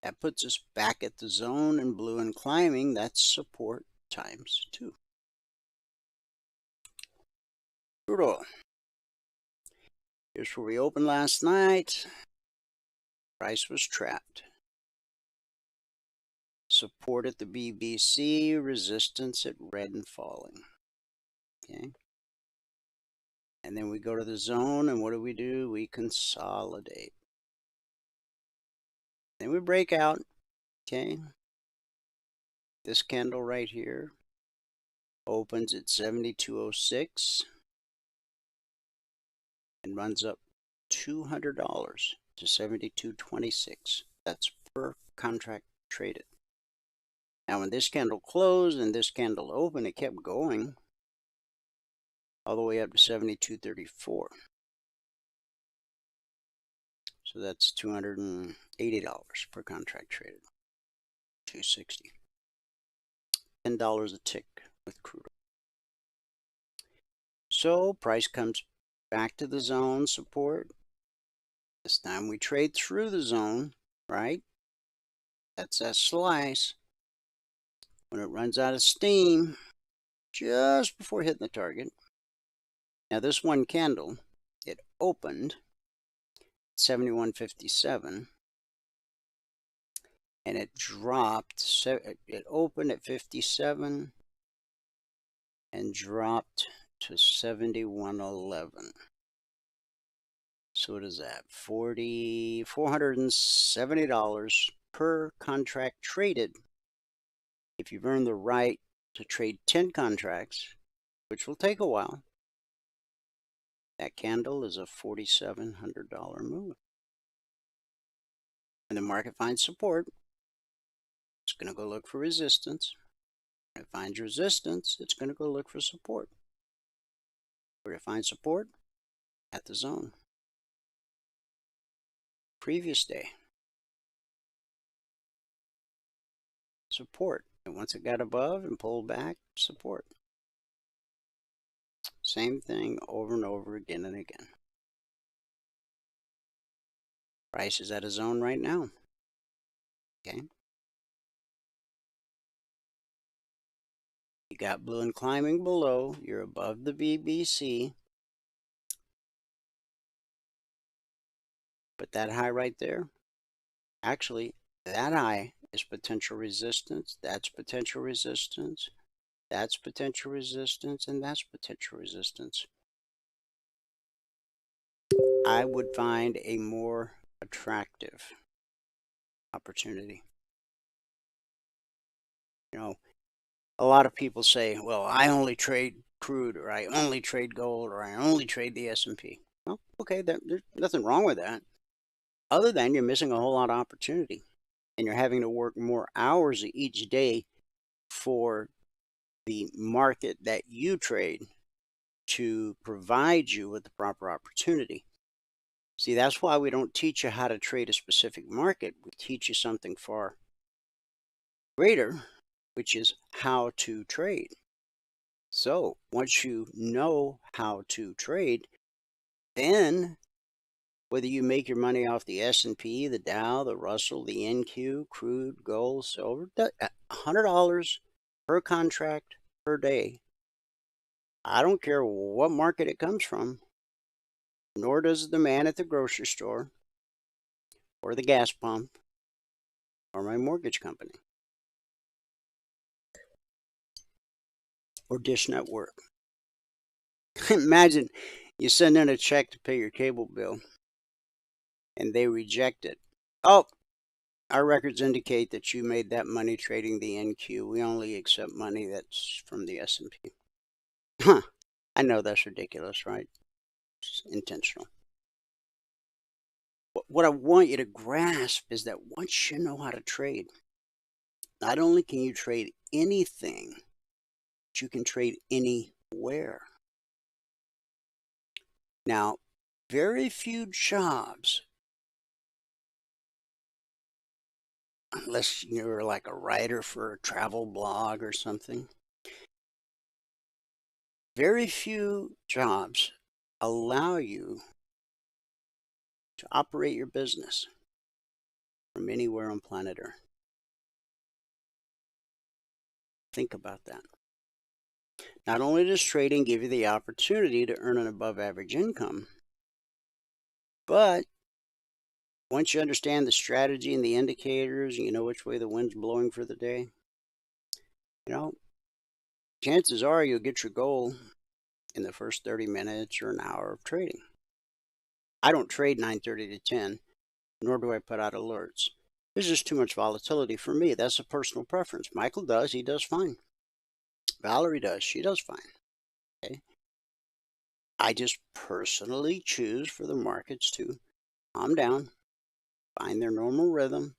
That puts us back at the zone in blue and climbing. That's support times 2. Crude oil. Here's where we opened last night. Price was trapped. Support at the BBC, resistance at red and falling. Okay. And then we go to the zone, and what do? We consolidate. Then we break out. Okay. This candle right here opens at 72.06 and runs up $200 to 72.26. That's per contract traded. Now when this candle closed and this candle opened, it kept going all the way up to 72.34. So that's $280 per contract traded. $260. $10 a tick with crude oil. So price comes back to the zone support. This time we trade through the zone, right? That's that slice. When it runs out of steam, just before hitting the target. Now this one candle, it opened 71.57 and it dropped. It opened at 57 and dropped to 71.11. So what is that? $470 per contract traded. If you've earned the right to trade 10 contracts, which will take a while, that candle is a $4,700 move. When the market finds support, it's going to go look for resistance. When it finds resistance, it's going to go look for support. Where to find support? At the zone. Previous day. Support. And once it got above and pulled back, support. Same thing over and over again and again. Price is at a zone right now. Okay. You got blue and climbing below. You're above the BBC. But that high right there, actually, that high is potential resistance. That's potential resistance. That's potential resistance. And that's potential resistance. I would find a more attractive opportunity. You know, a lot of people say, well, I only trade crude, or I only trade gold, or I only trade the S&P. Well, okay, there's nothing wrong with that. Other than you're missing a whole lot of opportunity. And you're having to work more hours each day for the market that you trade to provide you with the proper opportunity. See, that's why we don't teach you how to trade a specific market. We teach you something far greater, which is how to trade. So once you know how to trade, then whether you make your money off the S&P, the Dow, the Russell, the NQ, crude, gold, silver, $100 per contract per day. I don't care what market it comes from, nor does the man at the grocery store, or the gas pump, or my mortgage company, or Dish Network. Imagine you send in a check to pay your cable bill, and they reject it. Oh, our records indicate that you made that money trading the NQ. We only accept money that's from the S&P. Huh. I know that's ridiculous, right? It's intentional. What I want you to grasp is that once you know how to trade, not only can you trade anything, but you can trade anywhere. Now, very few jobs, unless you're like a writer for a travel blog or something, very few jobs allow you to operate your business from anywhere on planet Earth. Think about that. Not only does trading give you the opportunity to earn an above average income, but once you understand the strategy and the indicators, and you know which way the wind's blowing for the day, chances are you'll get your goal in the first 30 minutes or an hour of trading. I don't trade 9:30 to 10, nor do I put out alerts. There's just too much volatility for me. That's a personal preference. Michael does. He does fine. Valerie does. She does fine. Okay. I just personally choose for the markets to calm down, find their normal rhythm,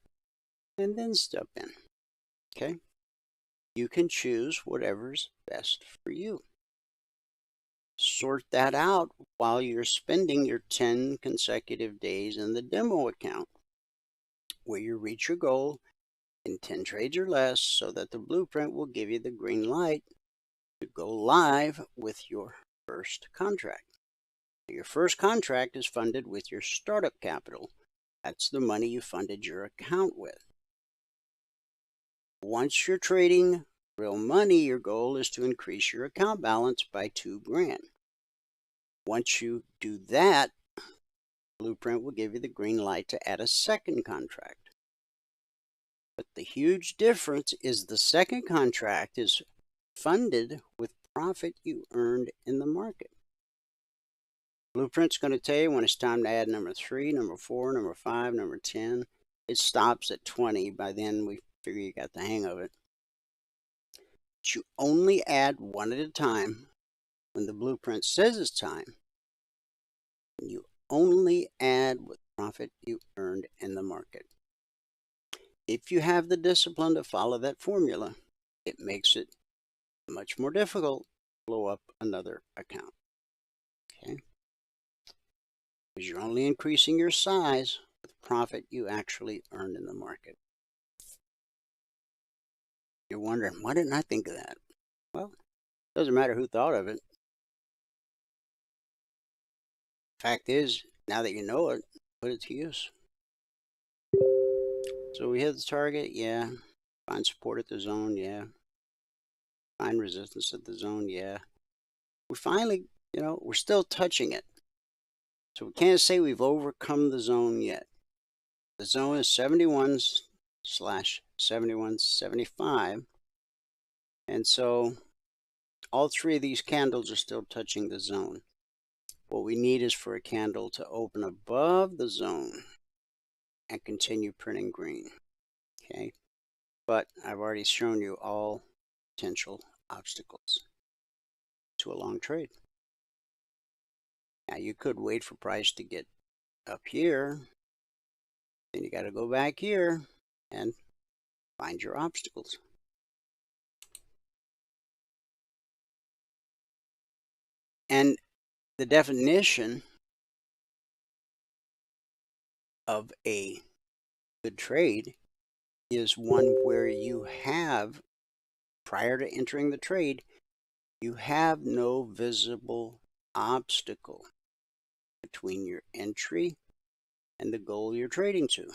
and then step in. Okay. You can choose whatever's best for you. Sort that out while you're spending your 10 consecutive days in the demo account, where you reach your goal in 10 trades or less, so that the blueprint will give you the green light to go live with your first contract. Your first contract is funded with your startup capital. That's the money you funded your account with. Once you're trading real money, your goal is to increase your account balance by $2,000. Once you do that, Blueprint will give you the green light to add a second contract. But the huge difference is the second contract is funded with profit you earned in the market. Blueprint's going to tell you when it's time to add number 3, number 4, number 5, number 10. It stops at 20. By then, we figure you got the hang of it. But you only add one at a time when the blueprint says it's time. You only add with profit you earned in the market. If you have the discipline to follow that formula, it makes it much more difficult to blow up another account. Okay? Because you're only increasing your size with profit you actually earned in the market. You're wondering, why didn't I think of that? Well, it doesn't matter who thought of it. Fact is, now that you know it, put it to use. So we hit the target, yeah. Find support at the zone, yeah. Find resistance at the zone, yeah. We finally, we're still touching it. So we can't say we've overcome the zone yet. The zone is 71/7175. And so all three of these candles are still touching the zone. What we need is for a candle to open above the zone and continue printing green. Okay. But I've already shown you all potential obstacles to a long trade. Now you could wait for price to get up here. Then you got to go back here and find your obstacles. And the definition of a good trade is one where you have, prior to entering the trade, you have no visible obstacle between your entry and the goal you're trading to.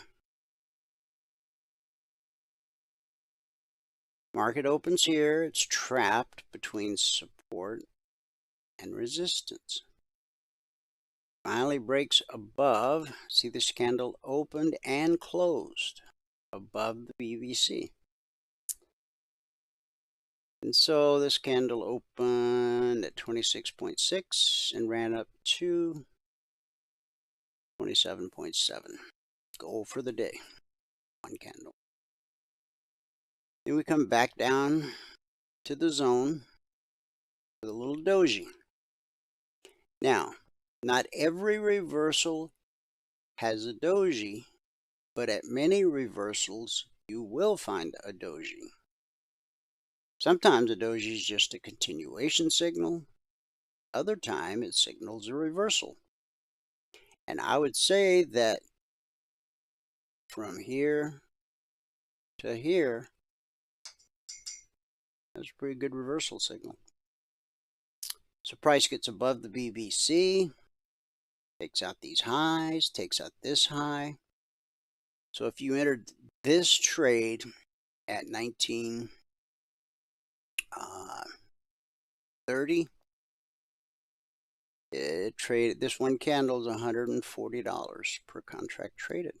Market opens here, it's trapped between support and resistance. Finally breaks above. See, this candle opened and closed above the BVC. And so this candle opened at 26.6 and ran up to 27.7. Goal for the day. One candle. Then we come back down to the zone with a little doji. Now, not every reversal has a doji, but at many reversals, you will find a doji. Sometimes a doji is just a continuation signal. Other time, it signals a reversal. And I would say that from here to here, that's a pretty good reversal signal. So price gets above the BBC, takes out these highs, takes out this high. So if you entered this trade at 30. It traded, this one candle is $140 per contract traded.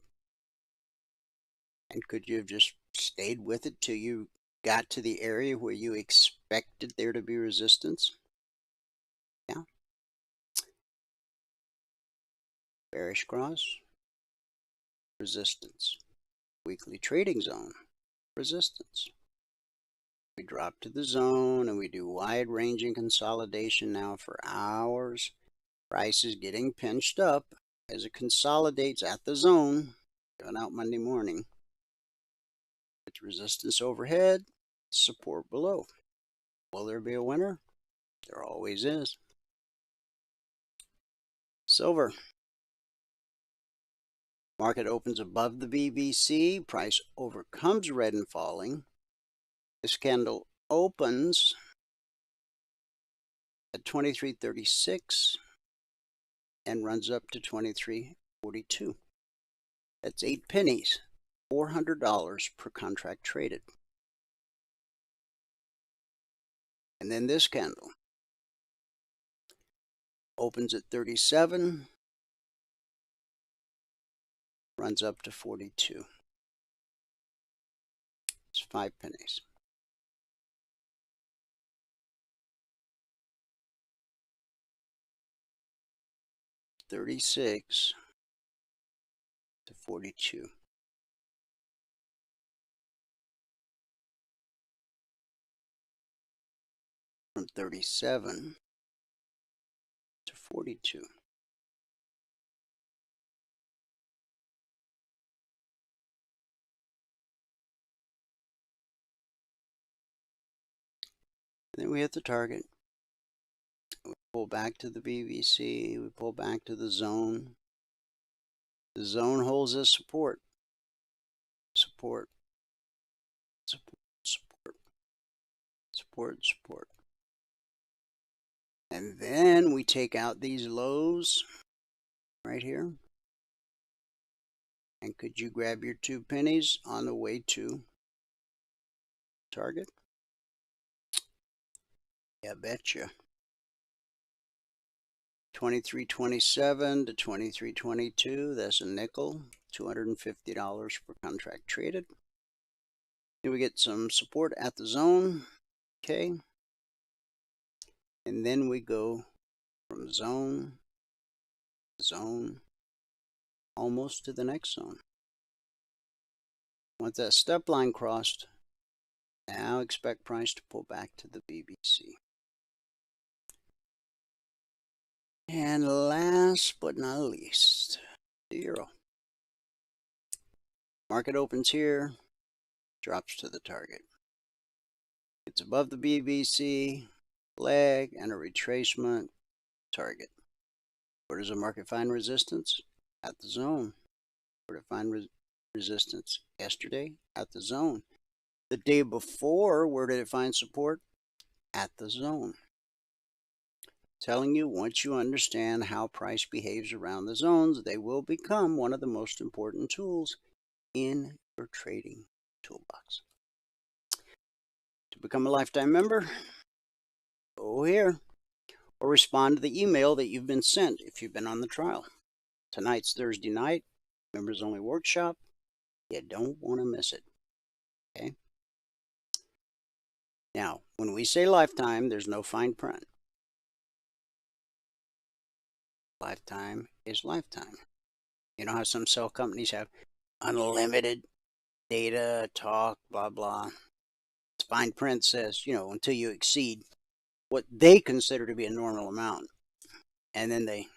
And could you have just stayed with it till you got to the area where you expected there to be resistance? Yeah. Bearish cross, resistance. Weekly trading zone, resistance. We drop to the zone and we do wide-ranging consolidation now for hours. Price is getting pinched up as it consolidates at the zone, going out Monday morning. With resistance overhead, support below. Will there be a winner? There always is. Silver. Market opens above the BBC. Price overcomes red and falling. This candle opens at 23.36 and runs up to 23.42. That's 8 pennies, $400 per contract traded. And then this candle opens at 37, runs up to 42. It's 5 pennies. $36 to $42. From 37 to 42. And then we hit the target. We pull back to the BBC. We pull back to the zone. The zone holds as support. Support. Support. Support. Support. Support. And then we take out these lows right here. And could you grab your 2 pennies on the way to target? Yeah, betcha. 23.27 to 23.22. That's a nickel. $250 per contract traded. Then we get some support at the zone. Okay. And then we go from zone, almost to the next zone. Once that step line crossed, now expect price to pull back to the BBC. And last but not least, the euro. Market opens here, drops to the target. It's above the BBC, leg, and a retracement target. Where does the market find resistance? At the zone. Where to find resistance? Yesterday, at the zone. The day before, where did it find support? At the zone. Telling you, once you understand how price behaves around the zones, they will become one of the most important tools in your trading toolbox. To become a lifetime member, go here or respond to the email that you've been sent if you've been on the trial. Tonight's Thursday night, members only workshop. You don't want to miss it. Okay? Now, when we say lifetime, there's no fine print. Lifetime is lifetime. You know how some cell companies have unlimited data, talk, blah, blah. Fine print says, you know, until you exceed what they consider to be a normal amount. And then they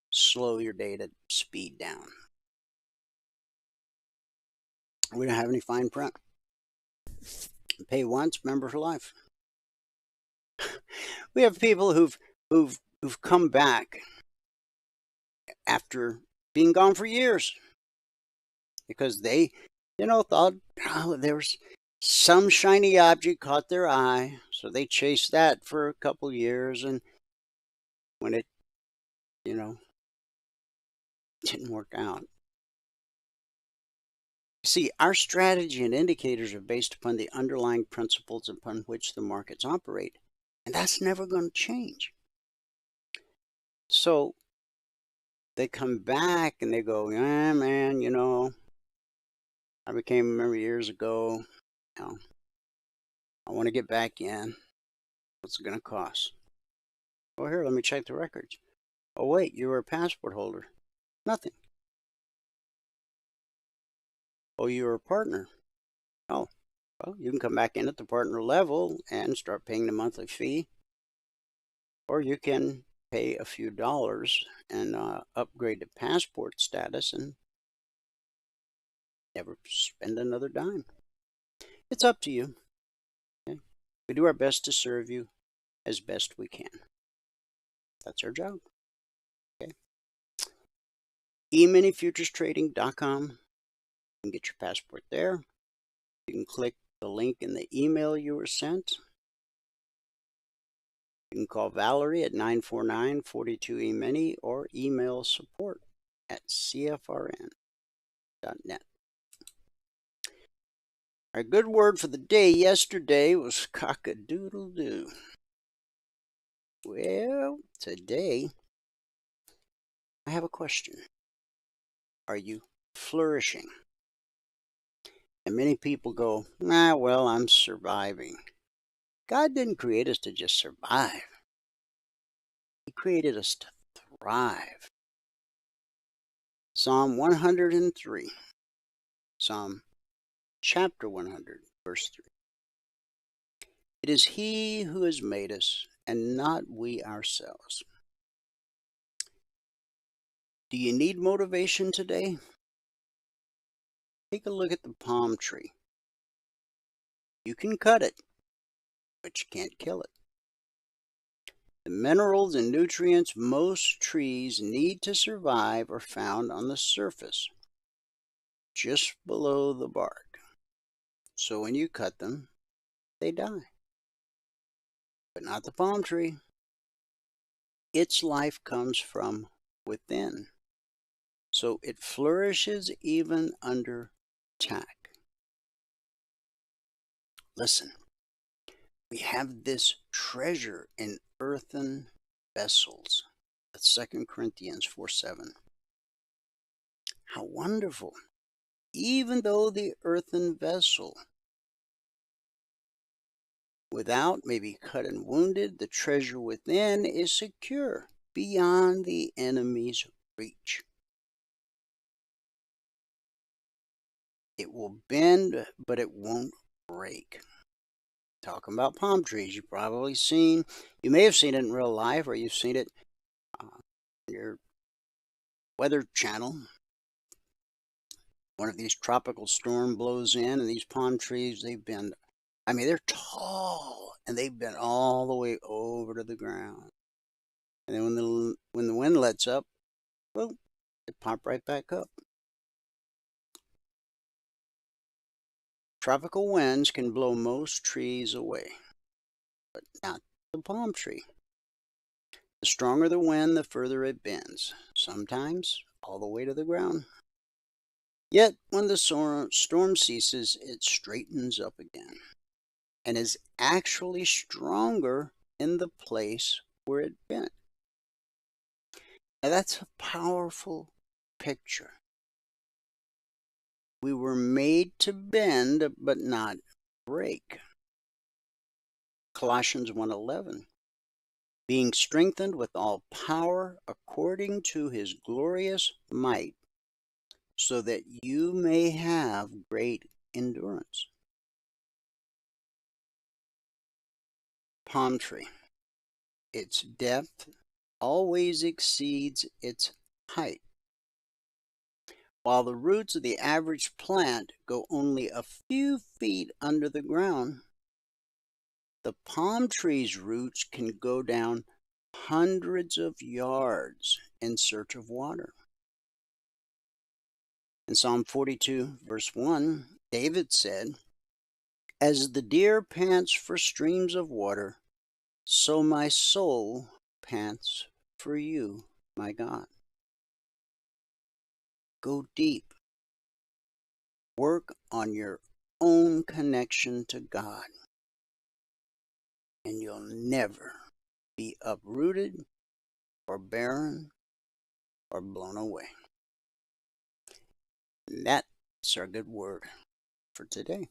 slow your data speed down. We don't have any fine print. Pay once, member for life. We have people who've come back after being gone for years because they, you know, thought there was some shiny object caught their eye, so they chased that for a couple years, and when it, you know, didn't work out. See, our strategy and indicators are based upon the underlying principles upon which the markets operate. And that's never going to change. So they come back and they go, yeah, man, you know, I became a member years ago. You know, I want to get back in. What's it going to cost? Oh, here, let me check the records. Oh, wait, you were a passport holder. Nothing. Oh, you were a partner. Oh, well, you can come back in at the partner level and start paying the monthly fee. Or you can pay a few dollars and upgrade to passport status and never spend another dime. It's up to you. Okay? We do our best to serve you as best we can. That's our job. Okay. eminifutures.trading.com. You can get your passport there. You can click the link in the email you were sent. You can call Valerie at 949-42-EMINI or email support@cfrn.net. Our good word for the day yesterday was cock-a-doodle-doo. Well, today I have a question. Are you flourishing? And many people go, well, I'm surviving. God didn't create us to just survive. He created us to thrive. Psalm 103, Psalm chapter 100, verse 3. It is He who has made us, and not we ourselves. Do you need motivation today? Take a look at the palm tree. You can cut it, but you can't kill it. The minerals and nutrients most trees need to survive are found on the surface, just below the bark. So when you cut them, they die. But not the palm tree. Its life comes from within, so it flourishes even under attack. Listen, we have this treasure in earthen vessels. That's 2 Corinthians 4:7. How wonderful! Even though the earthen vessel without may be cut and wounded, the treasure within is secure beyond the enemy's reach. It will bend, but it won't break. Talking about palm trees, you've probably seen, you may have seen it in real life, or you've seen it on your weather channel. One of these tropical storm blows in, and these palm trees, they bend. I mean, they're tall, and they bend all the way over to the ground. And then when the wind lets up, well, they pop right back up. Tropical winds can blow most trees away, but not the palm tree. The stronger the wind, the further it bends, sometimes all the way to the ground. Yet when the storm ceases, it straightens up again and is actually stronger in the place where it bent. Now that's a powerful picture. We were made to bend, but not break. Colossians 1:11. Being strengthened with all power according to his glorious might, so that you may have great endurance. Palm tree. Its depth always exceeds its height. While the roots of the average plant go only a few feet under the ground, the palm tree's roots can go down hundreds of yards in search of water. In Psalm 42, verse 1, David said, "As the deer pants for streams of water, so my soul pants for you, my God." Go deep. Work on your own connection to God. and you'll never be uprooted or barren or blown away. And that's our good word for today.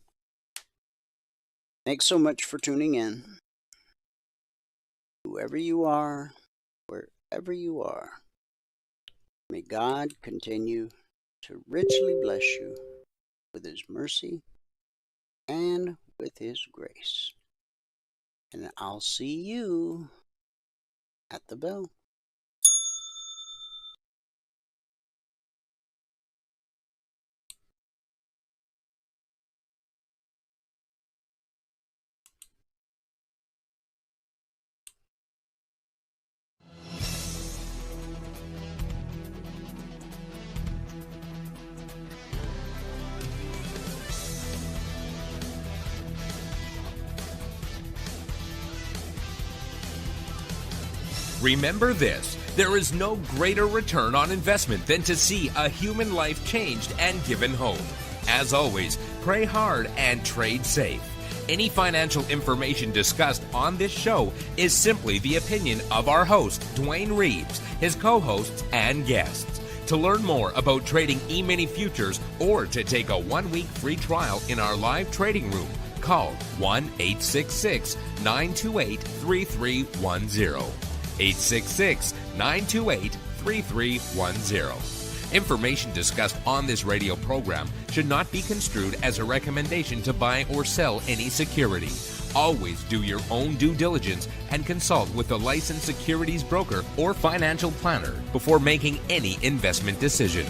Thanks so much for tuning in. Whoever you are, wherever you are, may God continue to richly bless you with His mercy and with His grace. And I'll see you at the bell. Remember this, there is no greater return on investment than to see a human life changed and given hope. As always, pray hard and trade safe. Any financial information discussed on this show is simply the opinion of our host, Dwayne Reeves, his co-hosts, and guests. To learn more about trading E-mini futures or to take a 1-week free trial in our live trading room, call 1-866-928-3310. 866-928-3310. Information discussed on this radio program should not be construed as a recommendation to buy or sell any security. Always do your own due diligence and consult with a licensed securities broker or financial planner before making any investment decision.